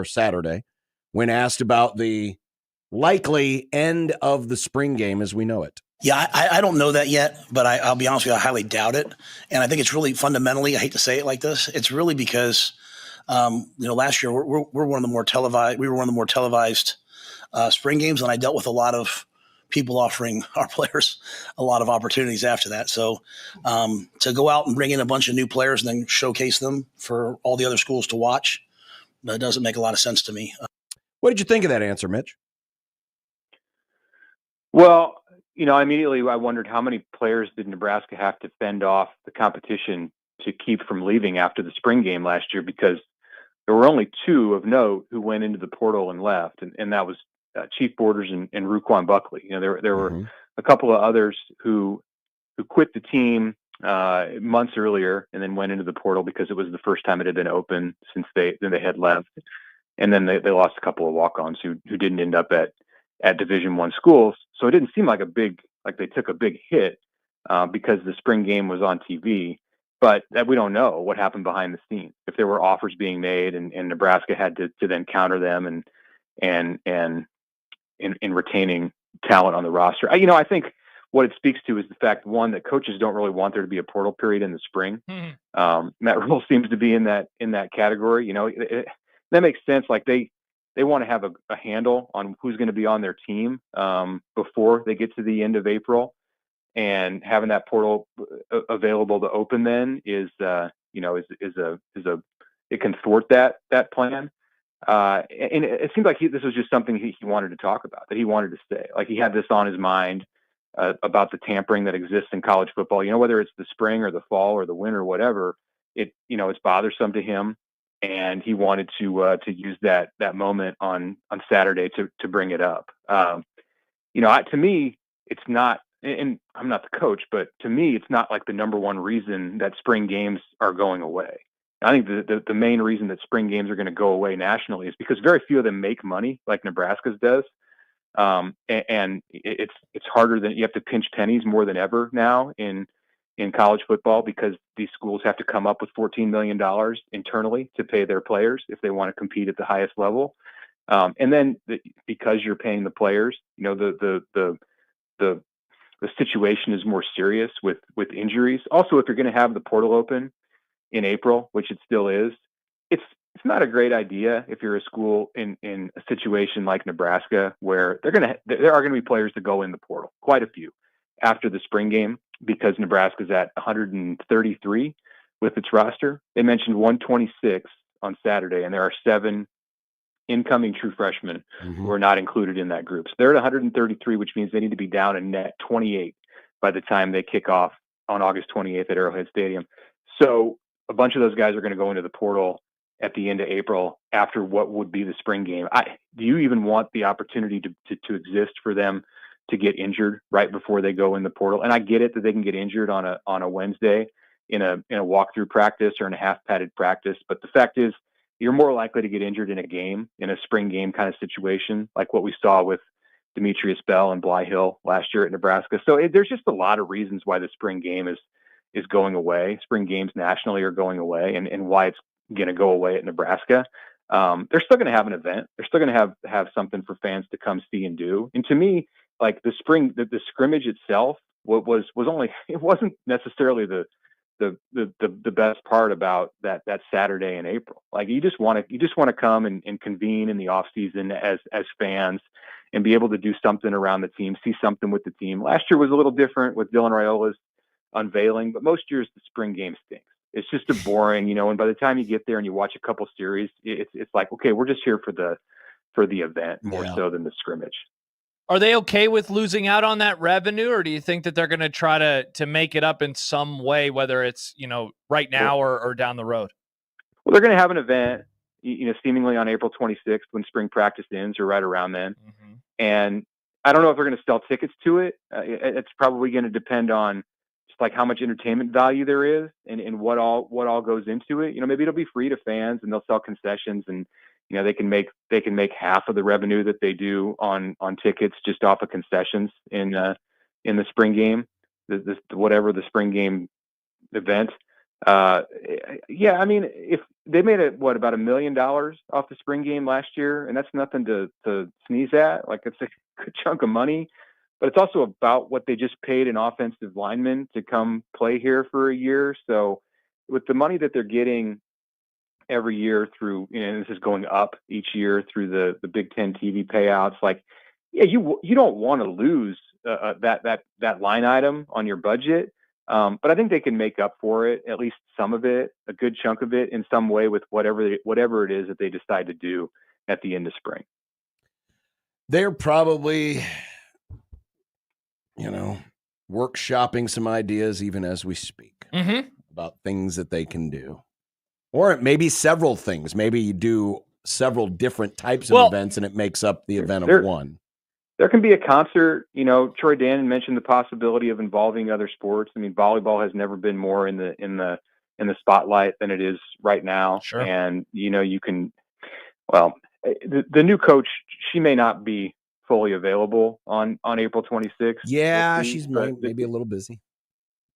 Saturday when asked about the likely end of the spring game as we know it. Yeah, I don't know that yet, but I'll be honest with you, I highly doubt it. And I think it's really fundamentally, I hate to say it like this, it's really because, last year we're one of the more televised. We were one of the more televised spring games, and I dealt with a lot of people offering our players a lot of opportunities after that. So to go out and bring in a bunch of new players and then showcase them for all the other schools to watch, that doesn't make a lot of sense to me. What did you think of that answer, Mitch? Well, immediately I wondered how many players did Nebraska have to fend off the competition to keep from leaving after the spring game last year, because there were only 2 of note who went into the portal and left, and that was Chief Borders and Ruquan Buckley. There were a couple of others who quit the team months earlier and then went into the portal because it was the first time it had been open since they had left, and then they lost a couple of walk-ons who didn't end up at Division I schools. So it didn't seem like they took a big hit because the spring game was on TV. But that we don't know what happened behind the scenes. If there were offers being made and Nebraska had to then counter them and in retaining talent on the roster. I think what it speaks to is the fact, one, that coaches don't really want there to be a portal period in the spring. Matt Rule seems to be in that category. That makes sense. Like they want to have a handle on who's going to be on their team before they get to the end of April, and having that portal available to open then is it can thwart that plan. And it seemed like this was just something he wanted to talk about, that he wanted to say. Like he had this on his mind about the tampering that exists in college football. Whether it's the spring or the fall or the winter or whatever, it's bothersome to him, and he wanted to use that moment on Saturday to bring it up. To me, it's not. And I'm not the coach, but to me, it's not like the number one reason that spring games are going away. I think the main reason that spring games are going to go away nationally is because very few of them make money like Nebraska's does. And it's harder than you have to pinch pennies more than ever now in college football because these schools have to come up with $14 million internally to pay their players if they want to compete at the highest level. And then because you're paying the players, the situation is more serious with injuries. Also, if you're going to have the portal open in April, which it still is, it's not a great idea if you're a school in a situation like Nebraska where there are going to be players that go in the portal, quite a few, after the spring game because Nebraska's at 133 with its roster. They mentioned 126 on Saturday, and there are 7 incoming true freshmen who are not included in that group. So they're at 133, which means they need to be down a net 28 by the time they kick off on August 28th at Arrowhead Stadium. So a bunch of those guys are going to go into the portal at the end of April after what would be the spring game. Do you even want the opportunity to exist for them to get injured right before they go in the portal? And I get it that they can get injured on a Wednesday in a walkthrough practice or in a half padded practice. But the fact is you're more likely to get injured in a game, in a spring game kind of situation, like what we saw with Demetrius Bell and Bly Hill last year at Nebraska. So there's just a lot of reasons why the spring game is going away. Spring games nationally are going away, and why it's going to go away at Nebraska. They're still going to have an event. They're still going to have something for fans to come see and do. And to me, like the scrimmage itself was only, it wasn't necessarily the best part about that Saturday in April. Like you just want to come and convene in the off season as fans and be able to do something around the team, see something with the team. Last year was a little different with Dylan Raiola's unveiling, but most years the spring game stinks. It's just a boring, and by the time you get there and you watch a couple series, it's like, okay, we're just here for the event more so than the scrimmage. Are they okay with losing out on that revenue, or do you think that they're going to try to make it up in some way, whether it's, right now or down the road? Well, they're going to have an event, seemingly on April 26th when spring practice ends or right around then. Mm-hmm. And I don't know if they're going to sell tickets to it. It's probably going to depend on just like how much entertainment value there is and what all goes into it. Maybe it'll be free to fans and they'll sell concessions and, they can make half of the revenue that they do on tickets just off of concessions in the spring game, whatever the spring game event. Yeah, I mean, if they made about $1 million off the spring game last year, and that's nothing to sneeze at. Like, it's a good chunk of money, but it's also about what they just paid an offensive lineman to come play here for a year. So with the money that they're getting every year through, this is going up each year through the Big Ten TV payouts. Like, yeah, you don't want to lose that line item on your budget. But I think they can make up for it, at least some of it, a good chunk of it in some way with whatever it is that they decide to do at the end of spring. They're probably, workshopping some ideas even as we speak about things that they can do. Or maybe several things. Maybe you do several different types of events and it makes up the event of one. There can be a concert. Troy Dannon mentioned the possibility of involving other sports. I mean, volleyball has never been more in the spotlight than it is right now. Sure. And you can, the new coach, she may not be fully available on April 26th. Yeah, she's maybe a little busy.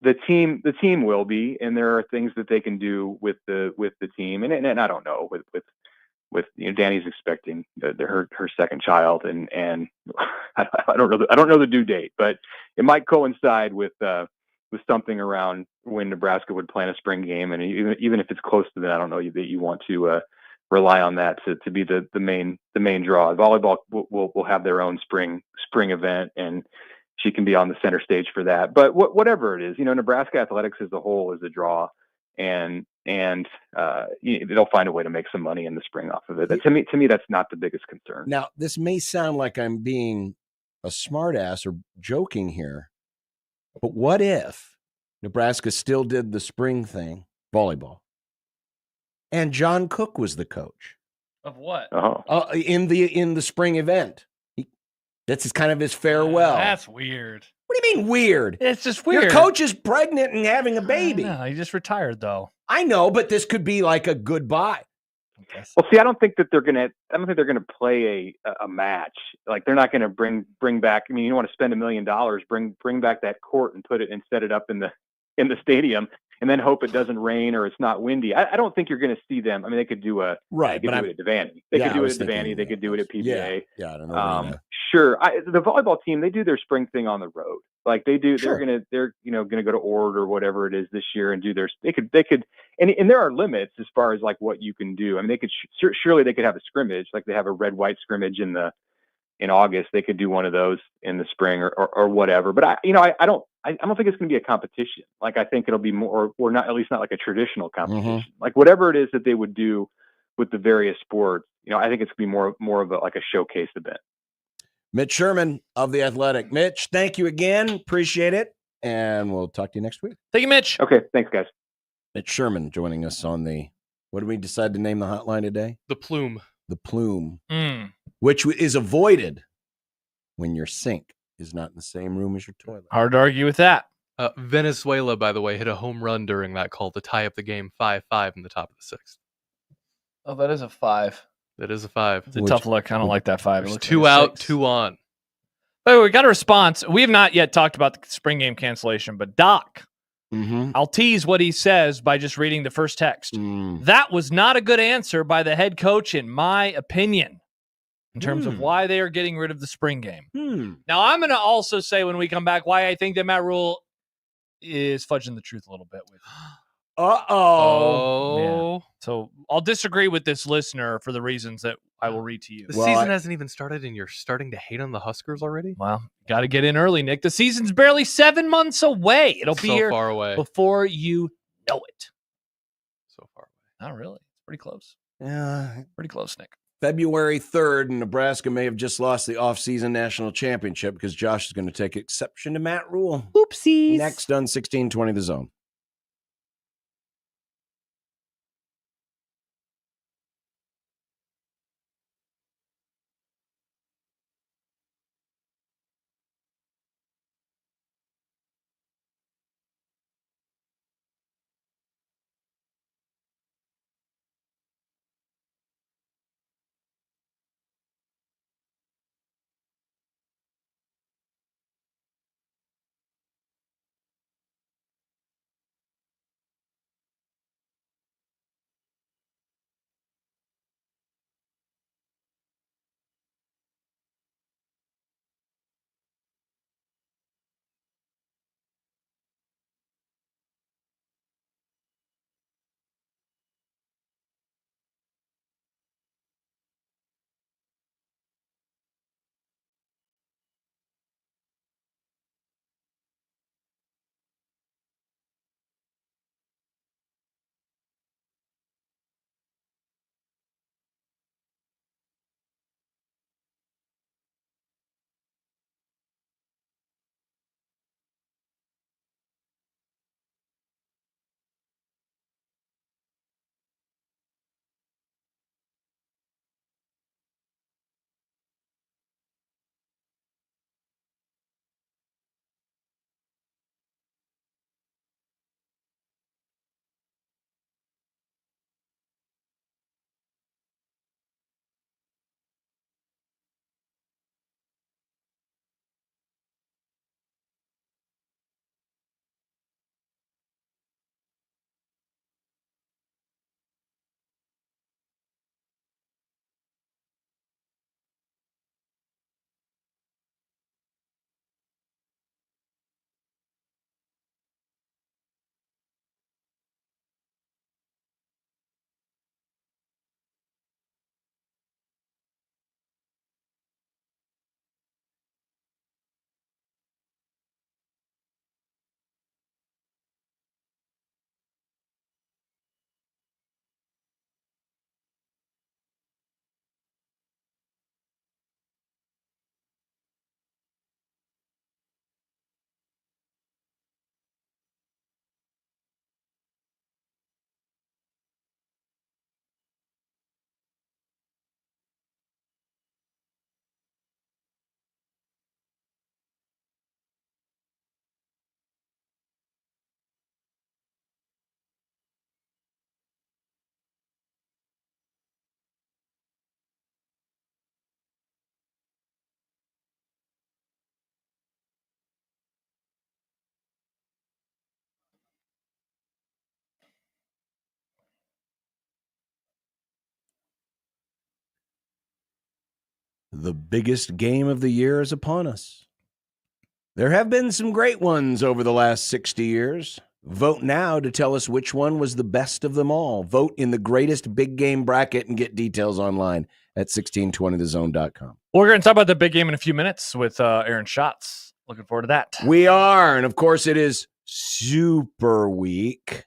The team will be, and there are things that they can do with the team. And I don't know with Danny's expecting her second child, and I don't know the due date, but it might coincide with something around when Nebraska would plan a spring game, and even if it's close to that, I don't know that you want to rely on that to be the main draw. Volleyball will have their own spring event, and she can be on the center stage for that. But whatever it is, Nebraska athletics as a whole is a draw. And they'll find a way to make some money in the spring off of it. But to me, that's not the biggest concern. Now, this may sound like I'm being a smartass or joking here, but what if Nebraska still did the spring thing, volleyball, and John Cook was the coach of what? In the spring event? That's kind of his farewell. That's weird. What do you mean weird? It's just weird. Your coach is pregnant and having a baby. No, he just retired though. I know, but this could be like a goodbye. Well, see, I don't think they're gonna play a match. Like they're not gonna bring back. I mean, you want to spend $1 million, bring back that court and put it and set it up in the stadium, and then hope it doesn't rain or it's not windy. I don't think you're going to see them. I mean, they could do a right, they could do it at Devaney. They could do it at Devaney. They could do it at PBA. Yeah, I don't know. Sure. The volleyball team, they do their spring thing on the road. Like they do, they're gonna go to Ord or whatever it is this year and do their. They could, and there are limits as far as like what you can do. I mean, they could surely they could have a scrimmage, like they have a red white scrimmage in August. They could do one of those in the spring or whatever. But I don't think it's going to be a competition. Like I think it'll be more, or not, at least not like a traditional competition. Mm-hmm. Like whatever it is that they would do with the various sports, I think it's going to be more of a showcase event. Mitch Sherman of The Athletic. Mitch, thank you again. Appreciate it. And we'll talk to you next week. Thank you, Mitch. Okay. Thanks, guys. Mitch Sherman joining us on what did we decide to name the hotline today? The Plume. The Plume, which is avoided when your sink is not in the same room as your toilet. Hard to argue with that. Venezuela, by the way, hit a home run during that call to tie up the game 5-5 in the top of the sixth. Oh, that is a 5. That is a 5. It's a tough look. I don't like that 5. There's 2 out, 2 on. By the way, we got a response. We have not yet talked about the spring game cancellation, but Doc, I'll tease what he says by just reading the first text. That was not a good answer by the head coach, in my opinion, in terms of why they are getting rid of the spring game. Now, I'm going to also say when we come back why I think that Matt Rule is fudging the truth a little bit with Uh-oh. Yeah. So I'll disagree with this listener for the reasons that I will read to you. The season hasn't even started, and you're starting to hate on the Huskers already? Well, got to get in early, Nick. The season's barely 7 months away. It'll be so here far away before you know it. So far away. Not really. It's pretty close. Yeah. Pretty close, Nick. February 3rd, Nebraska may have just lost the offseason national championship because Josh is going to take exception to Matt Rule. Oopsies. Next on 1620 The Zone. The biggest game of the year is upon us. There have been some great ones over the last 60 years. Vote now to tell us which one was the best of them all. Vote in the greatest big game bracket and get details online at 1620thezone.com. We're going to talk about the big game in a few minutes with Aaron Schatz. Looking forward to that. We are. And of course, it is Super Week.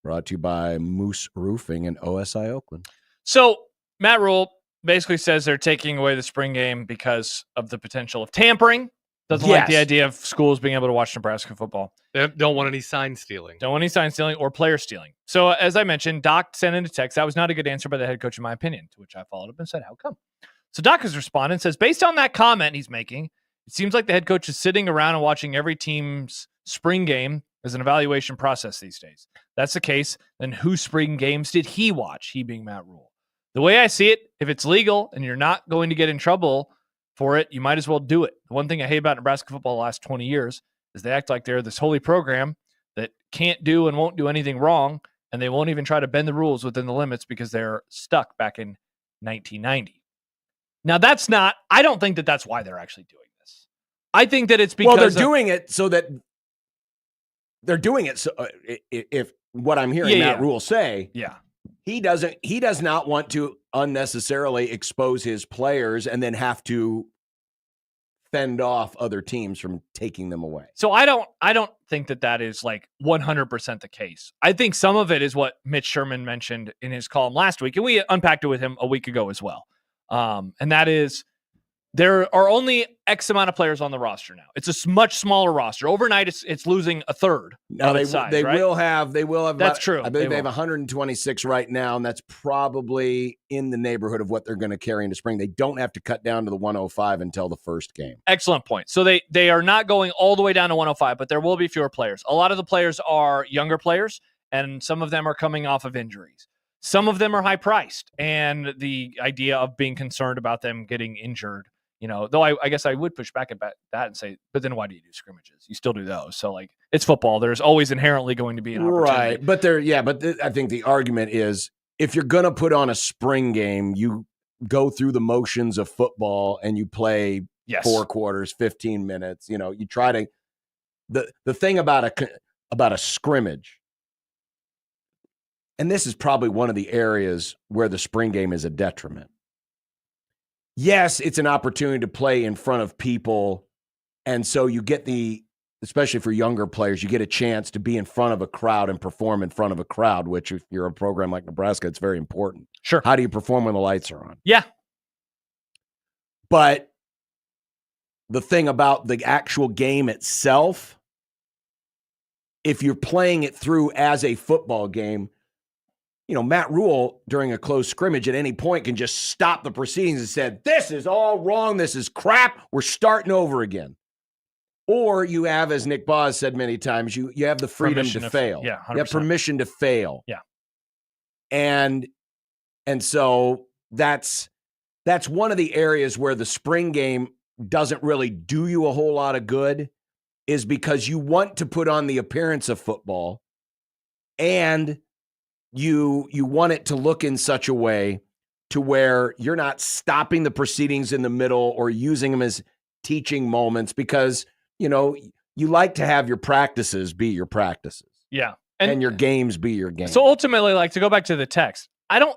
Brought to you by Moose Roofing and OSI Oakland. So Matt Rule basically says they're taking away the spring game because of the potential of tampering. Doesn't like the idea of schools being able to watch Nebraska football. They don't want any sign stealing. Don't want any sign stealing or player stealing. So as I mentioned, Doc sent in a text. That was not a good answer by the head coach, in my opinion, to which I followed up and said, how come? So Doc has responded and says, based on that comment he's making, it seems like the head coach is sitting around and watching every team's spring game as an evaluation process these days. If that's the case, then whose spring games did he watch, he being Matt Rule? The way I see it, if it's legal and you're not going to get in trouble for it, you might as well do it. The one thing I hate about Nebraska football the last 20 years is they act like they're this holy program that can't do and won't do anything wrong, and they won't even try to bend the rules within the limits because they're stuck back in 1990. Now, I don't think that that's why they're actually doing this. I think that it's because... Well, they're doing it so that... They're doing it so... if what I'm hearing Matt Rule say... Yeah. He does not want to unnecessarily expose his players and then have to fend off other teams from taking them away. So I don't think that is like 100% the case. I think some of it is what Mitch Sherman mentioned in his column last week, and we unpacked it with him a week ago as well. And that is there are only X amount of players on the roster now. It's a much smaller roster. Overnight, it's losing a third. Now they will have. That's true. I believe they have 126 right now, and that's probably in the neighborhood of what they're going to carry into spring. They don't have to cut down to the 105 until the first game. Excellent point. So they are not going all the way down to 105, but there will be fewer players. A lot of the players are younger players, and some of them are coming off of injuries. Some of them are high priced, and the idea of being concerned about them getting injured. Though I guess I would push back at that and say, but then why do you do scrimmages? You still do those. So, it's football. There's always inherently going to be an opportunity. Right. But I think the argument is if you're going to put on a spring game, you go through the motions of football and you play 4 quarters, 15 minutes. You try to the thing about a scrimmage, and this is probably one of the areas where the spring game is a detriment. Yes, it's an opportunity to play in front of people. And so you get especially for younger players, you get a chance to be in front of a crowd and perform in front of a crowd, which if you're a program like Nebraska, it's very important. Sure. How do you perform when the lights are on? Yeah. But the thing about the actual game itself, if you're playing it through as a football game, Matt Rule during a close scrimmage at any point can just stop the proceedings and said, this is all wrong. This is crap. We're starting over again. Or you have, as Nick Boz said many times, you have the freedom to fail. Yeah, 100%. You have permission to fail. Yeah. And so that's one of the areas where the spring game doesn't really do you a whole lot of good, is because you want to put on the appearance of football and you want it to look in such a way to where you're not stopping the proceedings in the middle or using them as teaching moments, because, you like to have your practices be your practices. Yeah. And your games be your games. So ultimately, to go back to the text, I don't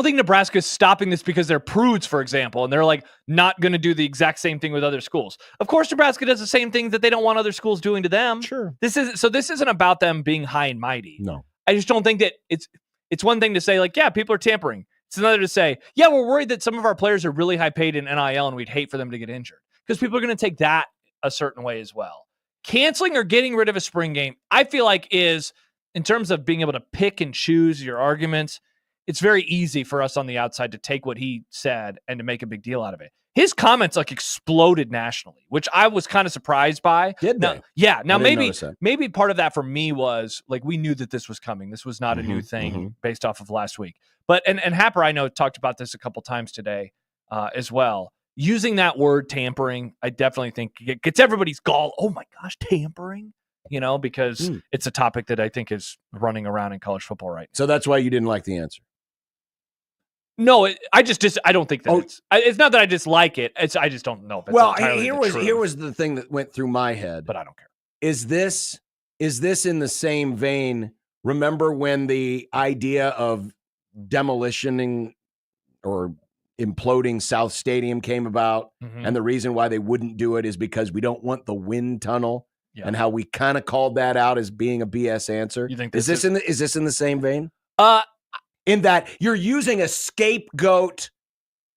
think Nebraska is stopping this because they're prudes, for example, and they're not going to do the exact same thing with other schools. Of course, Nebraska does the same thing that they don't want other schools doing to them. Sure. This isn't about them being high and mighty. No. I just don't think that it's one thing to say, people are tampering. It's another to say, yeah, we're worried that some of our players are really high paid in NIL and we'd hate for them to get injured, because people are going to take that a certain way as well. Canceling or getting rid of a spring game, I feel like, is, in terms of being able to pick and choose your arguments, it's very easy for us on the outside to take what he said and to make a big deal out of it. His comments exploded nationally, which I was kind of surprised by. Did they? Yeah. Now maybe part of that for me was we knew that this was coming. This was not a new thing based off of last week. But and Happer, I know, talked about this a couple times today as well. Using that word tampering, I definitely think it gets everybody's gall. Oh my gosh, tampering! Because it's a topic that I think is running around in college football right now. So that's why you didn't like the answer. No, I don't think that it's not that I dislike it. I just don't know if it's entirely the truth. Here was the thing that went through my head. But I don't care. Is this in the same vein? Remember when the idea of demolitioning or imploding South Stadium came about, and the reason why they wouldn't do it is because we don't want the wind tunnel, and how we kind of called that out as being a BS answer. You think is this in the same vein? In that you're using a scapegoat.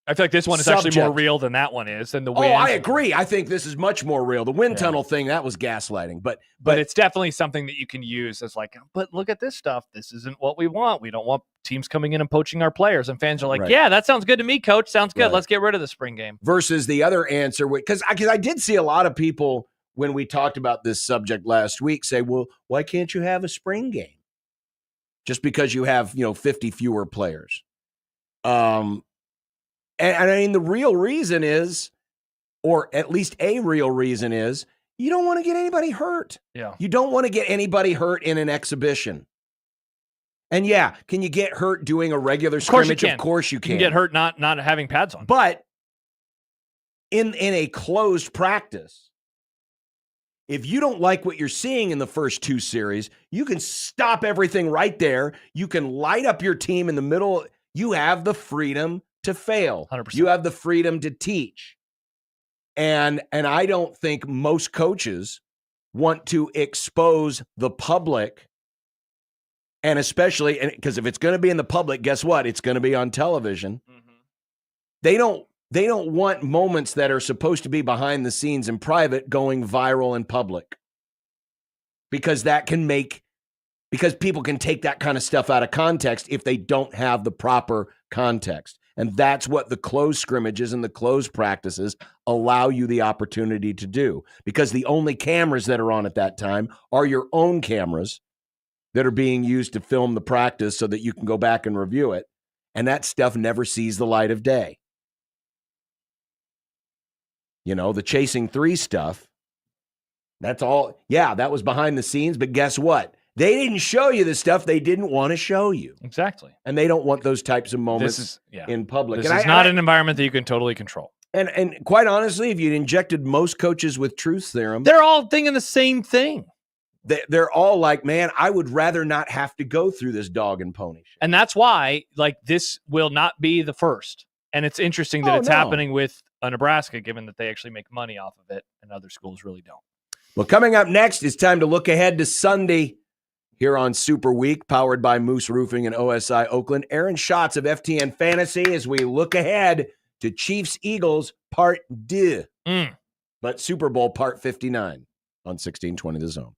I feel like this one is actually more real than that one is, and the wind. Oh, I agree. I think this is much more real. The wind tunnel thing, that was gaslighting, but it's definitely something that you can use as like, but look at this stuff. This isn't what we want. We don't want teams coming in and poaching our players. And fans are like, yeah, that sounds good to me, coach. Sounds good. Let's get rid of the spring game. Versus the other answer, because I did see a lot of people when we talked about this subject last week say, well, why can't you have a spring game? Just because you have, 50 fewer players. And I mean, the real reason is, or at least a real reason is, you don't want to get anybody hurt. Yeah. You don't want to get anybody hurt in an exhibition. And yeah, can you get hurt doing a regular scrimmage? Of course you can. You can get hurt not having pads on. But in a closed practice, if you don't like what you're seeing in the first two series, you can stop everything right there. You can light up your team in the middle. You have the freedom to fail. 100%. You have the freedom to teach. And I don't think most coaches want to expose the public, and especially because if it's going to be in the public, guess what? It's going to be on television. They don't want moments that are supposed to be behind the scenes in private going viral in public, because people can take that kind of stuff out of context if they don't have the proper context. And that's what the closed scrimmages and the closed practices allow you the opportunity to do, because the only cameras that are on at that time are your own cameras that are being used to film the practice so that you can go back and review it. And that stuff never sees the light of day. The chasing three stuff, that's all. Yeah, that was behind the scenes, but guess what? They didn't show you the stuff they didn't want to show you. Exactly. And they don't want those types of moments in public. This is not an environment that you can totally control. And quite honestly, if you'd injected most coaches with truth serum, they're all thinking the same thing. They're all like, man, I would rather not have to go through this dog and pony shit. And that's why, this will not be the first. And it's interesting that it's happening with Nebraska, given that they actually make money off of it and other schools really don't. Well, coming up next, it's time to look ahead to Sunday here on Super Week, powered by Moose Roofing and OSI Oakland. Aaron Schatz of FTN Fantasy as we look ahead to Chiefs-Eagles Part 2, but Super Bowl Part 59 on 1620 The Zone.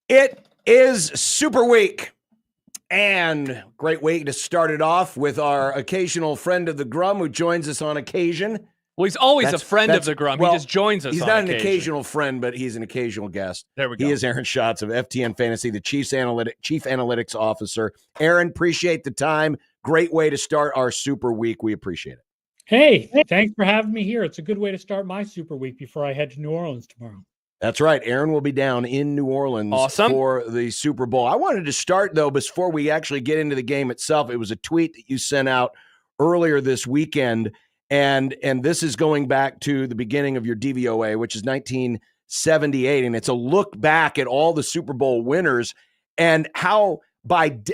It is Super Week. And great way to start it off with our occasional friend of the Grum who joins us on occasion. Well, he's always a friend of the Grum. He just joins us. He's on not occasion. an occasional friend, but he's an occasional guest. There we go. He is Aaron Schatz of FTN Fantasy, the chief analytics officer. Aaron, appreciate the time. Great way to start our Super Week. We appreciate it. Hey, thanks for having me here. It's a good way to start my Super Week before I head to New Orleans tomorrow. That's right. Aaron will be down in New Orleans for the Super Bowl. I wanted to start, though, before we actually get into the game itself. It was a tweet that you sent out earlier this weekend, and this is going back to the beginning of your DVOA, which is 1978, and it's a look back at all the Super Bowl winners and how and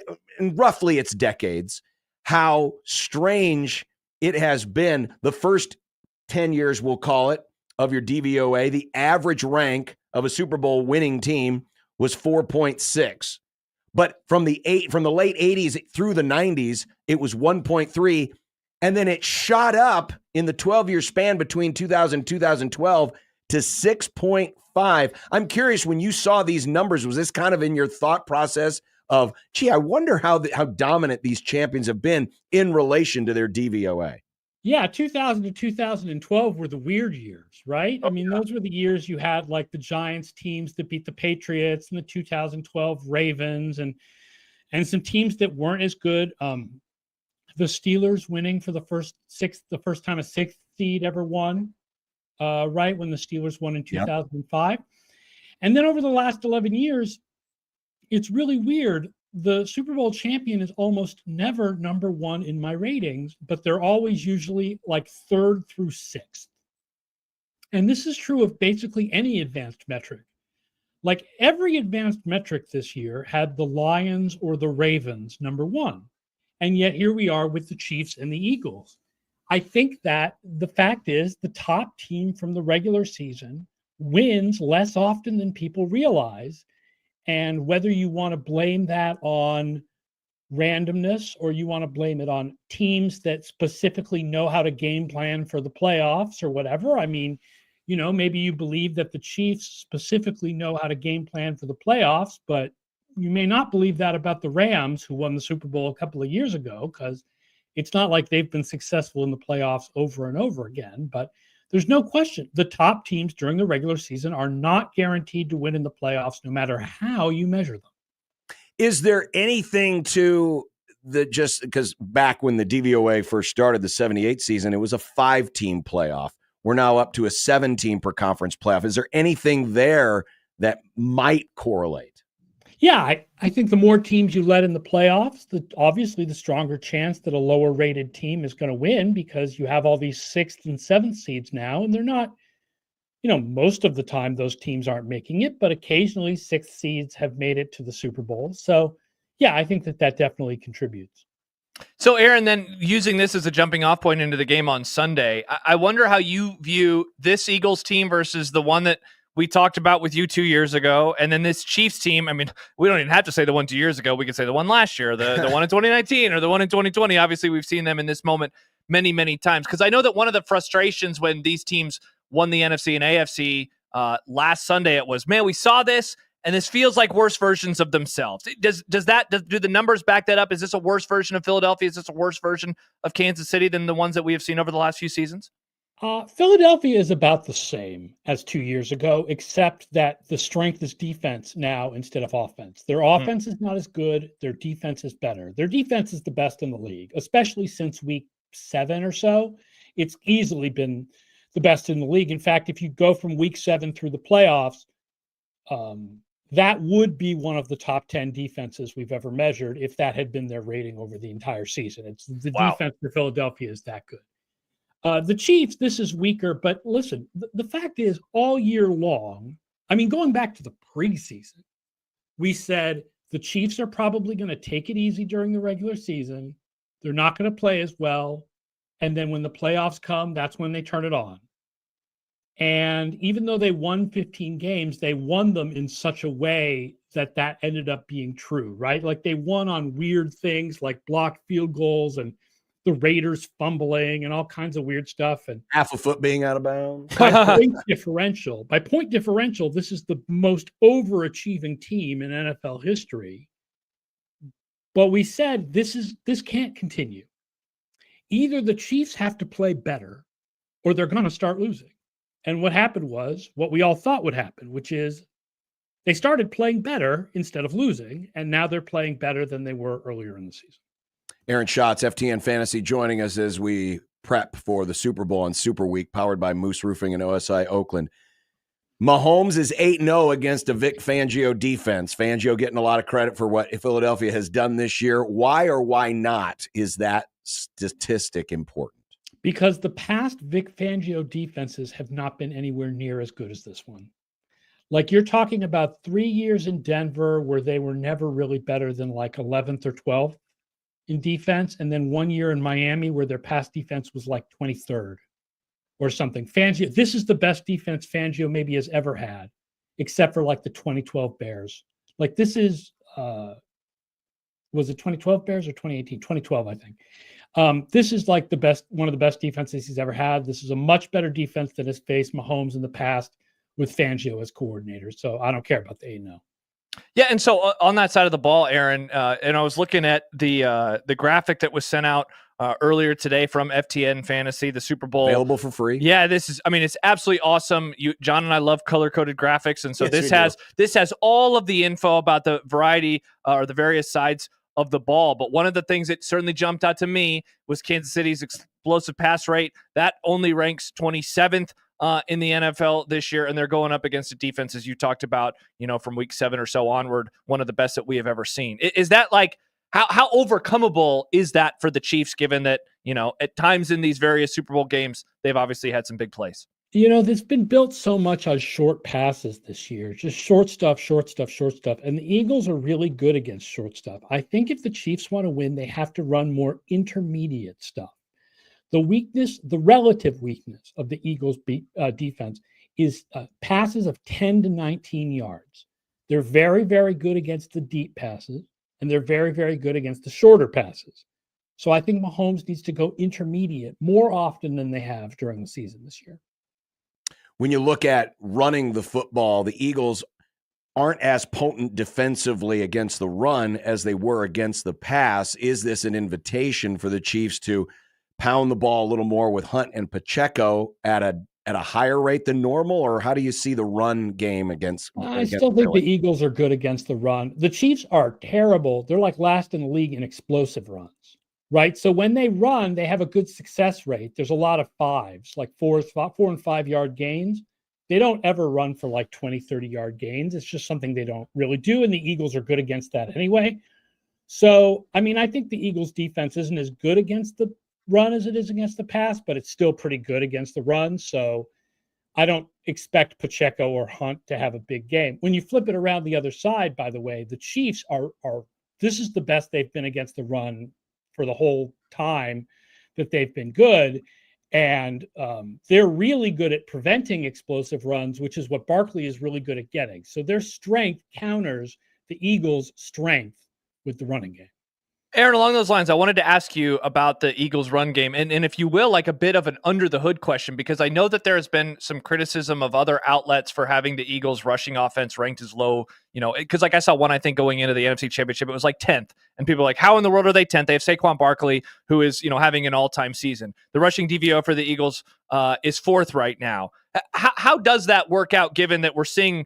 roughly it's decades, how strange it has been. The first 10 years, we'll call it, of your DVOA, the average rank of a Super Bowl winning team was 4.6. But from the late 80s through the 90s, it was 1.3. And then it shot up in the 12-year span between 2000 and 2012 to 6.5. I'm curious, when you saw these numbers, was this kind of in your thought process of, gee, I wonder how dominant these champions have been in relation to their DVOA? Yeah, 2000 to 2012 were the weird years, right? I mean, those were the years you had like the Giants teams that beat the Patriots and the 2012 Ravens and some teams that weren't as good. The Steelers winning for the first time a sixth seed ever won, right? When the Steelers won in 2005. Yep. And then over the last 11 years, it's really weird. The Super Bowl champion is almost never number one in my ratings, but they're always usually like third through sixth. And this is true of basically any advanced metric. Like every advanced metric this year had the Lions or the Ravens number one. And yet here we are with the Chiefs and the Eagles. I think that the fact is the top team from the regular season wins less often than people realize. And whether you want to blame that on randomness or you want to blame it on teams that specifically know how to game plan for the playoffs or whatever, I mean, you know, maybe you believe that the Chiefs specifically know how to game plan for the playoffs, but you may not believe that about the Rams, who won the Super Bowl a couple of years ago, because it's not like they've been successful in the playoffs over and over again. But there's no question the top teams during the regular season are not guaranteed to win in the playoffs, no matter how you measure them. Is there anything to just because back when the DVOA first started, the 78 season, it was a 5-team playoff. We're now up to a 7-team per conference playoff. Is there anything there that might correlate? Yeah, I think the more teams you let in the playoffs, obviously the stronger chance that a lower rated team is going to win, because you have all these 6th and 7th seeds now, and they're not, most of the time those teams aren't making it, but occasionally 6th seeds have made it to the Super Bowl. So yeah, I think that definitely contributes. So Aaron, then using this as a jumping off point into the game on Sunday, I wonder how you view this Eagles team versus the one that we talked about with you 2 years ago, and then this Chiefs team. I mean, we don't even have to say the one 2 years ago. We could say the one last year, the one in 2019, or the one in 2020. Obviously, we've seen them in this moment many, many times. Because I know that one of the frustrations when these teams won the NFC and AFC last Sunday, it was, man, we saw this, and this feels like worse versions of themselves. Do the numbers back that up? Is this a worse version of Philadelphia? Is this a worse version of Kansas City than the ones that we have seen over the last few seasons? Philadelphia is about the same as 2 years ago, except that the strength is defense now instead of offense. Their offense is not as good. Their defense is better. Their defense is the best in the league, especially since week 7 or so. It's easily been the best in the league. In fact, if you go from week 7 through the playoffs, that would be one of the top 10 defenses we've ever measured if that had been their rating over the entire season. It's the defense for Philadelphia is that good. The Chiefs, this is weaker, but listen, the fact is all year long, I mean, going back to the preseason, we said the Chiefs are probably going to take it easy during the regular season. They're not going to play as well. And then when the playoffs come, that's when they turn it on. And even though they won 15 games, they won them in such a way that ended up being true, right? Like they won on weird things like blocked field goals and the Raiders fumbling and all kinds of weird stuff, and half a foot being out of bounds. By point differential, this is the most overachieving team in NFL history. But we said this can't continue. Either the Chiefs have to play better or they're going to start losing. And what happened was what we all thought would happen, which is they started playing better instead of losing, and now they're playing better than they were earlier in the season. Aaron Schatz, FTN Fantasy, joining us as we prep for the Super Bowl and Super Week, powered by Moose Roofing and OSI Oakland. Mahomes is 8-0 against a Vic Fangio defense. Fangio getting a lot of credit for what Philadelphia has done this year. Why or why not is that statistic important? Because the past Vic Fangio defenses have not been anywhere near as good as this one. Like, you're talking about 3 years in Denver where they were never really better than like 11th or 12th in defense, and then 1 year in Miami where their pass defense was like 23rd or something. Fangio, this is the best defense Fangio maybe has ever had, except for like the 2012 Bears. Like, this is, was it 2012 Bears or 2018? 2012, I think. This is like one of the best defenses he's ever had. This is a much better defense that has faced Mahomes in the past with Fangio as coordinator. So I don't care about the 8-0. Yeah, and so on that side of the ball, Aaron, and I was looking at the graphic that was sent out earlier today from FTN Fantasy, the Super Bowl. Available for free. Yeah, it's absolutely awesome. John and I love color-coded graphics, and so Yes, this has all of the info about the variety or the various sides of the ball. But one of the things that certainly jumped out to me was Kansas City's explosive pass rate. That only ranks 27th in the NFL this year, and they're going up against a defense, as you talked about, from week 7 or so onward, one of the best that we have ever seen. Is that like, how overcomable is that for the Chiefs, given that, at times in these various Super Bowl games, they've obviously had some big plays? There's been built so much on short passes this year, just short stuff. And the Eagles are really good against short stuff. I think if the Chiefs want to win, they have to run more intermediate stuff. The relative weakness of the Eagles defense is passes of 10 to 19 yards. They're very, very good against the deep passes, and they're very, very good against the shorter passes. So I think Mahomes needs to go intermediate more often than they have during the season this year. When you look at running the football, the Eagles aren't as potent defensively against the run as they were against the pass. Is this an invitation for the Chiefs to pound the ball a little more with Hunt and Pacheco at a higher rate than normal, or how do you see the run game against? I still think the Eagles are good against the run. The Chiefs are terrible. They're like last in the league in explosive runs, right? So when they run, they have a good success rate. There's a lot of fives, like 4 and 5 yard gains. They don't ever run for like 20, 30 yard gains. It's just something they don't really do, and the Eagles are good against that anyway. So, I think the Eagles defense isn't as good against the run as it is against the pass, but it's still pretty good against the run. So I don't expect Pacheco or Hunt to have a big game. When you flip it around the other side, by the way, the Chiefs are this is the best they've been against the run for the whole time that they've been good. And they're really good at preventing explosive runs, which is what Barkley is really good at getting. So their strength counters the Eagles' strength with the running game. Aaron, along those lines, I wanted to ask you about the Eagles run game and if you will, like a bit of an under the hood question, because I know that there has been some criticism of other outlets for having the Eagles rushing offense ranked as low, because like I saw one, I think going into the NFC Championship, it was like 10th, and people are like, how in the world are they 10th? They have Saquon Barkley, who is, having an all-time season. The rushing DVO for the Eagles is 4th right now. How does that work out, given that we're seeing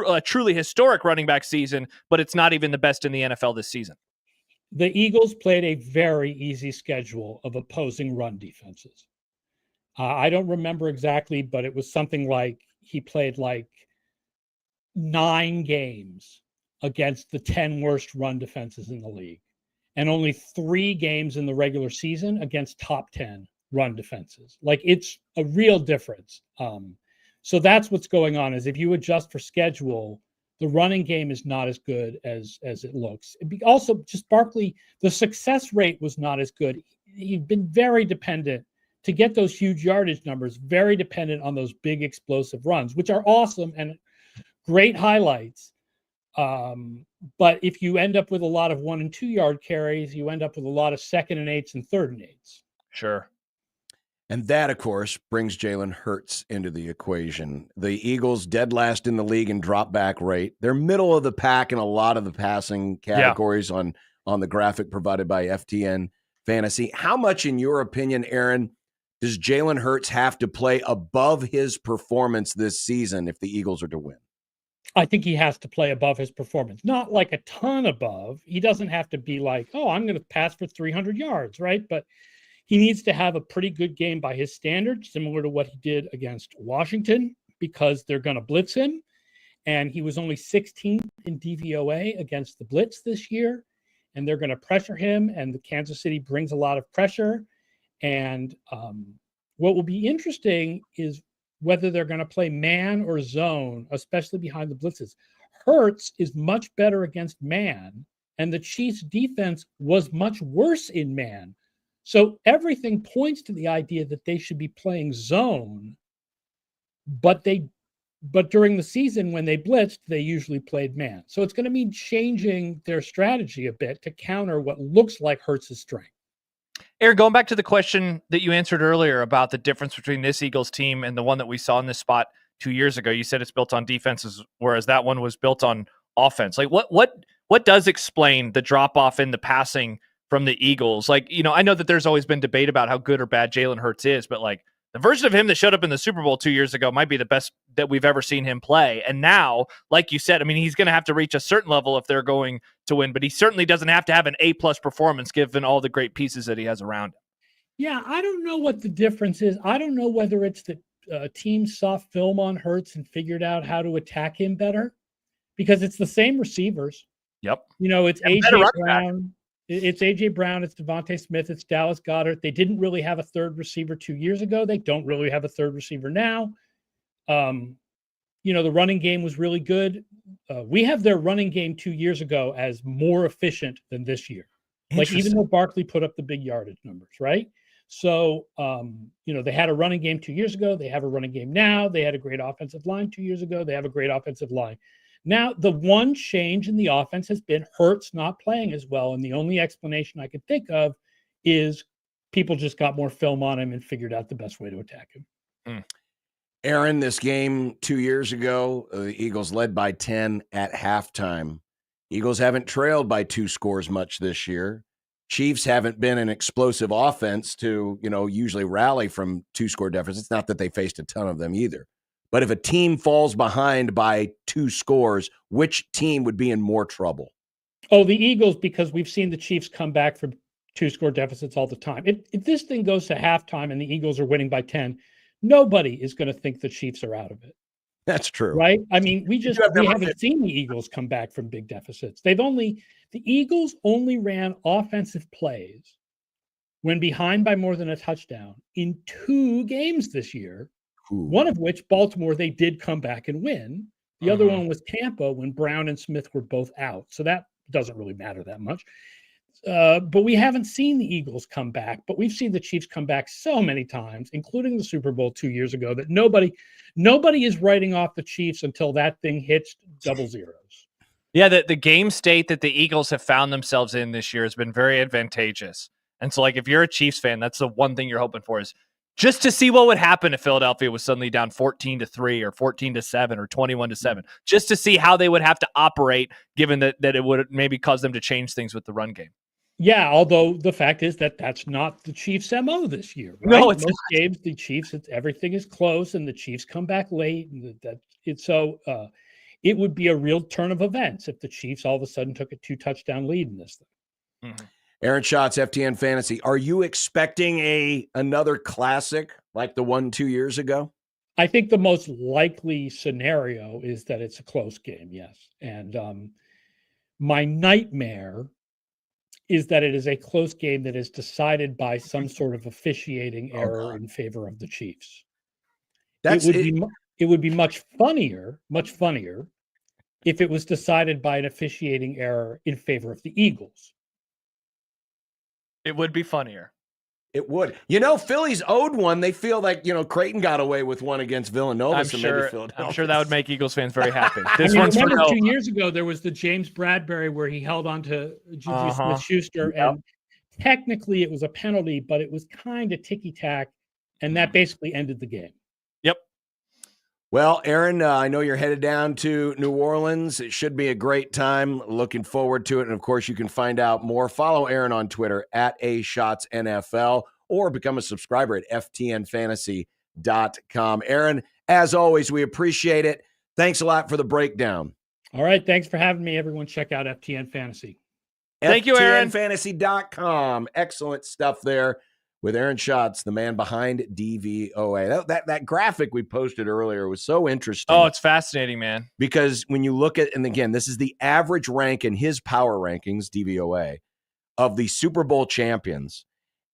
a truly historic running back season, but it's not even the best in the NFL this season? The Eagles played a very easy schedule of opposing run defenses. I don't remember exactly, but it was something like he played like 9 games against the 10 worst run defenses in the league, and only 3 games in the regular season against top 10 run defenses. Like, it's a real difference. So that's what's going on, is if you adjust for schedule, the running game is not as good as it looks. Also, just Barkley, the success rate was not as good. He'd been very dependent to get those huge yardage numbers, very dependent on those big explosive runs, which are awesome and great highlights. But if you end up with a lot of 1 and 2 yard carries, you end up with a lot of 2nd and 8s and 3rd and 8s. Sure. And that, of course, brings Jalen Hurts into the equation. The Eagles dead last in the league in drop back rate. They're middle of the pack in a lot of the passing categories on the graphic provided by FTN Fantasy. How much, in your opinion, Aaron, does Jalen Hurts have to play above his performance this season if the Eagles are to win? I think he has to play above his performance, not like a ton above. He doesn't have to be like, oh, I'm going to pass for 300 yards, right? But he needs to have a pretty good game by his standards, similar to what he did against Washington, because they're going to blitz him. And he was only 16th in DVOA against the blitz this year. And they're going to pressure him. And the Kansas City brings a lot of pressure. And what will be interesting is whether they're going to play man or zone, especially behind the blitzes. Hurts is much better against man. And the Chiefs' defense was much worse in man. So everything points to the idea that they should be playing zone, but during the season when they blitzed, they usually played man. So it's going to mean changing their strategy a bit to counter what looks like Hurts' strength. Aaron, going back to the question that you answered earlier about the difference between this Eagles team and the one that we saw in this spot 2 years ago, you said it's built on defenses, whereas that one was built on offense. Like what does explain the drop off in the passing from the Eagles? Like, I know that there's always been debate about how good or bad Jalen Hurts is, but like the version of him that showed up in the Super Bowl 2 years ago might be the best that we've ever seen him play. And now, like you said, I mean, he's going to have to reach a certain level if they're going to win, but he certainly doesn't have to have an A+ performance given all the great pieces that he has around him. Yeah, I don't know what the difference is. I don't know whether it's that teams saw film on Hurts and figured out how to attack him better, because it's the same receivers. Yep. It's A.J. Brown. It's A.J. Brown. It's Devontae Smith. It's Dallas Goedert. They didn't really have a third receiver 2 years ago. They don't really have a third receiver now. The running game was really good. We have their running game 2 years ago as more efficient than this year. Like, even though Barkley put up the big yardage numbers, right? So, they had a running game 2 years ago. They have a running game now. They had a great offensive line 2 years ago. They have a great offensive line. Now, the one change in the offense has been Hurts not playing as well. And the only explanation I could think of is people just got more film on him and figured out the best way to attack him. Aaron, this game 2 years ago, the Eagles led by 10 at halftime. Eagles haven't trailed by 2 scores much this year. Chiefs haven't been an explosive offense to, usually rally from 2-score deficits. Not that they faced a ton of them either. But if a team falls behind by 2 scores, which team would be in more trouble? Oh, the Eagles, because we've seen the Chiefs come back from 2-score deficits all the time. If this thing goes to halftime and the Eagles are winning by 10, nobody is going to think the Chiefs are out of it. That's true. Right? I mean, we haven't seen the Eagles come back from big deficits. The Eagles only ran offensive plays when behind by more than a touchdown in 2 games this year. One of which, Baltimore, they did come back and win. The other one was Tampa when Brown and Smith were both out. So that doesn't really matter that much. But we haven't seen the Eagles come back. But we've seen the Chiefs come back so many times, including the Super Bowl 2 years ago, that nobody is writing off the Chiefs until that thing hits double zeros. Yeah, the game state that the Eagles have found themselves in this year has been very advantageous. And so, like, if you're a Chiefs fan, that's the one thing you're hoping for, is just to see what would happen if Philadelphia was suddenly down 14-3 or 14-7 or 21-7, just to see how they would have to operate, given that it would maybe cause them to change things with the run game. Yeah, although the fact is that that's not the Chiefs' MO this year. Right? No, it's most games, the Chiefs, everything is close, and the Chiefs come back late. And it would be a real turn of events if the Chiefs all of a sudden took a 2-touchdown lead in this thing. Mm-hmm. Aaron Schatz, FTN Fantasy. Are you expecting another classic like the one 2 years ago? I think the most likely scenario is that it's a close game, yes. And my nightmare is that it is a close game that is decided by some sort of officiating error in favor of the Chiefs. It would be much funnier if it was decided by an officiating error in favor of the Eagles. It would be funnier. It would. Philly's owed one. They feel like, Creighton got away with one against Villanova. I'm so sure. maybe Philadelphia. I'm sure that would make Eagles fans very happy. This I one's for remember Nova. 2 years ago there was the James Bradbury where he held on to Juju Smith-Schuster, and technically it was a penalty, but it was kind of ticky-tack, and that basically ended the game. Yep. Well, Aaron, I know you're headed down to New Orleans. It should be a great time. Looking forward to it. And, of course, you can find out more. Follow Aaron on Twitter at AShotsNFL or become a subscriber at ftnfantasy.com. Aaron, as always, we appreciate it. Thanks a lot for the breakdown. All right. Thanks for having me. Everyone check out FTN Fantasy. Thank you, Aaron. ftnfantasy.com. Excellent stuff there. With Aaron Schatz, the man behind DVOA. That graphic we posted earlier was so interesting. Oh, it's fascinating, man. Because when you look at, and again, this is the average rank in his power rankings, DVOA, of the Super Bowl champions.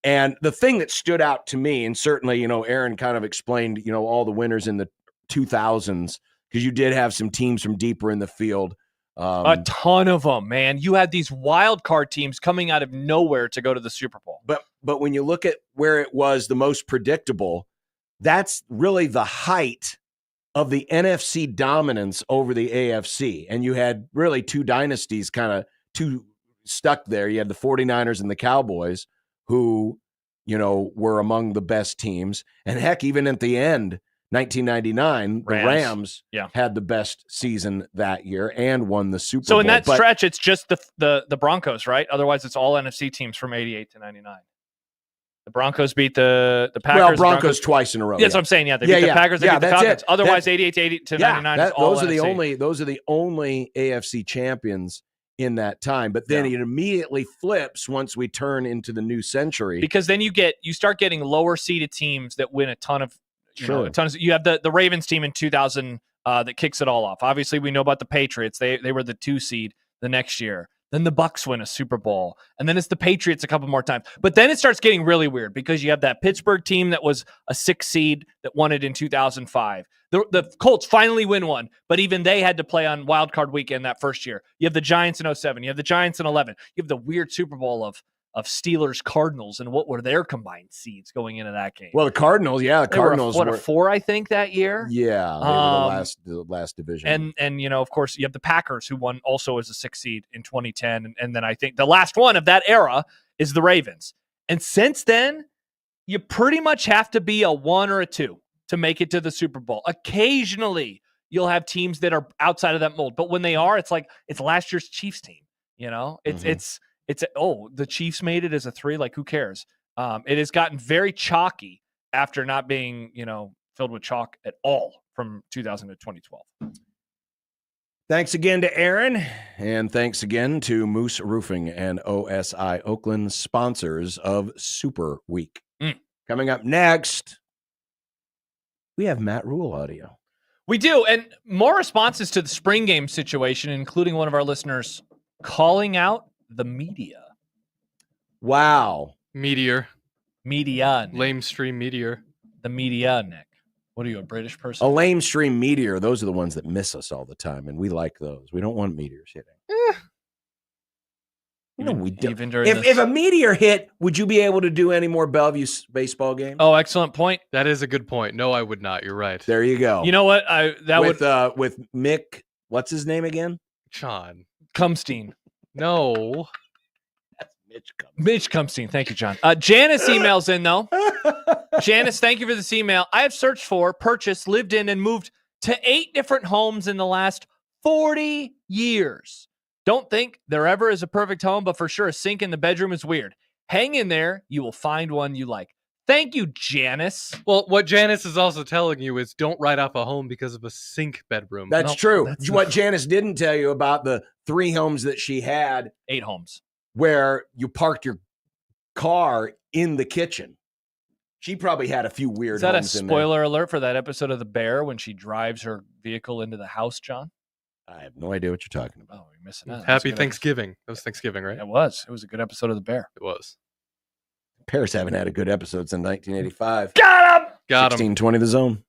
And the thing that stood out to me, and certainly, Aaron kind of explained, all the winners in the 2000s, because you did have some teams from deeper in the field. A ton of them, man. You had these wild card teams coming out of nowhere to go to the Super Bowl. But when you look at where it was the most predictable, that's really the height of the NFC dominance over the AFC. And you had really two dynasties two stuck there. You had the 49ers and the Cowboys, who, were among the best teams. And heck, even at the end, 1999, the Rams had the best season that year and won the Super Bowl. So in that stretch, it's just the Broncos, right? Otherwise, it's all NFC teams from 88 to 99. The Broncos beat the Packers. Well, Broncos twice in a row. That's what I'm saying. Yeah, they beat the Packers. They beat the Falcons. Otherwise, 88 to 99 is all those are NFC. Those are the only AFC champions in that time. But then it immediately flips once we turn into the new century. Because then you start getting lower seeded teams that win a ton of. Sure. You have the Ravens team in 2000 that kicks it all off. Obviously, we know about the Patriots. They were the 2 seed the next year. Then the Bucks win a Super Bowl. And then it's the Patriots a couple more times. But then it starts getting really weird because you have that Pittsburgh team that was a 6 seed that won it in 2005. The Colts finally win one, but even they had to play on Wild Card Weekend that first year. You have the Giants in 2007. You have the Giants in 2011. You have the weird Super Bowl of Steelers Cardinals, and what were their combined seeds going into that game? Well, the Cardinals, the Cardinals were a 4, I think, that year. Yeah, they were the last division. And of course, you have the Packers, who won also as a 6 seed in 2010, and then I think the last one of that era is the Ravens. And since then, you pretty much have to be a 1 or a 2 to make it to the Super Bowl. Occasionally, you'll have teams that are outside of that mold, but when they are, it's like it's last year's Chiefs team. The Chiefs made it as a 3. Like, who cares? It has gotten very chalky after not being, filled with chalk at all from 2000 to 2012. Thanks again to Aaron, and thanks again to Moose Roofing and OSI Oakland, sponsors of Super Week. Coming up next, we have Matt Rule audio. We do, and more responses to the spring game situation, including one of our listeners calling out the media. Wow. Media. Lame stream meteor. The media, Nick. What are you, a British person? A lame stream meteor. Those are the ones that miss us all the time, and we like those. We don't want meteors hitting. We don't. If a meteor hit, would you be able to do any more Bellevue baseball games? Oh, excellent point. That is a good point. No, I would not. You're right. There you go. You know what? With Mick, what's his name again? Sean Kumstein. No. That's Mitch Kumstein. Thank you, John. Janice emails in, though. Janice, thank you for this email. I have searched for, purchased, lived in, and moved to 8 different homes in the last 40 years. Don't think there ever is a perfect home, but for sure a sink in the bedroom is weird. Hang in there. You will find one you like. Thank you, Janice. Well, what Janice is also telling you is don't write off a home because of a sink bedroom. That's true. What Janice didn't tell you about the 3 homes that she had. 8 homes. Where you parked your car in the kitchen. She probably had a few weird homes in there. Is that a spoiler alert for that episode of The Bear when she drives her vehicle into the house, John? I have no idea what you're talking about. Oh, you're missing out. Happy Thanksgiving. That was Thanksgiving, right? It was. It was a good episode of The Bear. It was. Bears haven't had a good episode since 1985. Got him! Got him. 1620 The Zone.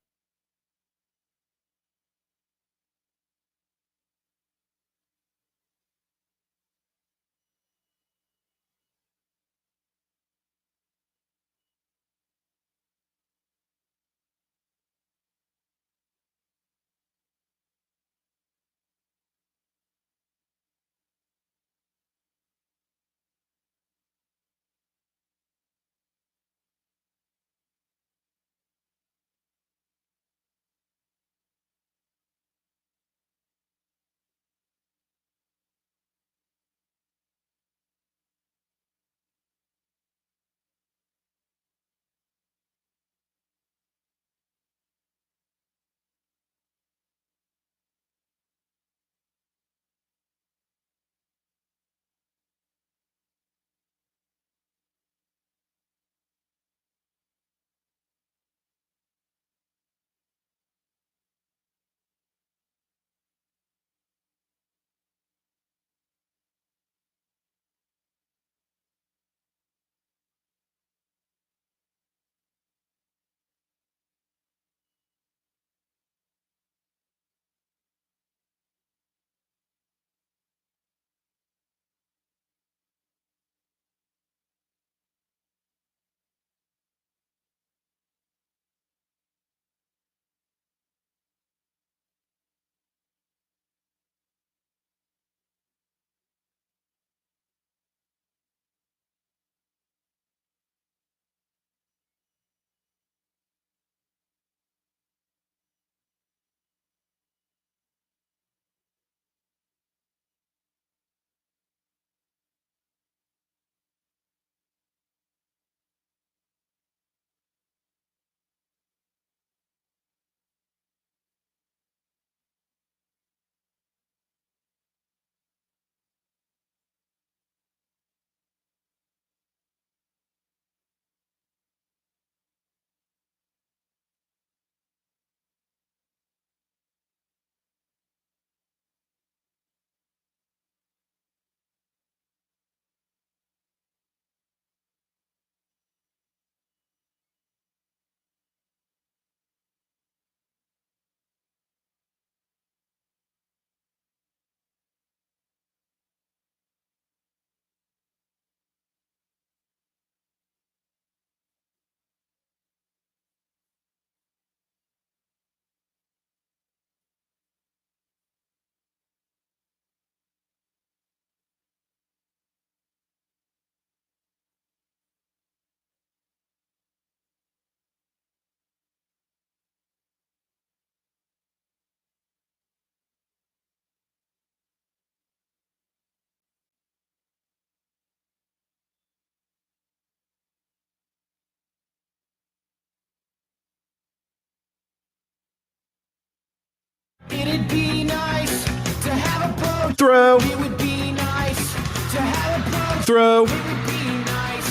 Throw. It would be nice to have a boat. Throw. It would be nice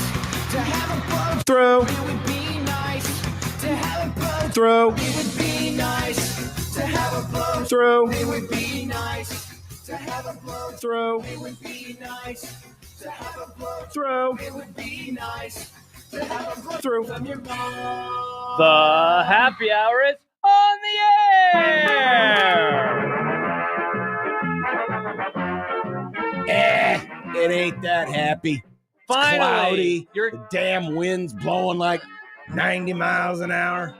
to have a boat. Throw. It would be nice to have a boat. Throw. It would be nice to have a boat. Throw. It would be nice to have a boat. Throw. It would be nice to have a boat. Throw. It would be nice to have a boat. Throw. From your mom. The happy hour is on the air. It ain't that happy. It's Finally, cloudy. The damn wind's blowing like 90 miles an hour.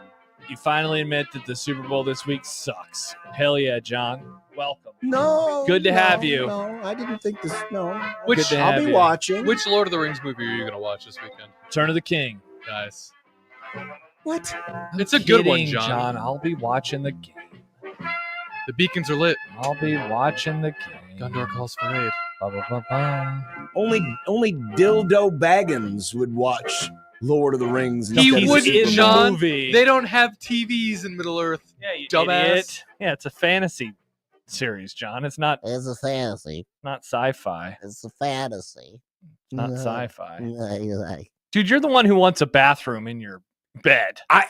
You finally admit that the Super Bowl this week sucks. Hell yeah, John. Welcome. No. Good to have you. No, I didn't think this. No. Good to I'll have be you. watching. Which Lord of the Rings movie are you going to watch this weekend? Turn of the King. Nice. What? It's a good one, Kidding, John. I'll be watching the game. The beacons are lit. I'll be watching the game. Gondor calls for aid. Ba, ba, ba, ba. Only Dildo Baggins would watch Lord of the Rings. He instead of wouldn't, Super Bowl. John. movie. They don't have TVs in Middle Earth. Yeah, you dumbass. idiot. Yeah, it's a fantasy series, John. It's not It's a fantasy. not sci-fi. It's a fantasy. It's not No. sci-fi. You're like, Dude, you're the one who wants a bathroom in your bed. I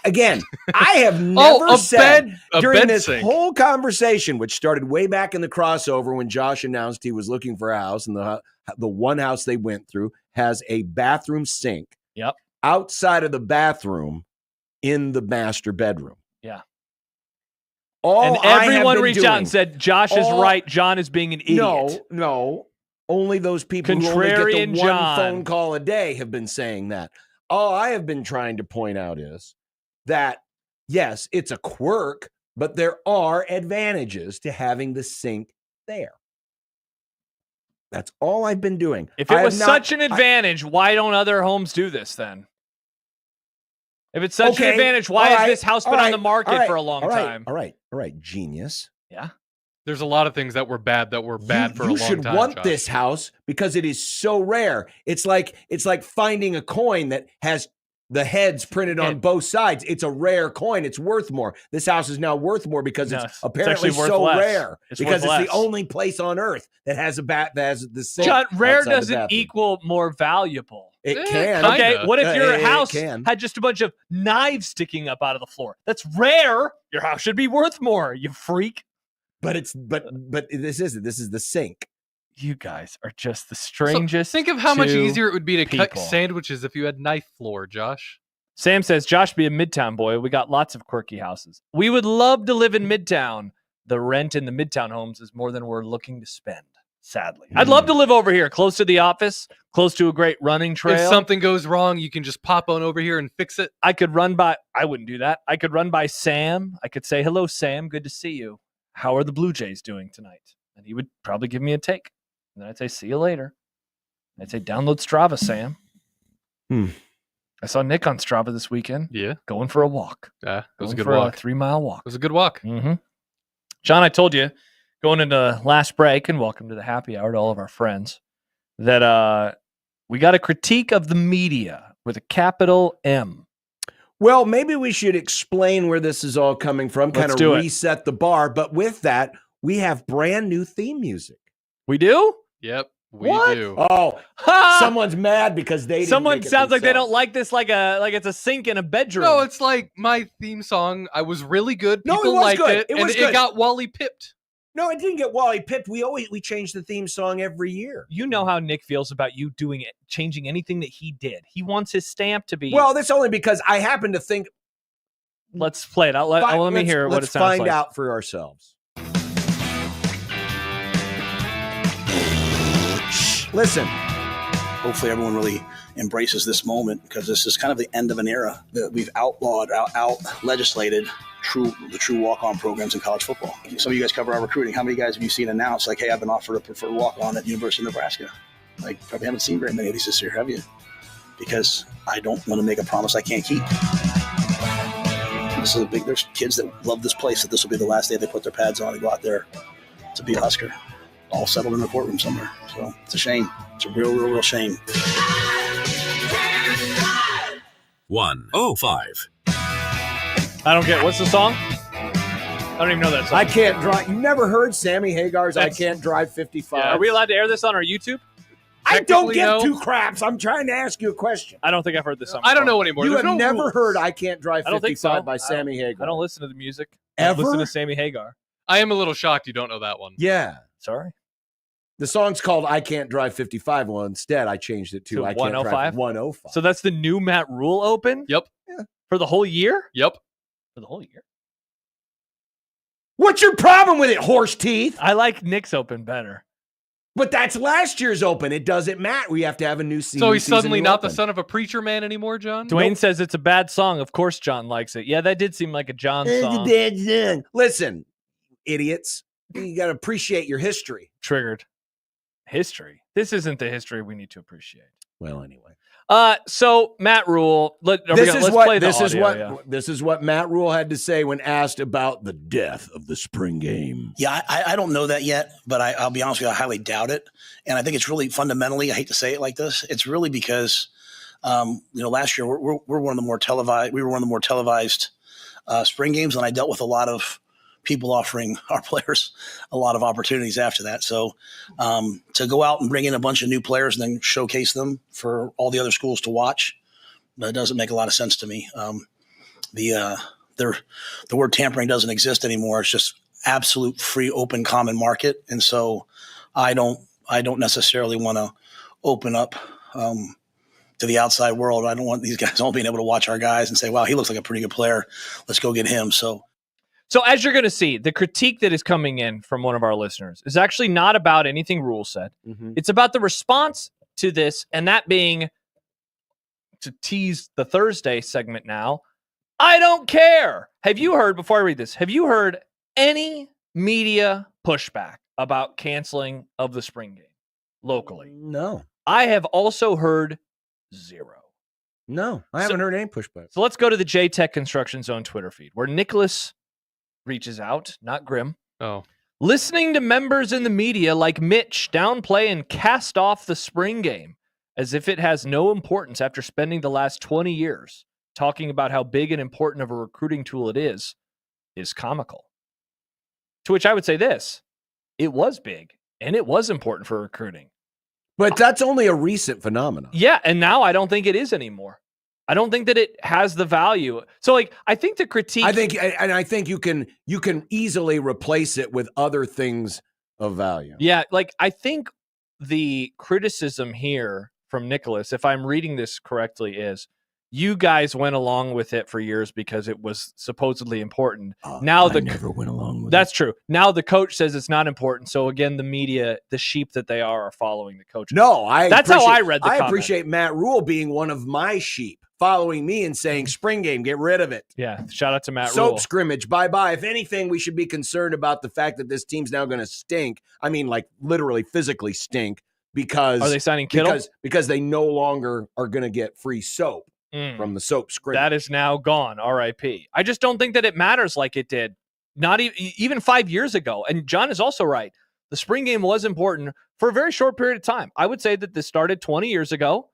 have never a said bed during this sink. whole conversation, which started way back in the crossover when Josh announced he was looking for a house, and the one house they went through has a bathroom sink. Yep. Outside of the bathroom, in the master bedroom. Yeah. All And I have everyone been reached out doing- and said, Josh is all- right. John is being an idiot. No. Only those people who only Contrarian get the one John. phone call a day have been saying that. All I have been trying to point out is that, yes, it's a quirk, but there are advantages to having the sink there. That's all I've been doing. If I it have was not- such an advantage, why don't other homes do this then? If it's such an Okay, advantage, why all has right, this house all been on right, the market all right, for a long all right, time? All right, genius. Yeah. There's a lot of things that were bad for a you long time. should want Josh. this house because it is so rare. It's like finding a coin that has the heads printed on both sides. It's a rare coin. It's worth more. This house is now worth more because No, it's it's apparently actually worth so less. rare. It's Because worth it's the less. only place on earth that has that has the sink. John, rare outside the doesn't bathroom. equal more valuable. It can. Okay, Kinda. what if your It house can. had just a bunch of knives sticking up out of the floor? That's rare. Your house should be worth more, you freak. But this isn't. This is the sink. You guys are just the So strangest. think of how much two easier it would be to cut people. sandwiches if you had knife floor, Josh. Sam says, Josh be a Midtown boy. We got lots of quirky houses. We would love to live in Midtown. The rent in the Midtown homes is more than we're looking to spend, sadly. I'd love to live over here, close to the office, close to a great running trail. If something goes wrong, you can just pop on over here and fix it. I wouldn't do that. I could run by Sam. I could say, hello, Sam. Good to see you. How are the Blue Jays doing tonight? And he would probably give me a take. And then I'd say, see you later. And I'd say, download Strava, Sam. I saw Nick on Strava this weekend. Yeah. Going for a walk. Yeah, it was a Going good for walk. a 3-mile walk. It was a good walk. Mm-hmm. John, I told you, going into last break, and welcome to the happy hour to all of our friends, that we got a critique of the media with a capital M. Well, maybe we should explain where this is all coming from, kind Let's of do it. reset the bar. But with that, we have brand new theme music. We do? Yep, we What? do. Oh, Ha! someone's mad because they didn't Someone make it sounds like they themselves. don't like this like it's a sink in a bedroom. No, it's like my theme song. I was really good. No, it People was liked good. it, It and was it good. got Wally pipped. No, it didn't get Wally pipped. We change the theme song every year. You know how Nick feels about you doing it, changing anything that he did. He wants his stamp to be. Well, that's only because I happen to think. Let's play it. Let me hear what it Let's sounds find like. out for ourselves. Shh, listen. Hopefully everyone really embraces this moment because this is kind of the end of an era that we've outlawed, out legislated the true walk-on programs in college football. Some of you guys cover our recruiting. How many guys have you seen announce like, hey, I've been offered a preferred walk-on at University of Nebraska? Like, probably haven't seen very many of these this year, have you? Because I don't want to make a promise I can't keep. This is there's kids that love this place, that this will be the last day they put their pads on and go out there to be a Husker, all settled in a courtroom somewhere. So it's a shame. It's a real shame. 105. I don't get. What's the song? I don't even know that song. I can't drive. You never heard Sammy Hagar's I Can't Drive 55? Are we allowed to air this on our YouTube? I don't give no. two craps. I'm trying to ask you a question. I don't think I've heard this song. I don't know anymore. You There's have no never rules. heard I Can't Drive I don't think 55 so. by Sammy Hagar. I don't listen to the music. I don't Ever? listen to Sammy Hagar. I am a little shocked you don't know that one. Yeah. Sorry. The song's called I Can't Drive 55. Well, instead, I changed it to I Can't Drive 105. So that's the new Matt Rule Open? Yep. Yeah. For the whole year? Yep. For the whole year. What's your problem with it, horse teeth? I like Nick's Open better. But that's last year's Open. It doesn't matter. We have to have a new season. So he's suddenly not open. the son of a preacher man anymore, John? Dwayne says it's a bad song. Of course John likes it. Yeah, that did seem like a John It's song. a bad song. Listen, idiots. You got to appreciate your history. Triggered. History. This isn't the history we need to appreciate. Well, anyway. So Matt Rule, let's play the audio. This is what Matt Rule had to say when asked about the death of the spring game. Yeah, I don't know that yet, but I'll be honest with you, I highly doubt it. And I think it's really fundamentally, I hate to say it like this, it's really because, last year we're one of the more televised. We were one of the more televised spring games, and I dealt with a lot of people offering our players a lot of opportunities after that. So to go out and bring in a bunch of new players and then showcase them for all the other schools to watch, that doesn't make a lot of sense to me. The word tampering doesn't exist anymore. It's just absolute free, open, common market. And so I don't necessarily want to open up to the outside world. I don't want these guys all being able to watch our guys and say, wow, he looks like a pretty good player. Let's go get him. So as you're going to see, the critique that is coming in from one of our listeners is actually not about anything Rule said. Mm-hmm. It's about the response to this, and that being, to tease the Thursday segment now, I don't care. Have you heard, before I read this, have you heard any media pushback about canceling of the spring game locally? No. I have also heard zero. No, I haven't heard any pushback. So let's go to the J-Tech Construction Zone Twitter feed, where Nicholas reaches out, not Grim. Oh. Listening to members in the media like Mitch downplay and cast off the spring game as if it has no importance after spending the last 20 years talking about how big and important of a recruiting tool it is comical. To which I would say this, it was big and it was important for recruiting. But that's only a recent phenomenon. Yeah, and now I don't think it is anymore. I don't think that it has the value. So, I think the critique. I think you can easily replace it with other things of value. Yeah, I think the criticism here from Nicholas, if I'm reading this correctly, is you guys went along with it for years because it was supposedly important. I never went along with That's true. Now the coach says it's not important. So again, the media, the sheep that they are following the coach. No, that's how I read the comment. I appreciate Matt Rule being one of my sheep, following me and saying, spring game, get rid of it. Yeah, shout out to Matt Soap Rule. scrimmage, bye-bye. If anything, we should be concerned about the fact that this team's now going to stink. I mean, literally physically stink because... Are they signing Kittle? Because they no longer are going to get free soap from the soap scrimmage. That is now gone, RIP. I just don't think that it matters like it did. Not even 5 years ago. And John is also right. The spring game was important for a very short period of time. I would say that this started 20 years ago.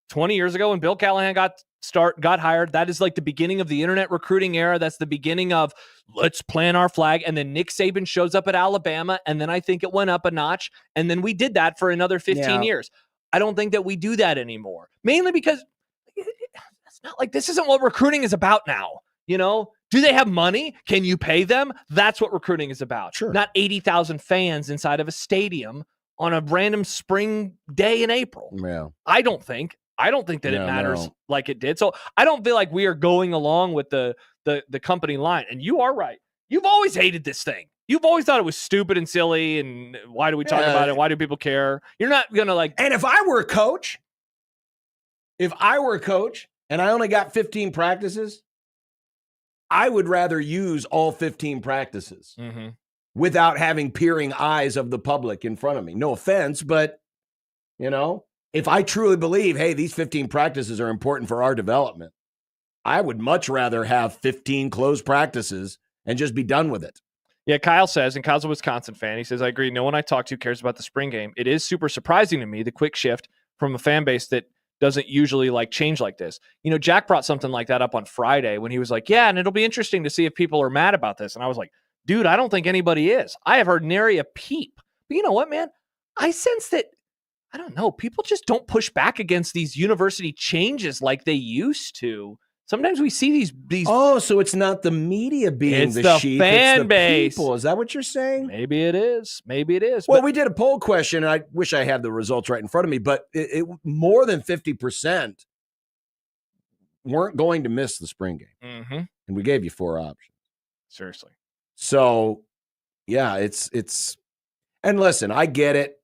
20 years ago when Bill Callahan got hired. That is like the beginning of the internet recruiting era. That's the beginning of let's plant our flag. And then Nick Saban shows up at Alabama. And then I think it went up a notch. And then we did that for another 15 years. I don't think that we do that anymore. Mainly because it's not like this isn't what recruiting is about now. Do they have money? Can you pay them? That's what recruiting is about. Sure. Not 80,000 fans inside of a stadium on a random spring day in April. Yeah. I don't think that it matters like it did. So I don't feel like we are going along with the company line. And you are right. You've always hated this thing. You've always thought it was stupid and silly. And why do we talk about it? Why do people care? You're not going to And if I were a coach, and I only got 15 practices, I would rather use all 15 practices without having peering eyes of the public in front of me. No offense, but, if I truly believe, hey, these 15 practices are important for our development, I would much rather have 15 closed practices and just be done with it. Yeah, Kyle says, and Kyle's a Wisconsin fan, he says, I agree, no one I talk to cares about the spring game. It is super surprising to me, the quick shift from a fan base that doesn't usually change like this. Jack brought something like that up on Friday when he was like, yeah, and it'll be interesting to see if people are mad about this. And I was like, Dude, I don't think anybody is. I have heard nary a peep. But you know what, man? I sense that, I don't know, people just don't push back against these university changes like they used to. Sometimes we see these. Oh, so it's not the media being It's the the sheep, fan it's the base. people. Is that what you're saying? Maybe it is. Maybe it is. Well, but we did a poll question, and I wish I had the results right in front of me, but it more than 50% weren't going to miss the spring game. And we gave you 4 options. Seriously. So, yeah, it's and listen, I get it.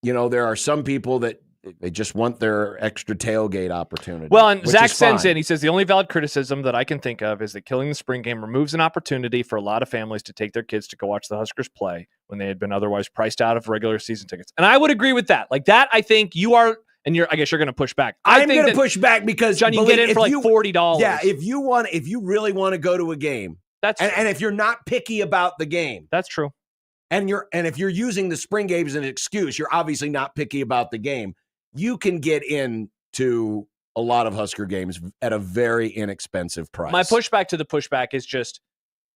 You know, there are some people that they just want their extra tailgate opportunity. Well, and which Zach is sends fine. in, he says, the only valid criticism that I can think of is that killing the spring game removes an opportunity for a lot of families to take their kids to go watch the Huskers play when they had been otherwise priced out of regular season tickets. And I would agree with that. Like that, I think you are, and I guess you're going to push back. I'm going to push back because John, you can get in for like $40. Yeah, if you really want to go to a game, and if you're not picky about the game, that's true. And if you're using the spring game as an excuse, you're obviously not picky about the game. You can get into a lot of Husker games at a very inexpensive price. My pushback to the pushback is just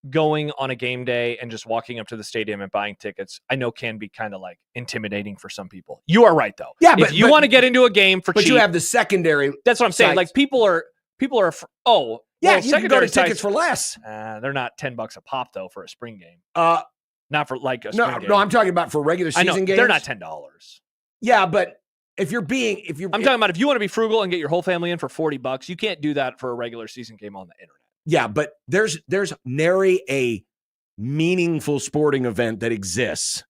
going on a game day and just walking up to the stadium and buying tickets. I know can be kind of like intimidating for some people. You are right though. Yeah, if you want to get into a game for but cheap, you have the secondary. That's what I'm saying. sites. Like people are. Yeah, you can go to secondary tickets sites- for less. They're not $10 a pop though for a spring game. Not for like a No, spring game. no, I'm talking about for regular I season know games. they're not $10. Yeah, but if you're I'm talking about if you want to be frugal and get your whole family in for $40, you can't do that for a regular season game on the internet. Yeah, but there's nary a meaningful sporting event that exists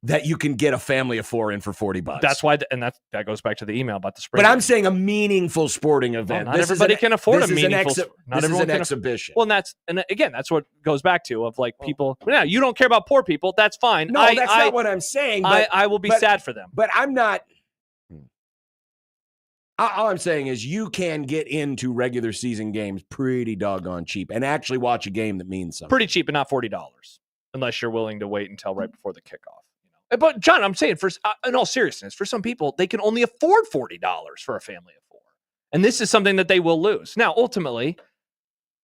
that you can get a family of 4 in for $40. That's why, and that goes back to the email about the spring. But I'm game. saying a meaningful sporting event. Not everybody can afford a meaningful. Not This is everyone an can exhibition. Well, and again, that's what goes back to of like people. Yeah, you don't care about poor people. That's fine. No, that's not what I'm saying. But, I will be sad for them. But I'm not. All I'm saying is you can get into regular season games pretty doggone cheap and actually watch a game that means something. Pretty cheap, but not $40, unless you're willing to wait until right before the kickoff. But John, I'm saying, in all seriousness, for some people, they can only afford $40 for a family of 4, and this is something that they will lose. Now, ultimately,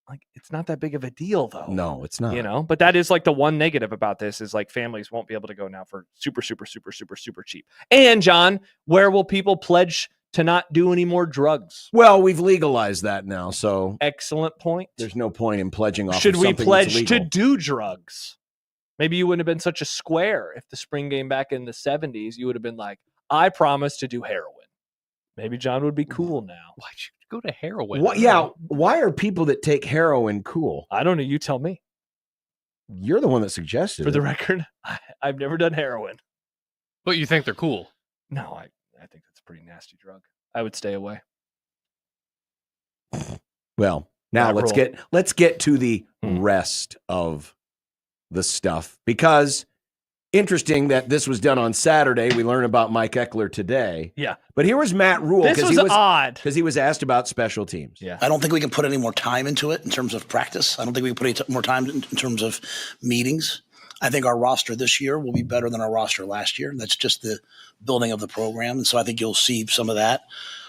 like it's not that big of a deal, though. No, it's not. You know, but that is like the one negative about this is like families won't be able to go now for super, super, super, super, super cheap. And John, where will people pledge to not do any more drugs? Well, we've legalized that now, so excellent point. There's no point in pledging off. Should of we something pledge that's to legal. do drugs? Maybe you wouldn't have been such a square if the spring game back in the 70s, you would have been like, I promise to do heroin. Maybe John would be cool now. Why'd you go to heroin? Why are people that take heroin cool? I don't know. You tell me. You're the one that suggested For the it. record, I've never done heroin. But you think they're cool? No, I think that's a pretty nasty drug. I would stay away. Well, now That let's get to the Hmm. rest of the stuff, because interesting that this was done on Saturday. We learn about Mike Eckler today. Yeah. But here was Matt Rule. This was odd. Because he was asked about special teams. Yeah. I don't think we can put any more time into it in terms of practice. I don't think we can put any more time in terms of meetings. I think our roster this year will be better than our roster last year. That's just the building of the program. And so I think you'll see some of that.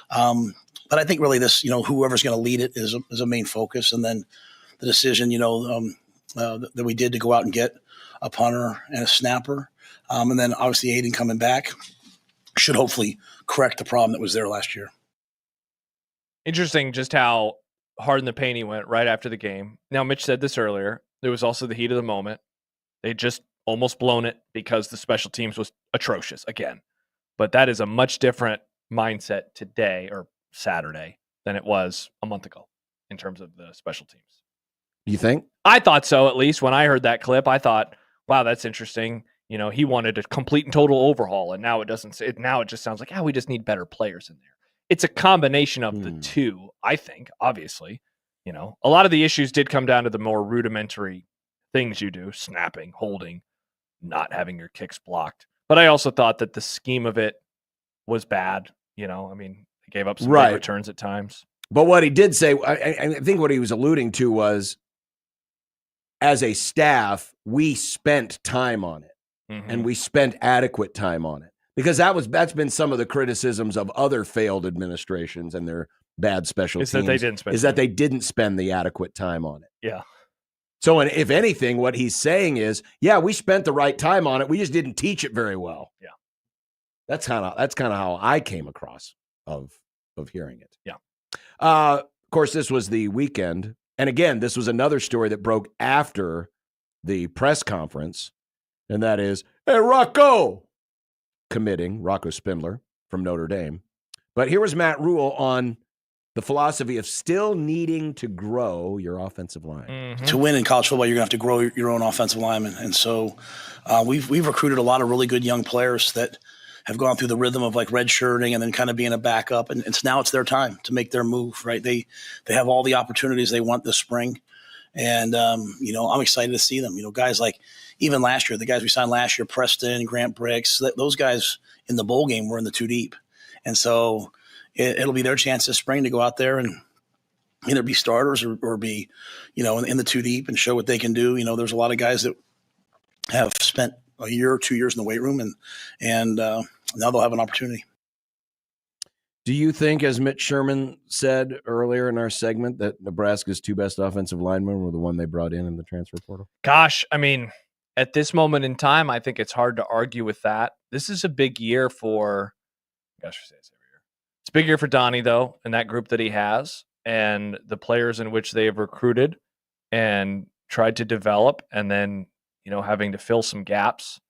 But I think really this, whoever's going to lead it is a main focus. And then the decision, that we did to go out and get a punter and a snapper. And then obviously Aiden coming back should hopefully correct the problem that was there last year. Interesting just how hard in the paint he went right after the game. Now, Mitch said this earlier. There was also the heat of the moment. They just almost blown it because the special teams was atrocious again. But that is a much different mindset today or Saturday than it was a month ago in terms of the special teams. You think? I thought so, at least when I heard that clip. I thought, wow, that's interesting. He wanted a complete and total overhaul, and now it doesn't say. Now it just sounds like, we just need better players in there. It's a combination of the two, I think, obviously. A lot of the issues did come down to the more rudimentary things you do, snapping, holding, not having your kicks blocked. But I also thought that the scheme of it was bad. They gave up some big returns at times. But what he did say, I think what he was alluding to was, as a staff, we spent time on it, and we spent adequate time on it, because that's been some of the criticisms of other failed administrations and their bad special teams. That they didn't spend. That they didn't spend the adequate time on it. Yeah. So, and if anything, what he's saying is, yeah, we spent the right time on it. We just didn't teach it very well. Yeah. That's kind of how I came across of hearing it. Yeah. Of course, this was the weekend. And again, this was another story that broke after the press conference. And that is, hey, Rocco Spindler from Notre Dame. But here was Matt Rule on the philosophy of still needing to grow your offensive line. Mm-hmm. To win in college football, you're going to have to grow your own offensive linemen. And so we've recruited a lot of really good young players that have gone through the rhythm of like redshirting and then kind of being a backup. And now it's their time to make their move, right? They have all the opportunities they want this spring. And, I'm excited to see them. Guys like even last year, the guys we signed last year, Preston, Grant Bricks, those guys in the bowl game were in the two deep. And so it'll be their chance this spring to go out there and either be starters or be, in the two deep and show what they can do. There's a lot of guys that have spent a year or 2 years in the weight room and now they'll have an opportunity. Do you think, as Mitch Sherman said earlier in our segment, that Nebraska's two best offensive linemen were the one they brought in the transfer portal? Gosh, I mean, at this moment in time, I think it's hard to argue with that. This is a big year for, gosh, I say this every year. It's a big year for Donnie, though, and that group that he has, and the players in which they have recruited and tried to develop, and then, having to fill some gaps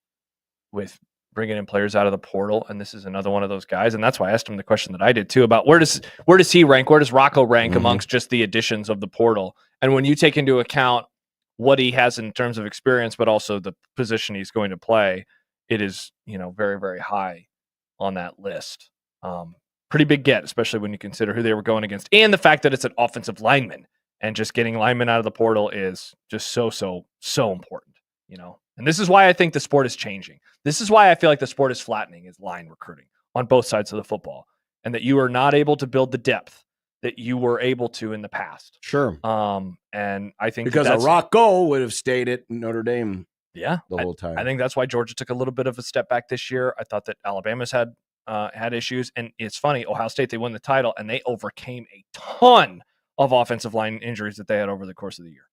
with bringing in players out of the portal. And this is another one of those guys. And that's why I asked him the question that I did too about where does he rank? Where does Rocco rank amongst just the additions of the portal? And when you take into account what he has in terms of experience, but also the position he's going to play, it is, very, very high on that list. Pretty big get, especially when you consider who they were going against and the fact that it's an offensive lineman, and just getting linemen out of the portal is just so important, And this is why I think the sport is changing. This is why I feel like the sport is flattening, is line recruiting on both sides of the football, and that you are not able to build the depth that you were able to in the past. Sure. And I think because a Rocco would have stayed at Notre Dame the whole time. I think that's why Georgia took a little bit of a step back this year. I thought that Alabama's had issues, and it's funny, Ohio State, they won the title and they overcame a ton of offensive line injuries that they had over the course of the year.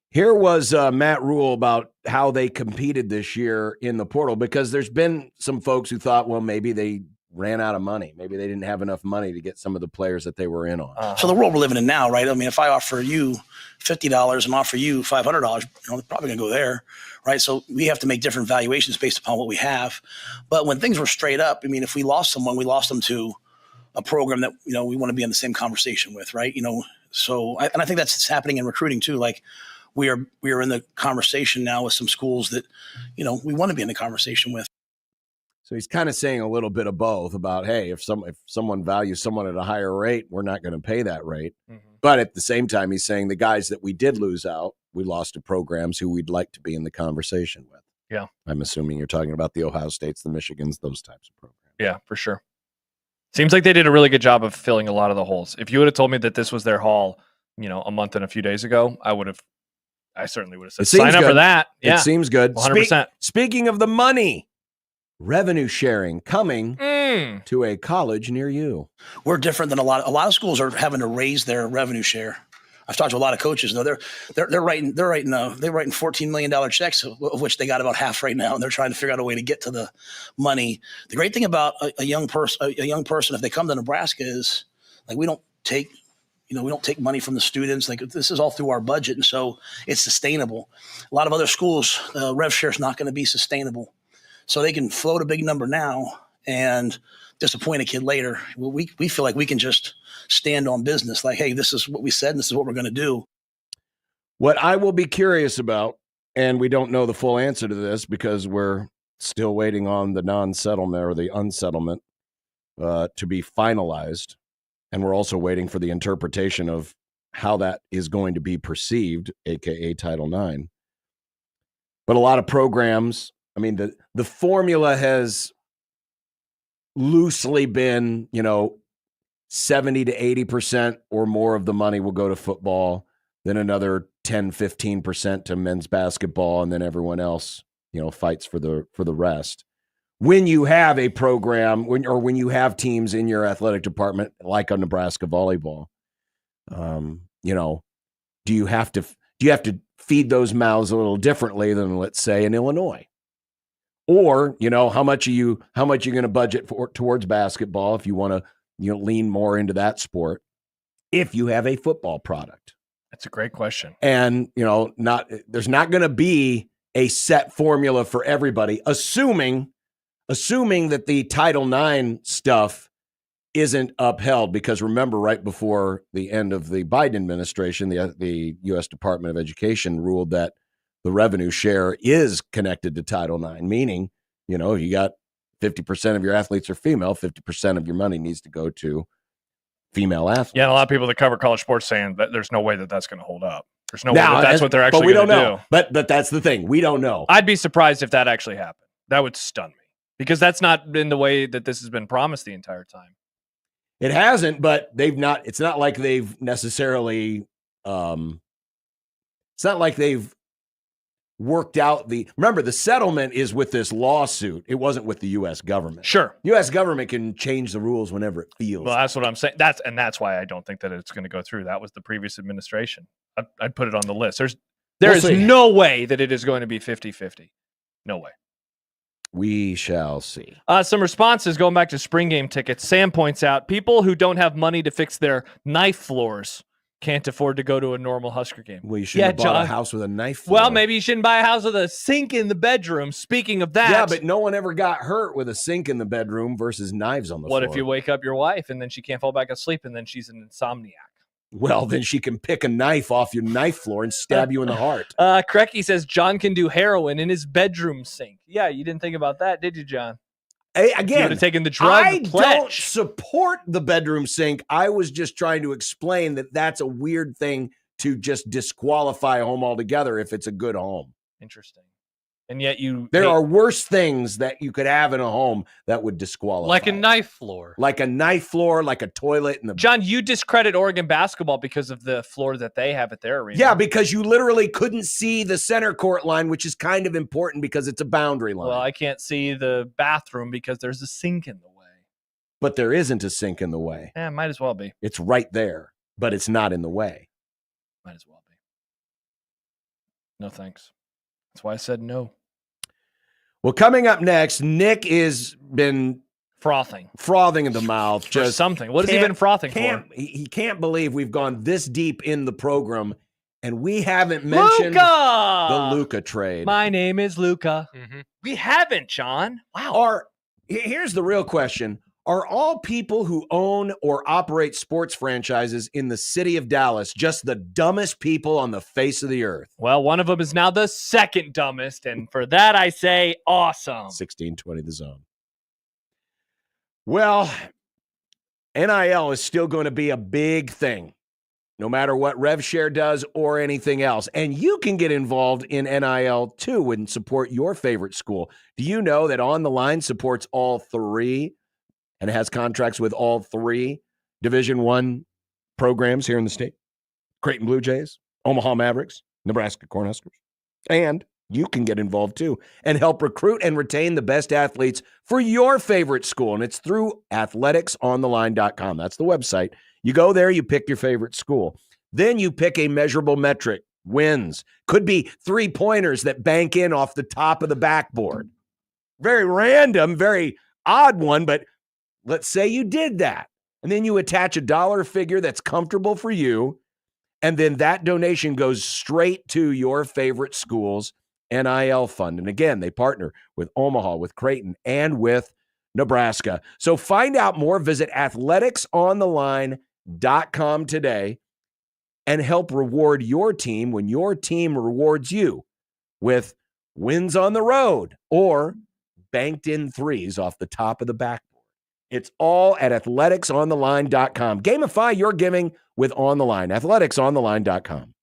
Here was Matt Rule about how they competed this year in the portal, because there's been some folks who thought, well, maybe they ran out of money. Maybe they didn't have enough money to get some of the players that they were in on. So the world we're living in now, right? I mean, if I offer you $50 and offer you $500, they're probably going to go there, right? So we have to make different valuations based upon what we have. But when things were straight up, I mean, if we lost someone, we lost them to a program that, we want to be in the same conversation with, right? So I think that's what's happening in recruiting too. Like, we are in the conversation now with some schools that, we want to be in the conversation with. So he's kind of saying a little bit of both about, hey, if someone values someone at a higher rate, we're not going to pay that rate. Mm-hmm. But at the same time, he's saying the guys that we did lose out, we lost to programs who we'd like to be in the conversation with. Yeah. I'm assuming you're talking about the Ohio States, the Michigans, those types of programs. Yeah, for sure. Seems like they did a really good job of filling a lot of the holes. If you would have told me that this was their haul, a month and a few days ago, I certainly would have said, sign up for that. Yeah. It seems good. 100%. Speaking of the money, revenue sharing coming to a college near you. We're different than a lot of schools are having to raise their revenue share. I've talked to a lot of coaches. They're writing $14 million checks, of which they got about half right now, and they're trying to figure out a way to get to the money. The great thing about a young person, if they come to Nebraska, is like we don't take money from the students. Like, this is all through our budget, and so it's sustainable. A lot of other schools, rev share is not going to be sustainable, so they can float a big number now and disappoint a kid later. We feel like we can just stand on business. Like, hey, this is what we said, and this is what we're going to do. What I will be curious about, and we don't know the full answer to this because we're still waiting on the non-settlement or the unsettlement to be finalized. And we're also waiting for the interpretation of how that is going to be perceived, aka Title IX. But a lot of programs, I mean, the formula has loosely been, 70 to 80% or more of the money will go to football, then another 10, 15% to men's basketball, and then everyone else, fights for the rest. When you have a program, when you have teams in your athletic department, like a Nebraska volleyball, do you have to feed those mouths a little differently than, let's say, in Illinois. Or, how much are you going to budget towards basketball if you want to, lean more into that sport if you have a football product? That's a great question. And, there's not going to be a set formula for everybody, assuming that the Title IX stuff isn't upheld, because remember, right before the end of the Biden administration, the U.S. Department of Education ruled that the revenue share is connected to Title IX, meaning, you got 50% of your athletes are female, 50% of your money needs to go to female athletes. Yeah, and a lot of people that cover college sports saying that there's no way that that's going to hold up. There's no way that's what they're actually going to do. But that's the thing. We don't know. I'd be surprised if that actually happened. That would stun me, because that's not been the way that this has been promised the entire time. It hasn't, but it's not like they've necessarily, it's not like they've worked out remember, the settlement is with this lawsuit. It wasn't with the U.S. government. Sure. U.S. government can change the rules whenever it feels. Well, that's what I'm saying. That's why I don't think that it's going to go through. That was the previous administration. I'd put it on the list. There is no way that it is going to be 50-50. No way. We shall see. Some responses going back to spring game tickets. Sam points out people who don't have money to fix their knife floors can't afford to go to a normal Husker game. Well, you should have bought a house with a knife floor. Well, maybe you shouldn't buy a house with a sink in the bedroom. Speaking of that. Yeah, but no one ever got hurt with a sink in the bedroom versus knives on the floor. What if you wake up your wife and then she can't fall back asleep and then she's an insomniac? Well, then she can pick a knife off your knife floor and stab you in the heart. Krecky says John can do heroin in his bedroom sink. Yeah, you didn't think about that, did you, John? Again, you would have taken the drug. I don't support the bedroom sink. I was just trying to explain that that's a weird thing to just disqualify a home altogether if it's a good home. Interesting. And yet there are worse things that you could have in a home that would disqualify. Like a knife floor. Like a knife floor, like a toilet. John, you discredit Oregon basketball because of the floor that they have at their arena. Yeah, because you literally couldn't see the center court line, which is kind of important because it's a boundary line. Well, I can't see the bathroom because there's a sink in the way. But there isn't a sink in the way. Yeah, might as well be. It's right there, but it's not in the way. Might as well be. No thanks. That's why I said no. Well, coming up next, Nick has been frothing in the mouth. For something. What has he been frothing for? He can't believe we've gone this deep in the program and we haven't mentioned the Luka trade. My name is Luka. Mm-hmm. We haven't, John. Wow. Here's the real question. Are all people who own or operate sports franchises in the city of Dallas just the dumbest people on the face of the earth? Well, one of them is now the second dumbest, and for that I say awesome. 1620 The Zone. Well, NIL is still going to be a big thing, no matter what RevShare does or anything else. And you can get involved in NIL too and support your favorite school. Do you know that On the Line supports all three and has contracts with all three Division I programs here in the state? Creighton Blue Jays, Omaha Mavericks, Nebraska Cornhuskers. And you can get involved too and help recruit and retain the best athletes for your favorite school. And it's through athleticsontheline.com. That's the website. You go there, you pick your favorite school. Then you pick a measurable metric, wins. Could be 3-pointers that bank in off the top of the backboard. Very random, very odd one, but let's say you did that. And then you attach a dollar figure that's comfortable for you. And then that donation goes straight to your favorite school's NIL fund. And again, they partner with Omaha, with Creighton, and with Nebraska. So find out more. Visit athleticsontheline.com today and help reward your team when your team rewards you with wins on the road or banked in threes off the top of the backboard. It's all at athleticsontheline.com. Gamify your giving with On the Line. athleticsontheline.com.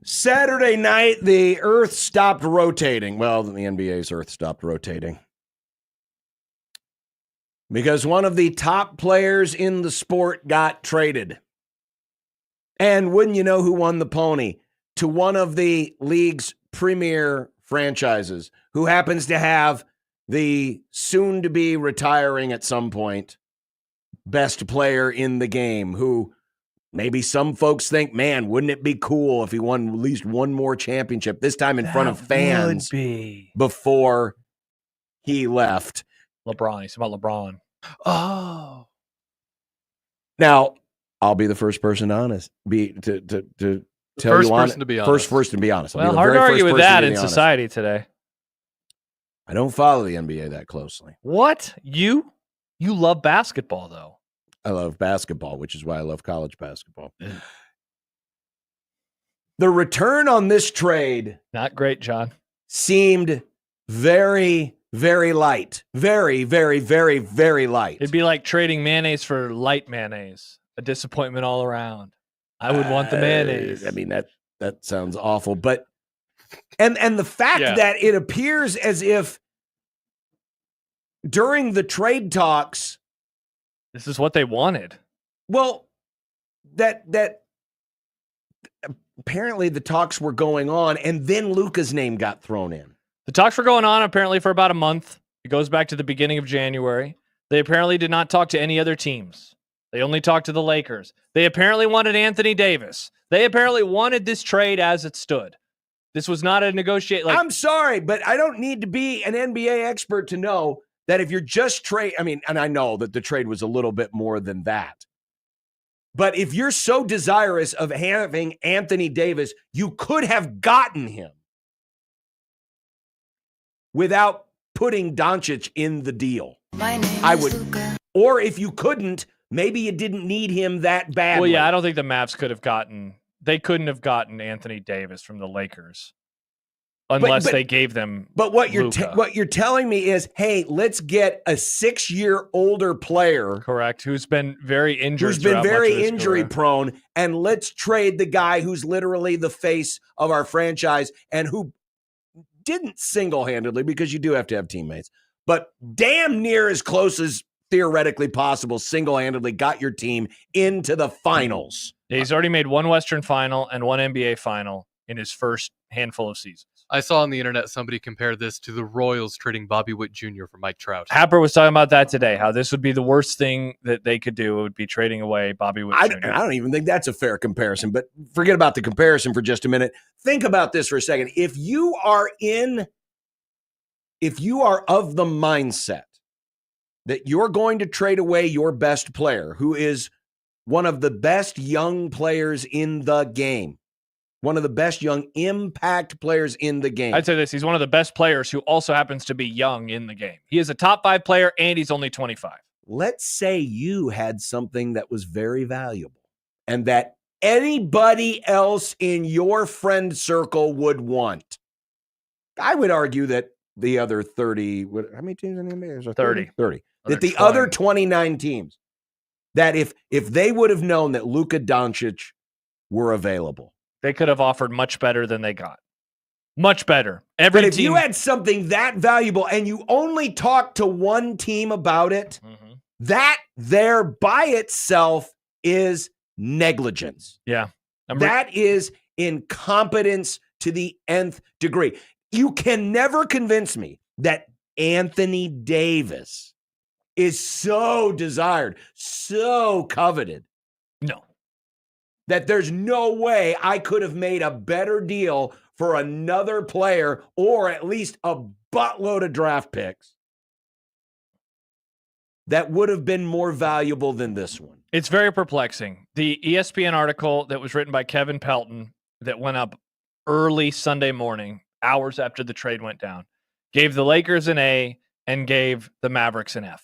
Saturday night, the Earth stopped rotating. Well, the NBA's Earth stopped rotating. Because one of the top players in the sport got traded. And wouldn't you know who won the pony? To one of the league's premier franchises, who happens to have the soon-to-be retiring at some point best player in the game, who maybe some folks think, man, wouldn't it be cool if he won at least one more championship, this time in front of fans before he left. LeBron. He's about LeBron. Oh. Now, I'll be the first person honest. To tell first you person to be honest. First to be honest. Well, hard to argue with that in society today. I don't follow the NBA that closely. What? You love basketball, though. I love basketball, which is why I love college basketball. The return on this trade, not great, John, seemed very, very light. Very, very, very, very light. It'd be like trading mayonnaise for light mayonnaise. A disappointment all around. I would want the mayonnaise. I mean, that sounds awful. But and the fact that it appears as if during the trade talks, this is what they wanted. Well, that apparently the talks were going on, and then Luka's name got thrown in. The talks were going on apparently for about a month. It goes back to the beginning of January. They apparently did not talk to any other teams. They only talked to the Lakers. They apparently wanted Anthony Davis. They apparently wanted this trade as it stood. This was not a negotiate. I'm sorry, but I don't need to be an NBA expert to know that if you're just trade, I mean, and I know that the trade was a little bit more than that. But if you're so desirous of having Anthony Davis, you could have gotten him without putting Doncic in the deal. I would, Luka. Or if you couldn't, maybe you didn't need him that badly. Well, yeah, I don't think the Mavs could have gotten. They couldn't have gotten Anthony Davis from the Lakers unless they gave them. But what you're telling me is, hey, let's get a 6-year older player, correct, who's been very injured, who's been very injury prone, and let's trade the guy who's literally the face of our franchise and who didn't single-handedly, because you do have to have teammates, but damn near as close as theoretically possible, single-handedly got your team into the finals. He's already made one Western final and one NBA final in his first handful of seasons. I saw on the internet somebody compare this to the Royals trading Bobby Witt Jr. for Mike Trout. Happer was talking about that today, how this would be the worst thing that they could do. It would be trading away Bobby Witt Jr. I don't even think that's a fair comparison, but forget about the comparison for just a minute. Think about this for a second. If you are of the mindset that you're going to trade away your best player, who is one of the best young players in the game, one of the best young impact players in the game. I'd say this. He's one of the best players who also happens to be young in the game. He is a top 5 player, and he's only 25. Let's say you had something that was very valuable and that anybody else in your friend circle would want. I would argue that the other 30, how many teams in the NBA? There's 30. 30. That the other 29 teams, that if they would have known that Luka Doncic were available, they could have offered much better than they got. Much better. But if you had something that valuable and you only talked to one team about it, that there by itself is negligence. Yeah. That is incompetence to the nth degree. You can never convince me that Anthony Davis is so desired, so coveted. No. That there's no way I could have made a better deal for another player or at least a buttload of draft picks that would have been more valuable than this one. It's very perplexing. The ESPN article that was written by Kevin Pelton that went up early Sunday morning, hours after the trade went down, gave the Lakers an A and gave the Mavericks an F.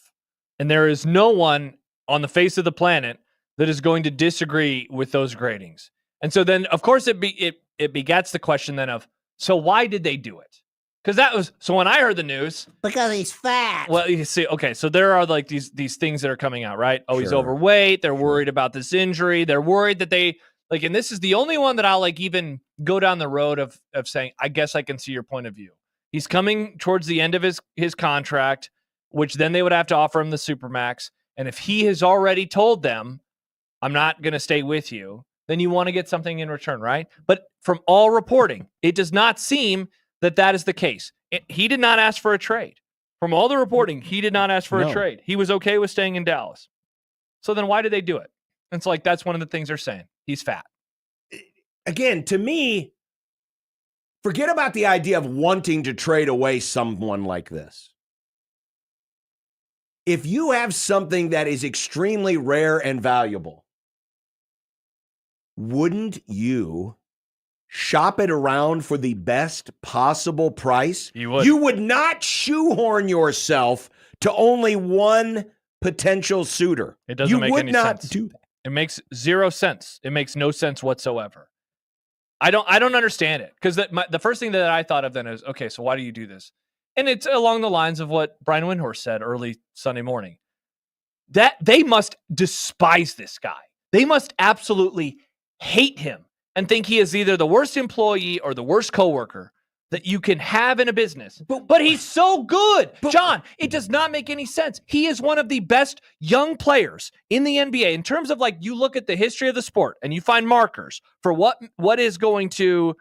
And there is no one on the face of the planet that is going to disagree with those gradings. And so then, of course, it begets the question then of, so why did they do it? Because that was, so when I heard the news. Because he's fat. Well, you see, okay, so there are like these things that are coming out, right? Oh, he's overweight. They're worried about this injury. They're worried that Like, and this is the only one that I'll like even go down the road of saying, I guess I can see your point of view. He's coming towards the end of his contract, which then they would have to offer him the Supermax. And if he has already told them, I'm not going to stay with you, then you want to get something in return, right? But from all reporting, it does not seem that is the case. He did not ask for a trade. From all the reporting, he did not ask for a trade. He was okay with staying in Dallas. So then why did they do it? It's like, that's one of the things they're saying. He's fat. Again, to me, forget about the idea of wanting to trade away someone like this. If you have something that is extremely rare and valuable, wouldn't you shop it around for the best possible price? You would not shoehorn yourself to only one potential suitor. It doesn't make any sense. Do that. It makes zero sense. It makes no sense whatsoever. I don't understand it, because the first thing that I thought of then is, okay, so why do you do this? And it's along the lines of what Brian Windhorst said early Sunday morning. That they must despise this guy. They must absolutely hate him and think he is either the worst employee or the worst coworker that you can have in a business. But he's so good. John, it does not make any sense. He is one of the best young players in the NBA in terms of, like, you look at the history of the sport and you find markers for what is going to,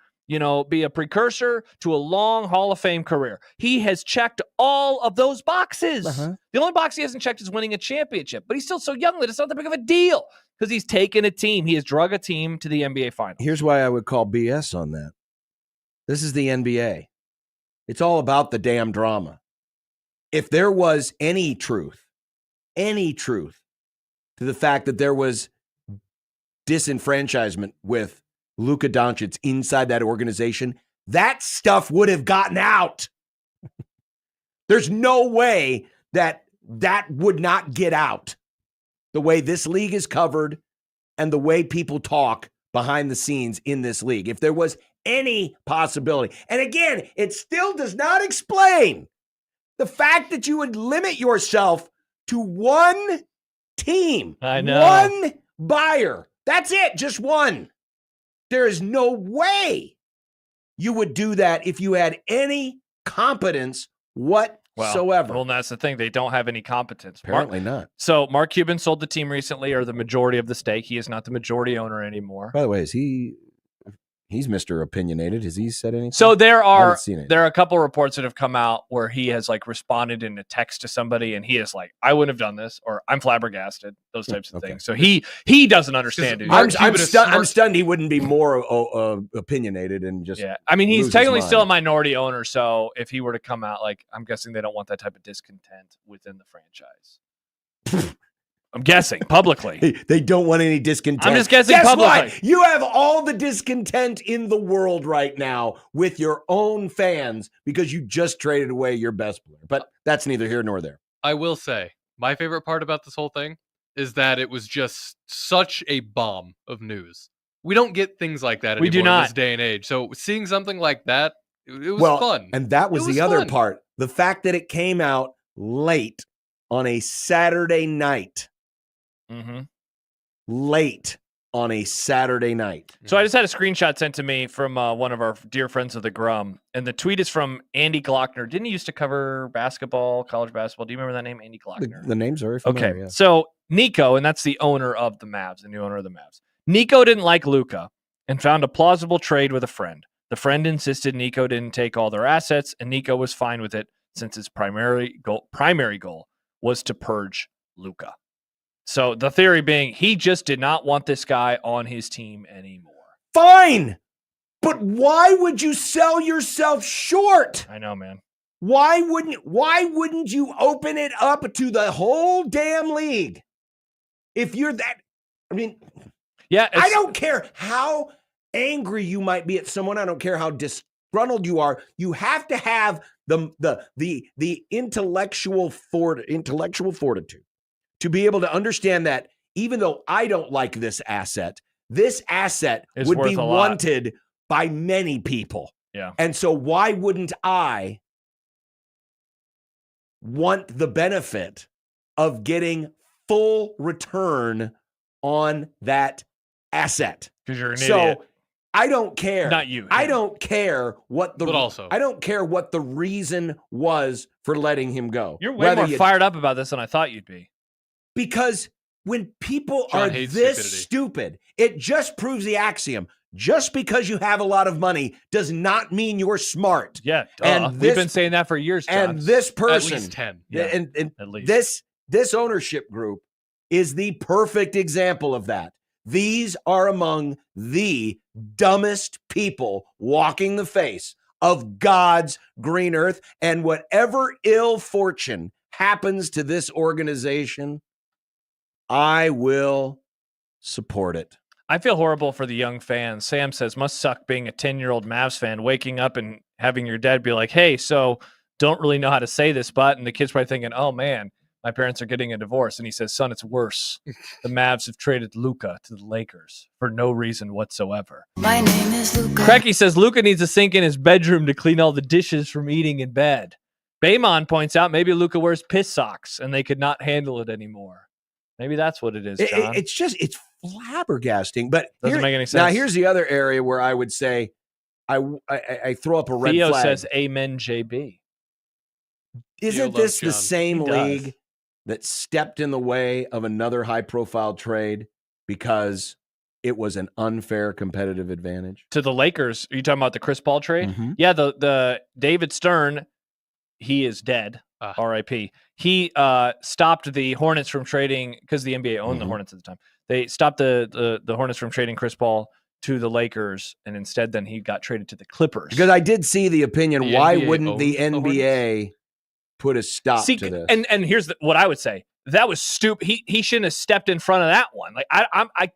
be a precursor to a long Hall of Fame career. He has checked all of those boxes. The only box he hasn't checked is winning a championship, but he's still so young that it's not that big of a deal, because he's taken a team. He has drug a team to the NBA Finals. Here's why I would call BS on that. This is the NBA. It's all about the damn drama. If there was any truth to the fact that there was disenfranchisement with Luka Doncic inside that organization, that stuff would have gotten out. There's no way that would not get out. The way this league is covered and the way people talk behind the scenes in this league. If there was any possibility. And again, it still does not explain the fact that you would limit yourself to one team. I know. One buyer. That's it. Just one. There is no way you would do that if you had any competence whatsoever. Well, that's the thing. They don't have any competence. Apparently not. So Mark Cuban sold the team recently, or the majority of the stake. He is not the majority owner anymore. By the way, he's Mr. Opinionated. Has he said anything? So there are a couple reports that have come out where he has responded in a text to somebody, and he is like, I wouldn't have done this, or I'm flabbergasted, those types of things. So he doesn't understand it. I'm stunned he wouldn't be more opinionated and just I mean, he's technically still a minority owner, so if he were to come out, I'm guessing they don't want that type of discontent within the franchise. I'm guessing publicly. They don't want any discontent. I'm just guessing Guess publicly. What? You have all the discontent in the world right now with your own fans because you just traded away your best player. But that's neither here nor there. I will say, my favorite part about this whole thing is that it was just such a bomb of news. We don't get things like that anymore in this day and age. So seeing something like that, it was fun. And that was the other part. The fact that it came out late on a Saturday night. Mm-hmm. Late on a Saturday night. So I just had a screenshot sent to me from one of our dear friends of the Grum, and the tweet is from Andy Glockner. Didn't he used to cover basketball, college basketball? Do you remember that name, Andy Glockner? The name's very familiar. Okay, yeah. so Nico, and that's the owner of the Mavs, the new owner of the Mavs. Nico didn't like Luka and found a plausible trade with a friend. The friend insisted Nico didn't take all their assets, and Nico was fine with it since his primary goal was to purge Luka. So the theory being he just did not want this guy on his team anymore. Fine. But why would you sell yourself short? I know, man. Why wouldn't you open it up to the whole damn league? If you're that, I mean, I don't care how angry you might be at someone. I don't care how disgruntled you are. You have to have the intellectual fortitude to be able to understand that even though I don't like this asset would be wanted by many people. Yeah. And so why wouldn't I want the benefit of getting full return on that asset? Because you're an so idiot. I don't care. Not you. I don't care what the. But also, I don't care what the reason was for letting him go. You're way more fired up about this than I thought you'd be. Because when people John are hates this stupidity. stupid, it just proves the axiom. Just because you have a lot of money does not mean you're smart. Yeah, and we've been saying that for years, John. And this person, at least 10. Yeah, and at least. this ownership group is the perfect example of that. These are among the dumbest people walking the face of God's green earth. And whatever ill fortune happens to this organization, I will support it. I feel horrible for the young fans. Sam says, must suck being a 10-year-old Mavs fan, waking up and having your dad be like, hey, so don't really know how to say this, but, and the kid's probably thinking, oh, man, my parents are getting a divorce. And he says, son, it's worse. The Mavs have traded Luka to the Lakers for no reason whatsoever. My name is Luka. Cracky says Luka needs a sink in his bedroom to clean all the dishes from eating in bed. Baymon points out maybe Luka wears piss socks and they could not handle it anymore. Maybe that's what it is, John. It's flabbergasting. But doesn't make any sense. Now, here's the other area where I would say I throw up a red Theo flag. says, amen, JB. Isn't this the same league that stepped in the way of another high-profile trade because it was an unfair competitive advantage? To the Lakers, are you talking about the Chris Paul trade? Mm-hmm. Yeah, the David Stern, he is dead. R.I.P. He stopped the Hornets from trading because the NBA owned the Hornets at the time. They stopped the Hornets from trading Chris Paul to the Lakers, and instead then he got traded to the Clippers. Because I did see the opinion, The why NBA wouldn't the owns the NBA put a stop to this? And here's what I would say. That was stupid. He shouldn't have stepped in front of that one. Like I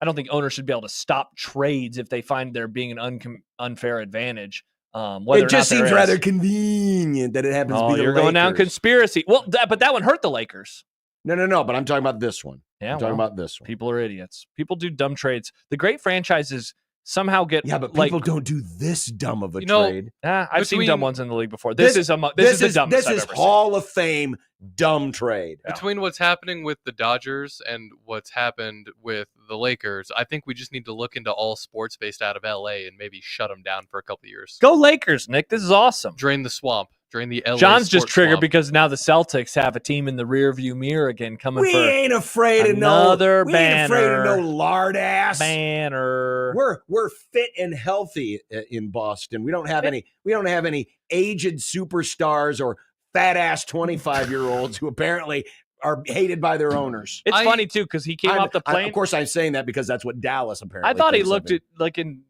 don't think owners should be able to stop trades if they find there being an unfair advantage. It just seems rather convenient that it happens to be the you're Lakers. going down conspiracy. Well, but that one hurt the Lakers. No, but I'm talking about this one. Yeah, I'm talking about this one. People are idiots. People do dumb trades. The great franchises somehow get but people don't do this dumb of a trade. I've seen dumb ones in the league before. This is the dumbest This I've is ever Hall of Fame dumb trade. Between what's happening with the Dodgers and what's happened with the Lakers, I think we just need to look into all sports based out of LA and maybe shut them down for a couple of years. Go Lakers, Nick. This is awesome. Drain the swamp. Drain the LA John's just sports triggered swamp. because now the Celtics have a team in the rearview mirror again coming We for ain't afraid of another no. We banner. ain't afraid of no lard ass banner. We're fit and healthy in Boston. We don't have any. We don't have any aged superstars or fat ass 25-year-olds who apparently are hated by their owners. It's funny too because he came off the plane. Of course, I'm saying that because that's what Dallas apparently. I thought he thinks looked of him. like in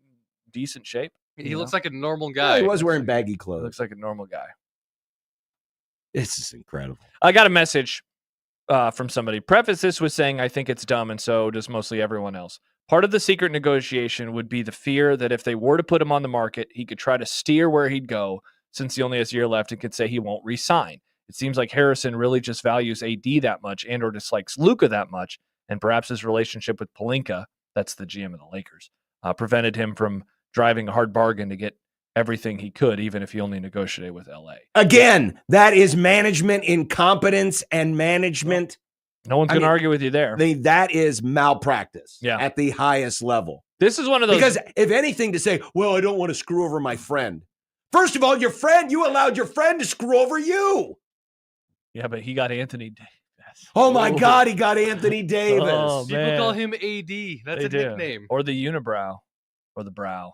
decent shape. He looks like a normal guy. Yeah, he was wearing baggy clothes. Looks like a normal guy. This is incredible. I got a message from somebody. Preface this with saying I think it's dumb, and so does mostly everyone else. Part of the secret negotiation would be the fear that if they were to put him on the market, he could try to steer where he'd go since he only has a year left and could say he won't re-sign. It seems like Harrison really just values AD that much and or dislikes Luka that much, and perhaps his relationship with Pelinka, that's the GM of the Lakers, prevented him from driving a hard bargain to get everything he could, even if he only negotiated with LA. Again, that is management incompetence and management. No one's going to argue with you there. That is malpractice Yeah. at the highest level. This is one of those. Because if anything to say, well, I don't want to screw over my friend. First of all, you allowed your friend to screw over you. Yeah, but he got Anthony Davis. Oh my God, he got Anthony Davis. Oh, People man. call him AD. That's They a do. nickname. Or the unibrow. Or the brow.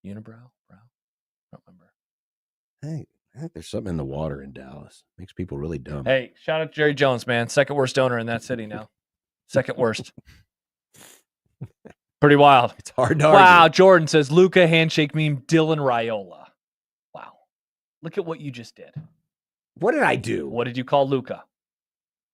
Unibrow? Brow? I don't remember. Hey, I think there's something in the water in Dallas. Makes people really dumb. Hey, shout out to Jerry Jones, man. Second worst owner in that city now. Second worst. Pretty wild. It's hard to Wow, argue. Jordan says, Luka handshake meme, Dylan Raiola. Wow. Look at what you just did. What did I do? What did you call Luka?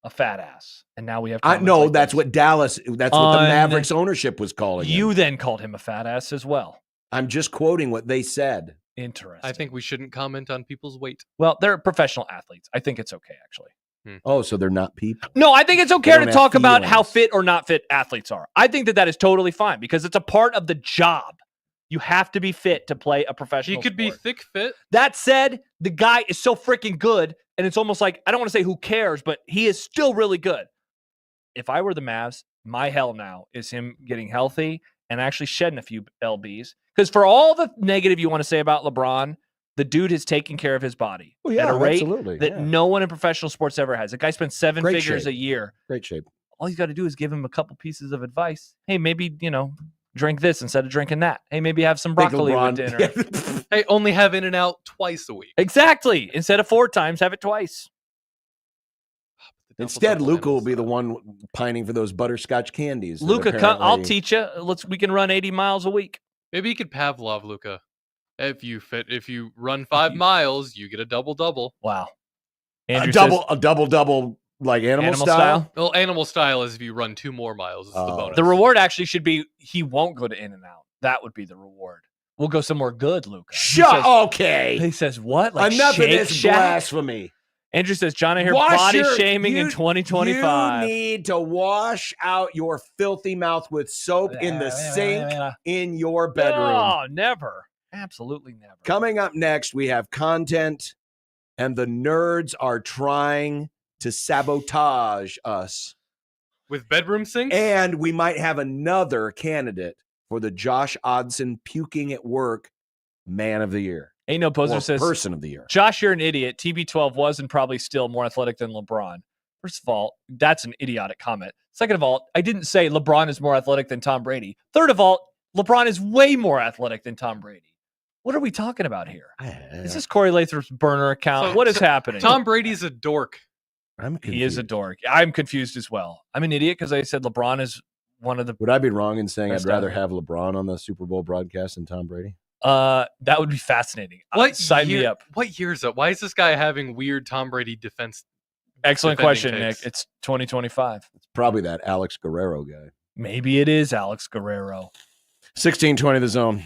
A fat ass. And now we have No, like that's this. what Dallas, that's what the Mavericks ownership was calling You him. then called him a fat ass as well. I'm just quoting what they said. Interesting. I think we shouldn't comment on people's weight. Well, they're professional athletes. I think it's okay, actually. Oh, so they're not people? No, I think it's They okay don't to have talk about how feelings. fit or not fit athletes are. I think that is totally fine because it's a part of the job. You have to be fit to play a professional He could be sport. thick fit. That said, the guy is so freaking good, and it's almost like, I don't want to say who cares, but he is still really good. If I were the Mavs, my hell now is him getting healthy and actually shedding a few LBs. Because for all the negative you want to say about LeBron, the dude has taken care of his body at a rate that no one in professional sports ever has. The guy spends seven figures a year. Great shape. All he's got to do is give him a couple pieces of advice. Hey, maybe, drink this instead of drinking that. Hey, maybe have some broccoli with dinner. Hey, only have In-N-Out twice a week. Exactly. Instead of 4 times, have it twice. Instead, Luka will be the one pining for those butterscotch candies. Luka, I'll teach you. We can run 80 miles a week. Maybe you could Pavlov Luka. If you run 5 miles, you get a double-double. Wow. A double like animal style? Well, animal style is if you run 2 more miles. Is the bonus. The reward actually should be he won't go to In-N-Out. That would be the reward. We'll go somewhere good, Luka. Okay. He says, what? Like enough of Shake this Shack? blasphemy. Andrew says, John, I hear body shaming in 2025. You need to wash out your filthy mouth with soap in the sink in your bedroom. Oh, never. Absolutely never. Coming up next, we have content, and the nerds are trying to sabotage us. With bedroom sinks? And we might have another candidate for the Josh Odson puking at work man of the year. Ain't no poser says person of the year. Josh, you're an idiot. TB12 was and probably still more athletic than LeBron. First of all, that's an idiotic comment. Second of all, I didn't say LeBron is more athletic than Tom Brady. Third of all, LeBron is way more athletic than Tom Brady. What are we talking about here? Is this Corey Lathrop's burner account? What is happening? Tom Brady's a dork. He is a dork. I'm confused as well. I'm an idiot because I said LeBron is one of the. Would I be wrong in saying I'd rather have LeBron on the Super Bowl broadcast than Tom Brady? That would be fascinating. Sign me up. What year is it? Why is this guy having weird Tom Brady defense? Excellent question, Nick. It's 2025. It's probably that Alex Guerrero guy. Maybe it is Alex Guerrero. 1620 The Zone.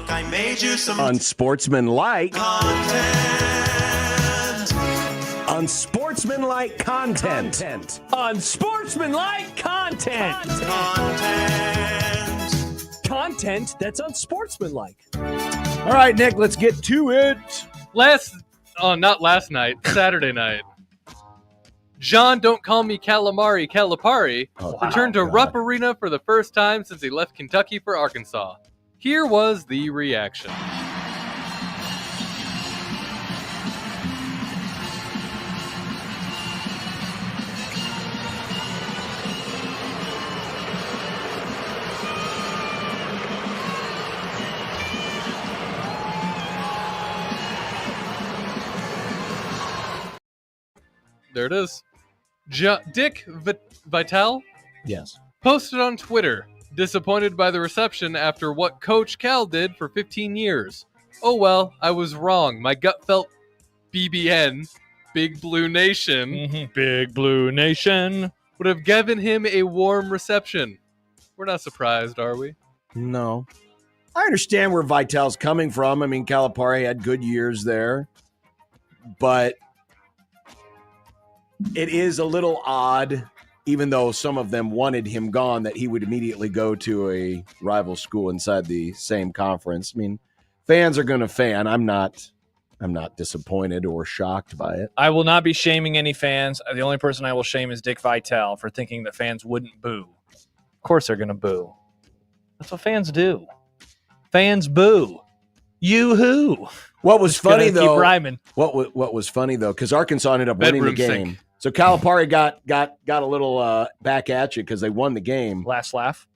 I made you some Unsportsmanlike content. Unsportsmanlike content. Unsportsmanlike content. Content. That's unsportsmanlike. All right, Nick, let's get to it. Not last night, Saturday night. John, don't call me Calamari Calipari, returned to Rupp Arena for the first time since he left Kentucky for Arkansas. Here was the reaction. There it is. Dick Vitale? Yes. Posted on Twitter, disappointed by the reception after what Coach Cal did for 15 years. Oh well, I was wrong. My gut felt BBN, Big Blue Nation. Big Blue Nation. Would have given him a warm reception. We're not surprised, are we? No. I understand where Vitale's coming from. I mean, Calipari had good years there. But it is a little odd, even though some of them wanted him gone, that he would immediately go to a rival school inside the same conference. I mean, fans are going to fan. I'm not disappointed or shocked by it. I will not be shaming any fans. The only person I will shame is Dick Vitale for thinking that fans wouldn't boo. Of course they're going to boo. That's what fans do. Fans boo. You-hoo. What was funny, keep though, rhyming. What was funny, though, because Arkansas ended up winning the Bedroom game. sink. So Calipari got a little back at you because they won the game. Last laugh.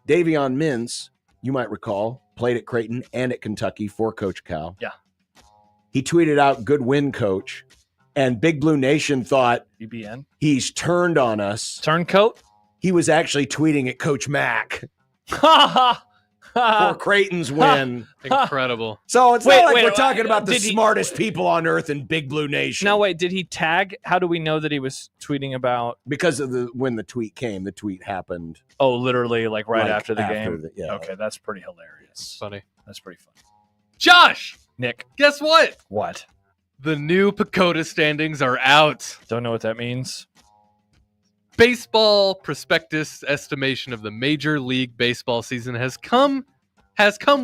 Davion Mintz, you might recall, played at Creighton and at Kentucky for Coach Cal. Yeah. He tweeted out, "Good win, Coach." And Big Blue Nation thought, BBN. he's turned on us. Turncoat? He was actually tweeting at Coach Mack Ha for Creighton's win. Incredible. So it's not like wait, we're talking about the did he- smartest people on earth in Big Blue Nation. Now, wait, did he tag? How do we know that he was tweeting about? Because of when the tweet came, the tweet happened. Oh, literally, like right after the game? Yeah. Okay, that's pretty hilarious. Funny. That's pretty funny. Josh! Nick. Guess what? What? The new Pacoda standings are out. Don't know what that means. Baseball prospectus estimation of the Major League Baseball season has come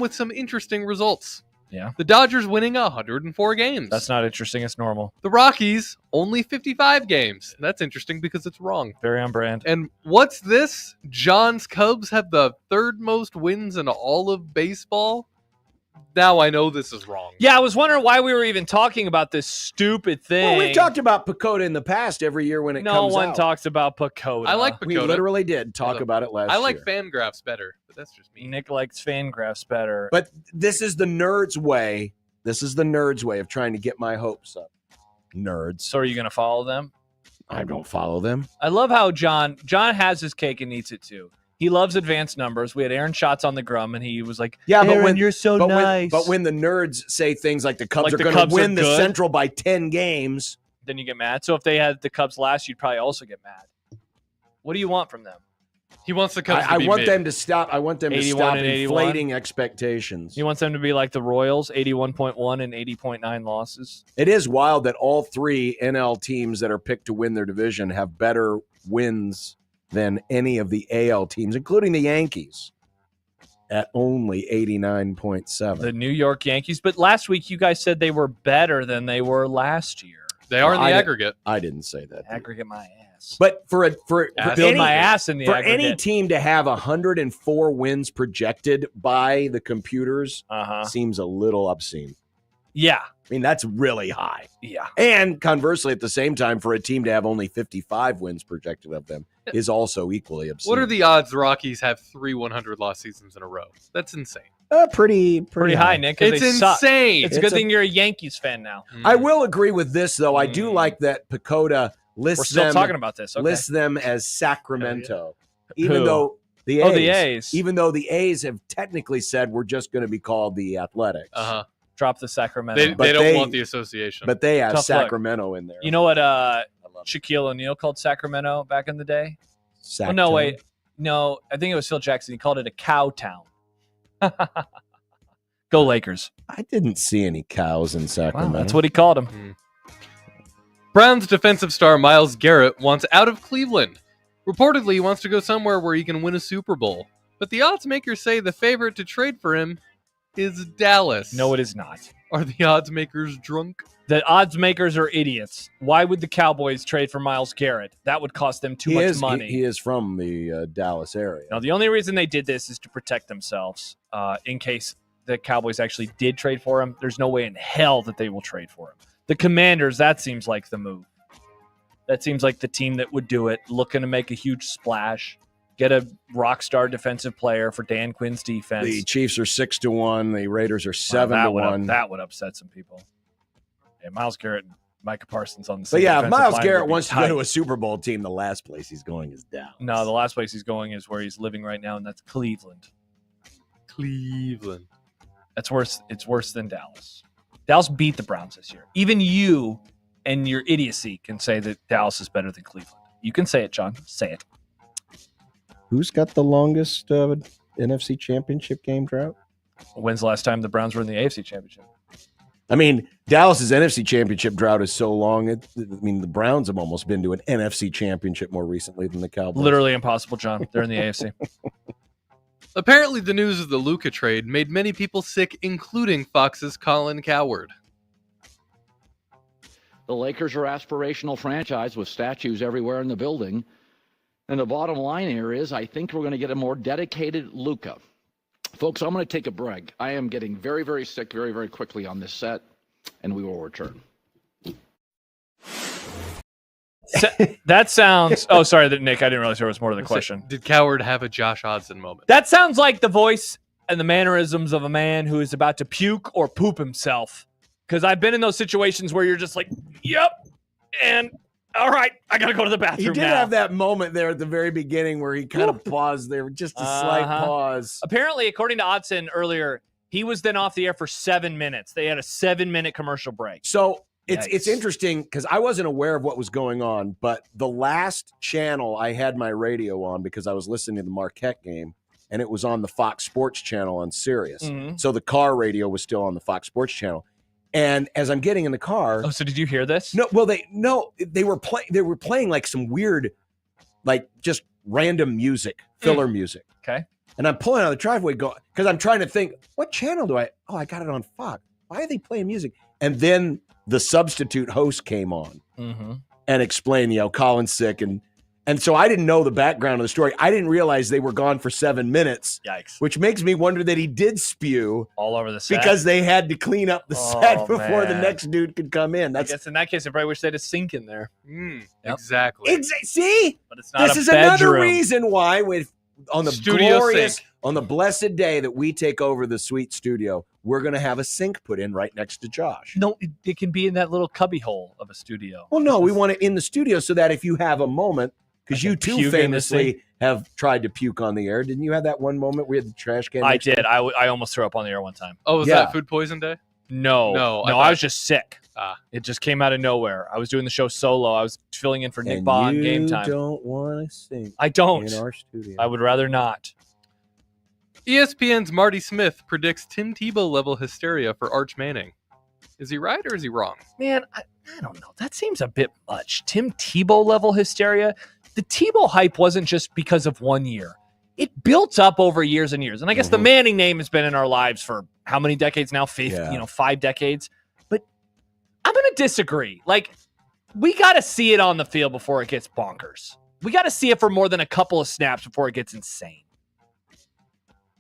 with some interesting results. Yeah. The Dodgers winning 104 games. That's not interesting. It's normal. The Rockies only 55 games. That's interesting because it's wrong. Very on brand. And what's this? John's Cubs have the third most wins in all of baseball? Now I know this is wrong. Yeah, I was wondering why we were even talking about this stupid thing. Well, we've talked about Pacoda in the past every year when it comes out. No one talks about Pacoda. I like Pacoda. We literally did talk about it last year. I like Fangraphs better, but that's just me. Nick likes Fangraphs better. But this is the nerds' way. This is the nerds' way of trying to get my hopes up. Nerds. So are you going to follow them? I don't follow them. I love how John has his cake and eats it too. He loves advanced numbers. We had Aaron Schatz on the Grum, and he was like, Yeah, but Aaron, you're so nice. But when the nerds say things like the Cubs Like are the going to Cubs are win the good? Central by 10 games, then you get mad. So if they had the Cubs last, you'd probably also get mad. What do you want from them? He wants the Cubs I to be want mid. them to stop. I want them to 81 stop and 81? inflating expectations. He wants them to be like the Royals, 81.1 and 80.9 losses. It is wild that all three NL teams that are picked to win their division have better wins than any of the AL teams, including the Yankees, at only 89.7. The New York Yankees. But last week, you guys said they were better than they were last year. They are in the aggregate. I didn't say that. Aggregate my ass. But for Build my ass in the for aggregate. any team to have 104 wins projected by the computers seems a little obscene. Yeah. I mean, that's really high. Yeah. And conversely, at the same time, for a team to have only 55 wins projected of them is also equally obscene. What are the odds the Rockies have 3 100-loss seasons in a row? That's insane. Pretty high, Nick. 'cause It's they suck. insane. It's a good thing you're a Yankees fan now. I will agree with this, though. I do like that Pacoda lists We're still them, talking about this. Okay. lists them as Sacramento, even Who? though the A's, Oh, the A's. even though the A's have technically said we're just going to be called the Athletics. Uh-huh. Drop the Sacramento. They don't want the association. But they have Tough look. Sacramento in there. You know what Shaquille O'Neal called Sacramento back in the day? Sac Oh, no, Town? wait. No, I think it was Phil Jackson. He called it a cow town. Go Lakers. I didn't see any cows in Sacramento. Wow, that's what he called them. Browns defensive star Myles Garrett wants out of Cleveland. Reportedly, he wants to go somewhere where he can win a Super Bowl. But the odds makers say the favorite to trade for him is Dallas. No, it is not. Are the odds makers drunk? The odds makers are idiots. Why would the Cowboys trade for Myles Garrett? That would cost them too much money. He is from the Dallas area. Now, the only reason they did this is to protect themselves in case the Cowboys actually did trade for him. There's no way in hell that they will trade for him. The Commanders, that seems like the move. That seems like the team that would do it, looking to make a huge splash, get a rock star defensive player for Dan Quinn's defense. The Chiefs are 6-1. The Raiders are 7-1. That would upset some people. Yeah, Myles Garrett and Micah Parsons on the same. But yeah, if defensive Myles line Garrett would be wants to tight. go to a Super Bowl team, the last place he's going is Dallas. No, the last place he's going is where he's living right now, and that's Cleveland. Cleveland. That's worse. It's worse than Dallas. Dallas beat the Browns this year. Even you and your idiocy can say that Dallas is better than Cleveland. You can say it, John. Say it. Who's got the longest NFC Championship game drought? When's the last time the Browns were in the AFC Championship? I mean, Dallas's NFC Championship drought is so long. The Browns have almost been to an NFC Championship more recently than the Cowboys. Literally impossible, John. They're in the AFC. Apparently, the news of the Luka trade made many people sick, including Fox's Colin Cowherd. The Lakers are an aspirational franchise with statues everywhere in the building. And the bottom line here is I think we're going to get a more dedicated Luka. Folks, I'm going to take a break. I am getting very, very sick very, very quickly on this set, and we will return. That sounds... Oh, sorry, Nick. I didn't realize there was more to the question. Did Cowherd have a Josh Hodson moment? That sounds like the voice and the mannerisms of a man who is about to puke or poop himself. Because I've been in those situations where you're just like, yep, and all right, I got to go to the bathroom He did now. have that moment there at the very beginning where he kind of paused there, just a slight pause. Apparently, according to Odson earlier, he was then off the air for 7 minutes. They had a 7-minute commercial break. So it's interesting because I wasn't aware of what was going on, but the last channel I had my radio on because I was listening to the Marquette game, and it was on the Fox Sports channel on Sirius. Mhm. So the car radio was still on the Fox Sports channel. And as I'm getting in the car, Oh, so did you hear this? no, well, they were playing like some weird, like just random music, filler music. Okay. And I'm pulling out of the driveway going because I'm trying to think, what channel do I? Oh, I got it on Fox. Why are they playing music? And then the substitute host came on Mm-hmm. and explained, Colin's sick, and so I didn't know the background of the story. I didn't realize they were gone for 7 minutes. Yikes! Which makes me wonder that he did spew all over the set because they had to clean up the set before the man. next dude could come in. I guess in that case, I probably wish they had a sink in there. Yep. Exactly. See, But it's not this a is another bedroom. reason why on the Studio glorious, sink. on the blessed day that we take over the sweet studio, we're going to have a sink put in right next to Josh. No, it can be in that little cubby hole of a studio. Well, no, we want it in the studio so that if you have a moment, because you puke too in the famously sink. have tried to puke on the air. Didn't you have that one moment where you had the trash can? I next to did. you? I almost threw up on the air one time. Oh, was Yeah. that food poison day? No, No, I was just sick. Ah. It just came out of nowhere. I was doing the show solo. I was filling in for Nick And Bond you game time. don't want to sing. I don't. in our studio. I would rather not. ESPN's Marty Smith predicts Tim Tebow level hysteria for Arch Manning. Is he right or is he wrong? Man, I don't know. That seems a bit much. Tim Tebow level hysteria. The Tebow hype wasn't just because of 1 year. It built up over years and years. And I guess the Manning name has been in our lives for how many decades now? 5 decades. But I'm going to disagree. Like, we got to see it on the field before it gets bonkers. We got to see it for more than a couple of snaps before it gets insane.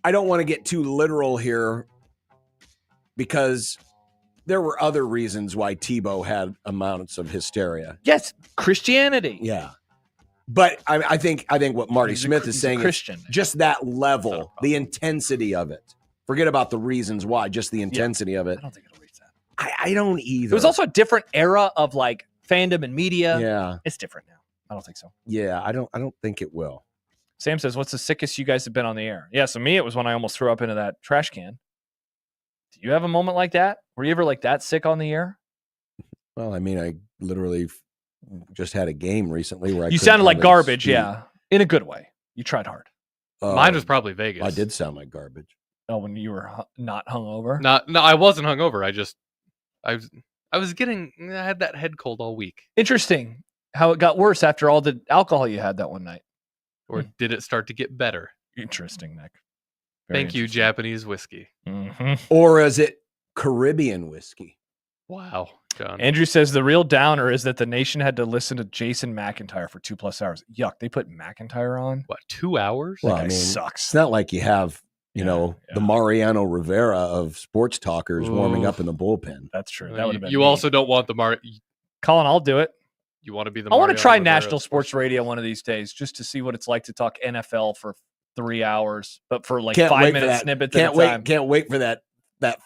I don't want to get too literal here because there were other reasons why Tebow had amounts of hysteria. Yes, Christianity. Yeah. But I think what Marty He's Smith is saying Christian. is just that level, the intensity of it. Forget about the reasons why, just the intensity of it. I don't think it'll reach that. I don't either. It was also a different era of like fandom and media. Yeah. It's different now. I don't think so. Yeah, I don't think it will. Sam says, what's the sickest you guys have been on the air? Yeah, so me, it was when I almost threw up into that trash can. Do you have a moment like that? Were you ever like that sick on the air? Well, I mean, I literally just had a game recently where You sounded like garbage, yeah. In a good way. You tried hard. Mine was probably Vegas. I did sound like garbage. Oh, when you were not hungover? No, I wasn't hungover. I had that head cold all week. Interesting how it got worse after all the alcohol you had that one night. Or did it start to get better? Interesting, Nick. Thank you, Japanese whiskey. Mm-hmm. Or is it Caribbean whiskey? Wow, John. Andrew says the real downer is that the nation had to listen to Jason McIntyre for 2+ hours. Yuck, they put McIntyre on? What, 2 hours? Well, That guy I mean, sucks. It's not like you have, the Mariano Rivera of sports talkers warming up in the bullpen. That's true. That would have been You me. also don't want the Colin, I'll do it. You want to be the I want to Mariano try Rivera national of sports radio one of these days just to see what it's like to talk NFL for 3 hours, but for like Can't wait 5 for minute that. snippets Can't at a wait. time. Can't wait for that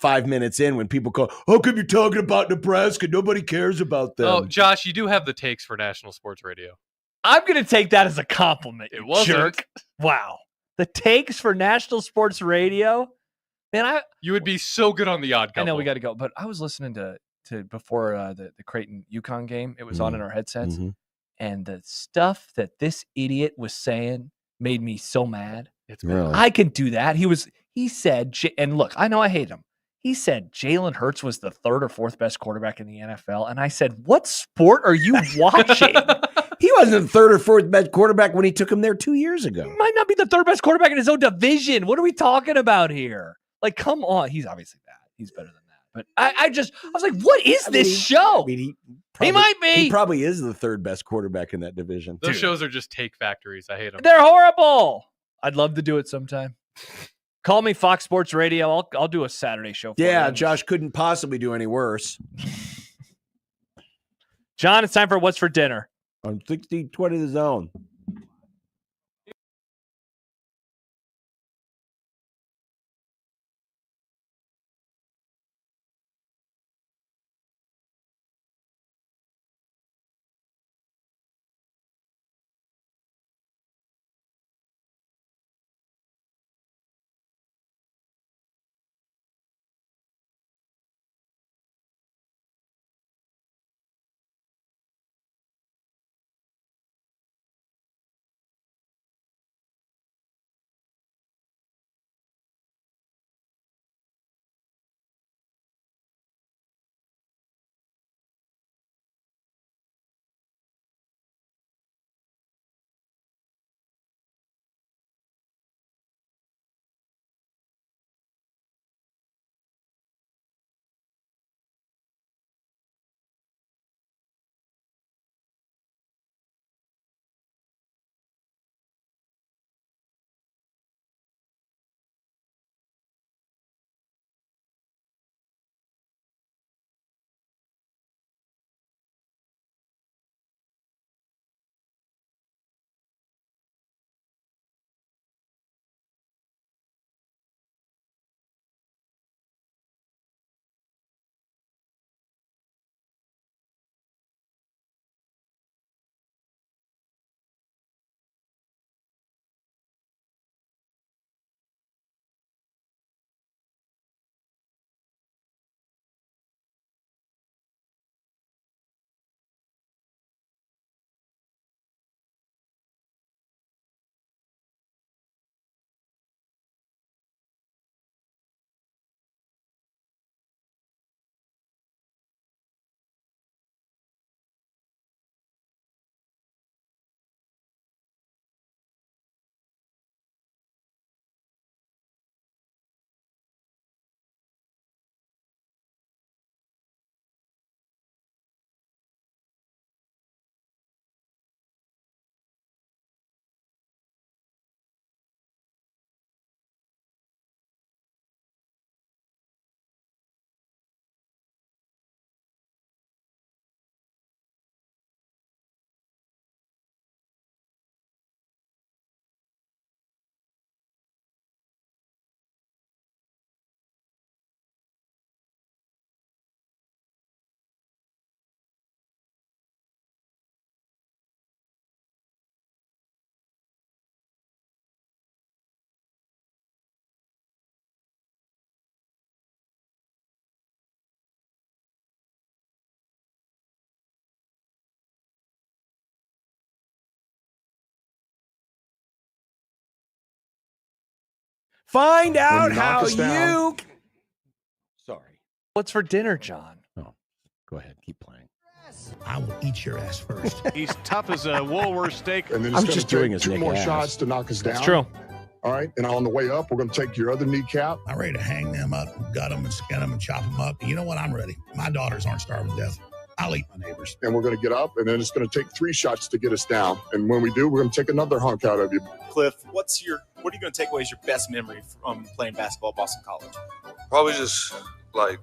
5 minutes in when people go, "How come you're talking about Nebraska? Nobody cares about them." Oh, Josh, you do have the takes for national sports radio. I'm going to take that as a compliment. It you wasn't. jerk. Wow. The takes for national sports radio. Man, you would be so good on the Odd Couple. I know we got to go, but I was listening to before the Creighton UConn game. It was on in our headsets, and the stuff that this idiot was saying made me so mad. It's really? I can do that. He said, and look, I know I hate him. He said Jalen Hurts was the 3rd or 4th best quarterback in the NFL, and I said, "What sport are you watching?" He wasn't the 3rd or 4th best quarterback when he took him there 2 years ago. He might not be the 3rd best quarterback in his own division. What are we talking about here? Like, come on. He's obviously bad. He's better than that. But I was like, what is this show? He might be. He probably is the 3rd best quarterback in that division. Those shows are just take factories. I hate them. They're horrible. I'd love to do it sometime. Call me Fox Sports Radio. I'll do a Saturday show for you. Yeah, Josh couldn't possibly do any worse. John, it's time for What's for Dinner. On 60-20 The Zone. Find out knock how us down. you. Sorry. What's for dinner, John? Oh, go ahead. Keep playing. I will eat your ass first. He's tough as a Woolworth steak. And then I'm it's just going doing to his take 2 Nick more ass. shots to knock us down. That's true. All right. And on the way up, we're going to take your other kneecap. I'm ready to hang them up, gut them, and skin them, and chop them up. You know what? I'm ready. My daughters aren't starving to death. I'll eat my neighbors. And we're going to get up, and then it's going to take 3 shots to get us down. And when we do, we're going to take another hunk out of you. Cliff, what are you going to take away as your best memory from playing basketball at Boston College? Probably just like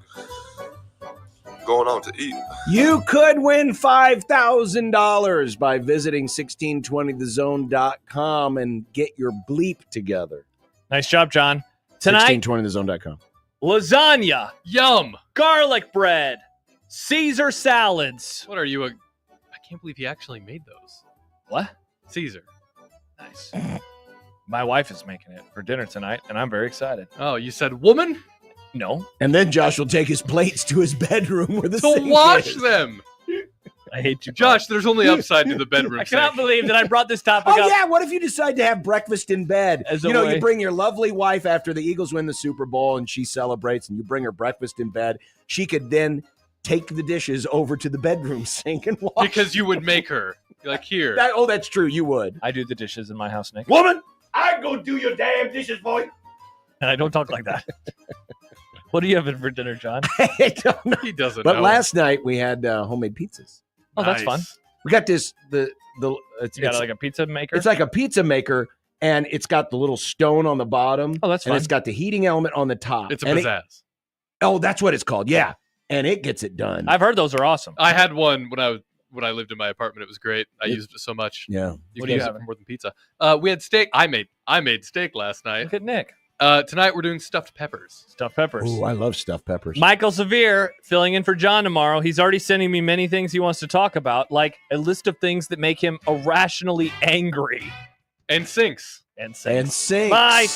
going out to eat. You could win $5,000 by visiting 1620thezone.com and get your bleep together. Nice job, John. Tonight, 1620thezone.com. lasagna, Yum. garlic bread, Caesar salads. What are you? I can't believe he actually made those. What? Caesar. Nice. My wife is making it for dinner tonight, and I'm very excited. Oh, you said woman? No. And then Josh will take his plates to his bedroom where the sink To wash is. them. I hate you, Josh. There's only upside to the bedroom. I cannot believe that I brought this topic Oh, up. yeah. What if you decide to have breakfast in bed? As a You know, way- you bring your lovely wife after the Eagles win the Super Bowl and she celebrates, and you bring her breakfast in bed. She could then take the dishes over to the bedroom sink and wash. Because you would make her. Like, here. That's true. You would. I do the dishes in my house, Nick. Woman, I go do your damn dishes, boy. And I don't talk like that. What are you having for dinner, John? I don't know. He doesn't But know. last night we had homemade pizzas. Oh, that's fun. We got this it's You got like a pizza maker? it's like a pizza maker, and it's got the little stone on the bottom. Oh, that's and fun. it's got the heating element on the top. It's a And pizzazz. that's what it's called. Yeah, and it gets it done. I've heard those are awesome. I had one when I lived in my apartment. It was great. I used it so much. Yeah. You What can do you use it have? for more than pizza. We had steak. I made steak last night. Look at Nick. Tonight we're doing stuffed peppers. Stuffed peppers. Ooh, I love stuffed peppers. Michael Severe filling in for John tomorrow. He's already sending me many things he wants to talk about, like a list of things that make him irrationally angry. And sinks. And sinks. And sinks. Bye.